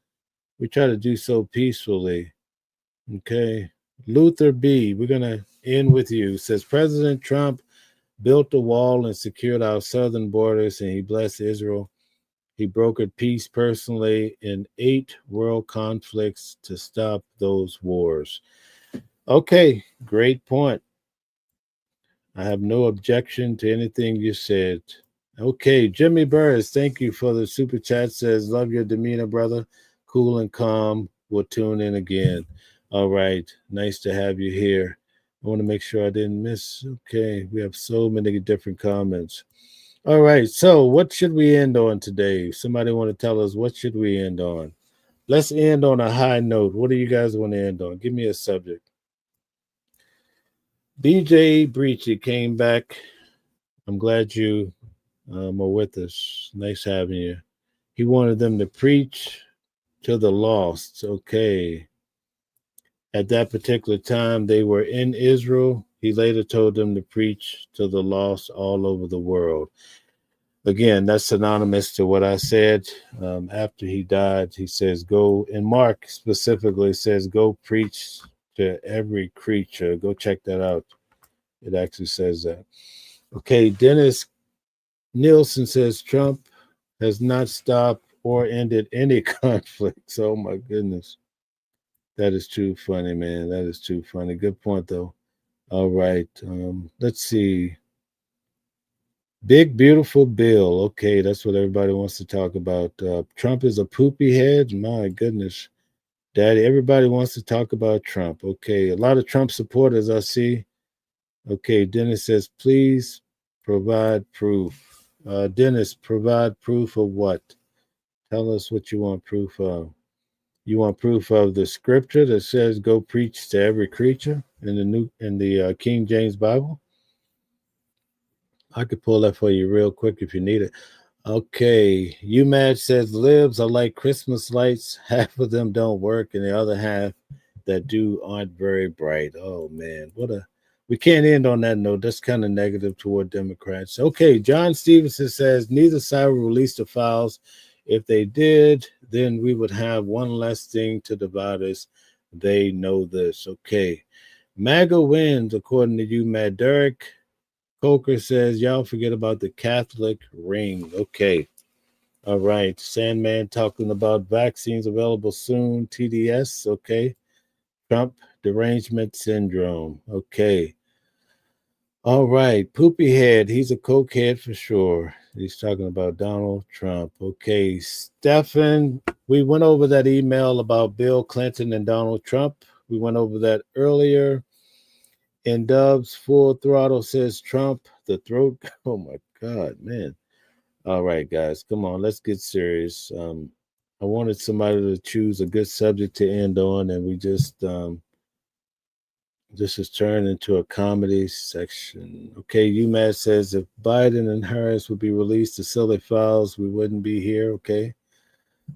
we try to do so peacefully. Okay. Luther B, we're gonna end with you. Says President Trump built a wall and secured our southern borders, and he blessed Israel He brokered peace personally in 8 world conflicts to stop those wars. Okay, great point. I have no objection to anything you said. Okay, Jimmy Burris, thank you for the super chat. Says, love your demeanor, brother. Cool and calm. We'll tune in again. All right, nice to have you here. I want to make sure I didn't miss. Okay, we have so many different comments. All right, so what should we end on today? Somebody want to tell us what should we end on? Let's end on a high note. What do you guys want to end on? Give me a subject. BJ Breachy came back. I'm glad you are with us. Nice having you. He wanted them to preach to the lost. Okay. At that particular time, they were in Israel. He later told them to preach to the lost all over the world. Again, that's synonymous to what I said. After he died, he says, go, and Mark specifically says, go preach to every creature. Go check that out. It actually says that. Okay, Dennis Nielsen says Trump has not stopped or ended any conflicts. Oh my goodness. That is too funny, man. That is too funny. Good point, though. All right. Let's see. Big, beautiful Bill. Okay, that's what everybody wants to talk about. Trump is a poopy head. My goodness. Daddy, everybody wants to talk about Trump. Okay, a lot of Trump supporters I see. Okay, Dennis says, please provide proof. Dennis, provide proof of what? Tell us what you want proof of. You want proof of the scripture that says go preach to every creature in the King James Bible? I could pull that for you real quick if you need it. Okay, UMAD says libs are like Christmas lights. Half of them don't work, and the other half that do aren't very bright. Oh man, we can't end on that note. That's kind of negative toward Democrats. Okay, John Stevenson says neither side will release the files. If they did, then we would have one less thing to divide us. They know this. Okay. MAGA wins, according to you, Matt. Derek Coker says, y'all forget about the Catholic ring. Okay. All right. Sandman talking about vaccines available soon. TDS. Okay. Trump derangement syndrome. Okay. All right. Poopy head. He's a cokehead for sure. He's talking about Donald Trump. Okay. Stefan, we went over that email about Bill Clinton and Donald Trump. We went over that earlier. And Dubs Full Throttle says Trump, the throat. Oh my God, man. All right, guys. Come on. Let's get serious. I wanted somebody to choose a good subject to end on, and we just this has turned into a comedy section. Okay, UMass says if Biden and Harris would be released to silly files, we wouldn't be here. Okay.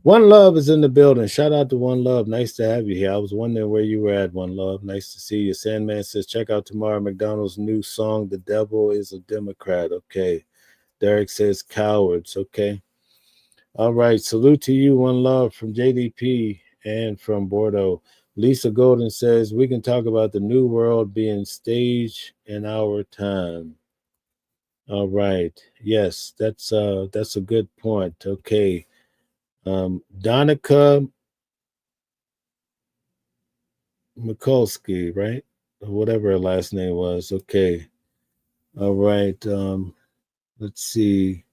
One Love is in the building. Shout out to One Love. Nice to have you here. I was wondering where you were at, One Love. Nice to see you. Sandman says, check out Tamara McDonald's new song, The Devil is a Democrat. Okay. Derek says, cowards. Okay. All right. Salute to you, One Love, from JDP and from Bordeaux. Lisa Golden says, we can talk about the new world being staged in our time. All right. Yes, that's a good point. Okay. Donica Mikulski, right? Or whatever her last name was. Okay. All right. Let's see.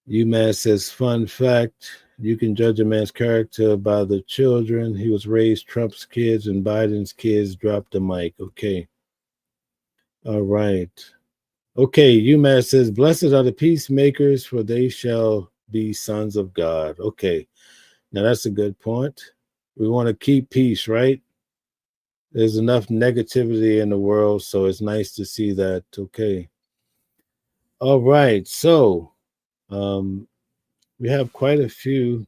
UMass says, fun fact, you can judge a man's character by the children. He was raised Trump's kids and Biden's kids dropped the mic. Okay. All right. Okay. UMass says, blessed are the peacemakers, for they shall be sons of God. Okay. Now that's a good point. We want to keep peace, right? There's enough negativity in the world, so it's nice to see that. Okay. All right. So we have quite a few.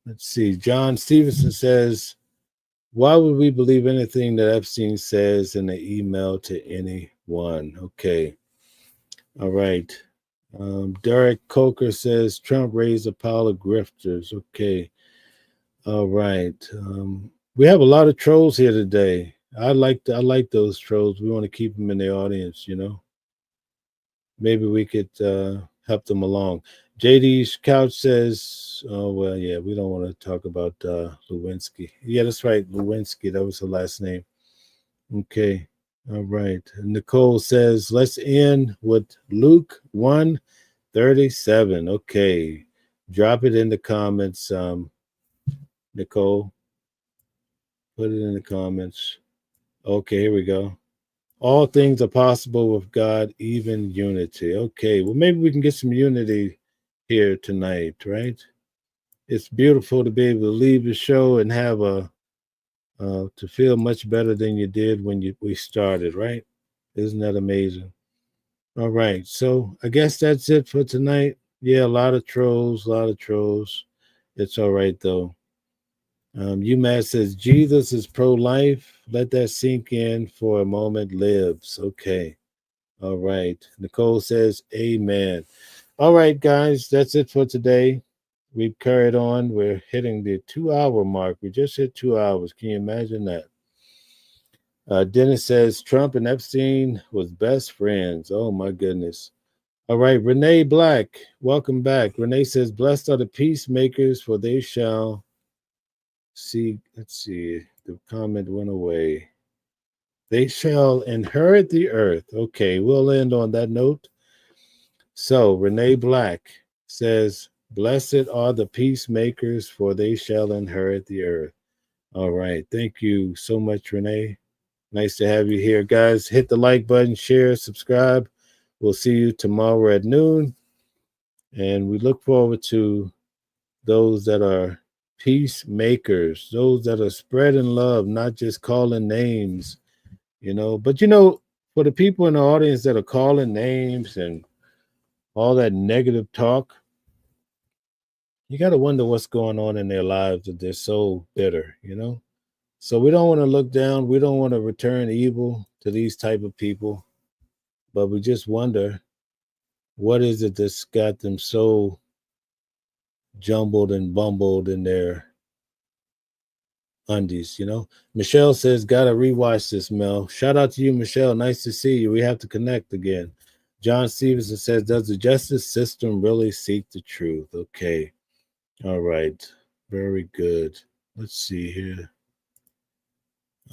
Let's see. John Stevenson says, why would we believe anything that Epstein says in the email to anyone? Okay. All right. Derek Coker says Trump raised a pile of grifters. Okay. All right. We have a lot of trolls here today. I like those trolls. We want to keep them in the audience, you know. maybe we could help them along. JD's Couch says, oh, well, yeah, we don't want to talk about Lewinsky. Yeah, that's right, Lewinsky. That was her last name. Okay, all right. Nicole says, let's end with Luke 1:37. Okay, drop it in the comments, Nicole. Put it in the comments. Okay, here we go. All things are possible with God, even unity. Okay, well, maybe we can get some unity here tonight, right? It's beautiful to be able to leave the show and have to feel much better than you did when we started, right? Isn't that amazing? All right, so I guess that's it for tonight. Yeah, a lot of trolls, It's all right, though. UMass says, Jesus is pro-life. Let that sink in for a moment. Lives. Okay. All right. Nicole says, amen. All right, guys, that's it for today. We've carried on. We're hitting the 2-hour mark. We just hit 2 hours. Can you imagine that? Dennis says, Trump and Epstein was best friends. Oh, my goodness. All right, Renee Black, welcome back. Renee says, blessed are the peacemakers, for they shall see, let's see, the comment went away. They shall inherit the earth. Okay, we'll end on that note. So Renee Black says, blessed are the peacemakers, for they shall inherit the earth. All right, thank you so much, Renee. Nice to have you here. Guys, hit the like button, share, subscribe. We'll see you tomorrow at noon. And we look forward to those that are peacemakers, those that are spreading love, not just calling names, But, for the people in the audience that are calling names and all that negative talk, you got to wonder what's going on in their lives that they're so bitter, So we don't want to look down. We don't want to return evil to these type of people. But we just wonder, what is it that's got them so jumbled and bumbled in their undies, Michelle says, gotta rewatch this, Mel. Shout out to you, Michelle. Nice to see you. We have to connect again. John Stevenson says, does the justice system really seek the truth? Okay. All right. Very good. Let's see here.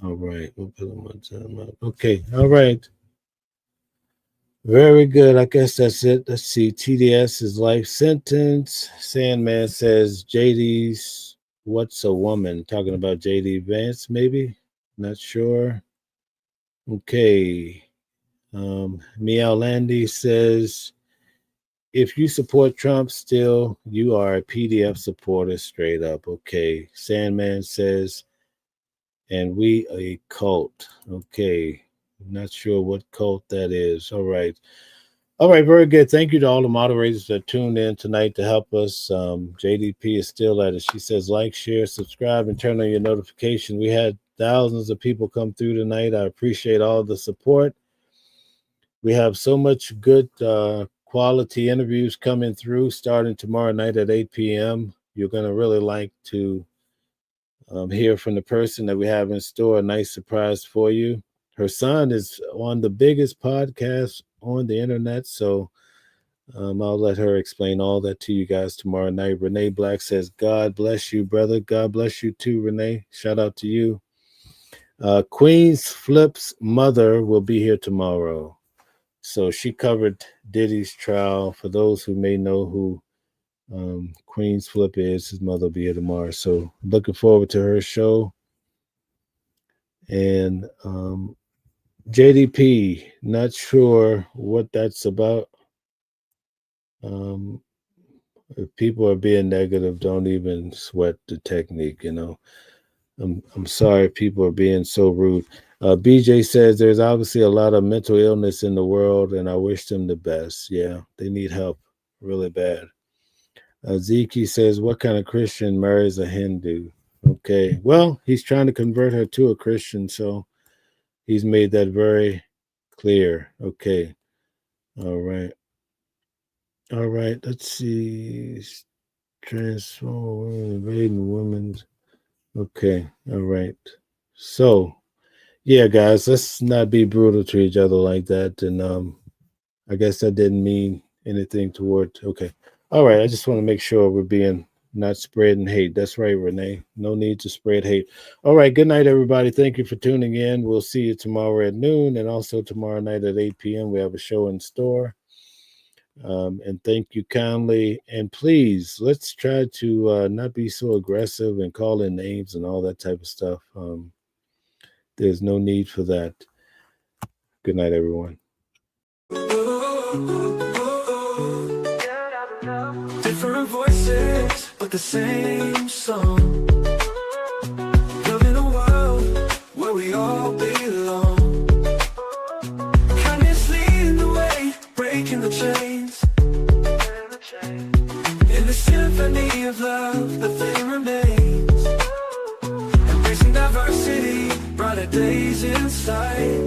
All right. We'll put them on time out. Okay. All right. Very good. I guess that's it. Let's see. TDS is life sentence. Sandman says, JD's What's a Woman? Talking about JD Vance, maybe? Not sure. Okay. Meow Landy says, if you support Trump still, you are a PDF supporter straight up. Okay. Sandman says, and we a cult. Okay. Not sure what cult that is. All right. All right, very good. Thank you to all the moderators that tuned in tonight to help us. JDP is still at it. She says, like, share, subscribe, and turn on your notification. We had thousands of people come through tonight. I appreciate all the support. We have so much good quality interviews coming through starting tomorrow night at 8 p.m. You're going to really like to hear from the person that we have in store. A nice surprise for you. Her son is on the biggest podcast on the internet, so I'll let her explain all that to you guys tomorrow night. Renee Black says, God bless you, brother. God bless you too, Renee. Shout out to you. Queen's Flip's mother will be here tomorrow. So she covered Diddy's trial. For those who may know who Queen's Flip is, his mother will be here tomorrow. So looking forward to her show. And JDP, not sure what that's about. If people are being negative, don't even sweat the technique, I'm sorry people are being so rude. BJ says there's obviously a lot of mental illness in the world, and I wish them the best. Yeah, they need help really bad. Zeke says, what kind of Christian marries a Hindu? Okay, well, he's trying to convert her to a Christian, so he's made that very clear. Okay. All right. All right. Let's see. Transform invading women's. Okay. All right. So, yeah, guys, let's not be brutal to each other like that. And I guess that didn't mean anything toward. Okay. All right. I just want to make sure we're being not spreading hate. That's right, Renee. No need to spread hate. All right. Good night, everybody. Thank you for tuning in. We'll see you tomorrow at noon, and also tomorrow night at 8 p.m. We have a show in store. And thank you kindly. And please, let's try to not be so aggressive and call in names and all that type of stuff. There's no need for that. Good night, everyone. Different voices, but the same song. Living a world where we all belong. Kindness leading the way, breaking the chains. In the symphony of love, the thing remains. Embracing diversity, brighter days in sight.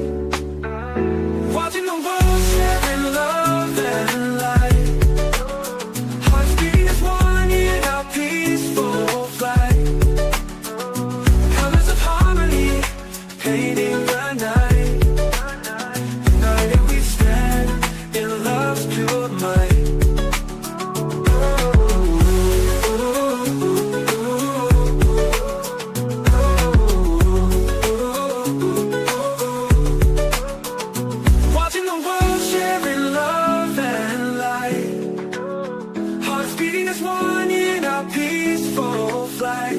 Watching the world sharing love and light. Hearts beating as one in our peaceful flight. Colors of harmony, painting the night. United we stand in love's pure might. Watching the world sharing love and light. Hearts beating as one in our peaceful flight.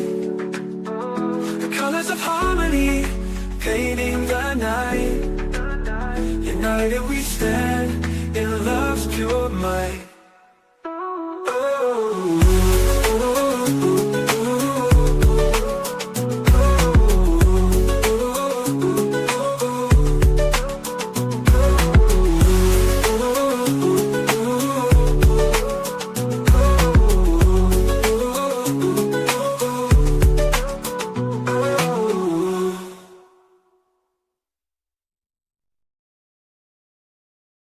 The colors of harmony, painting the night. United we stand in love's pure might.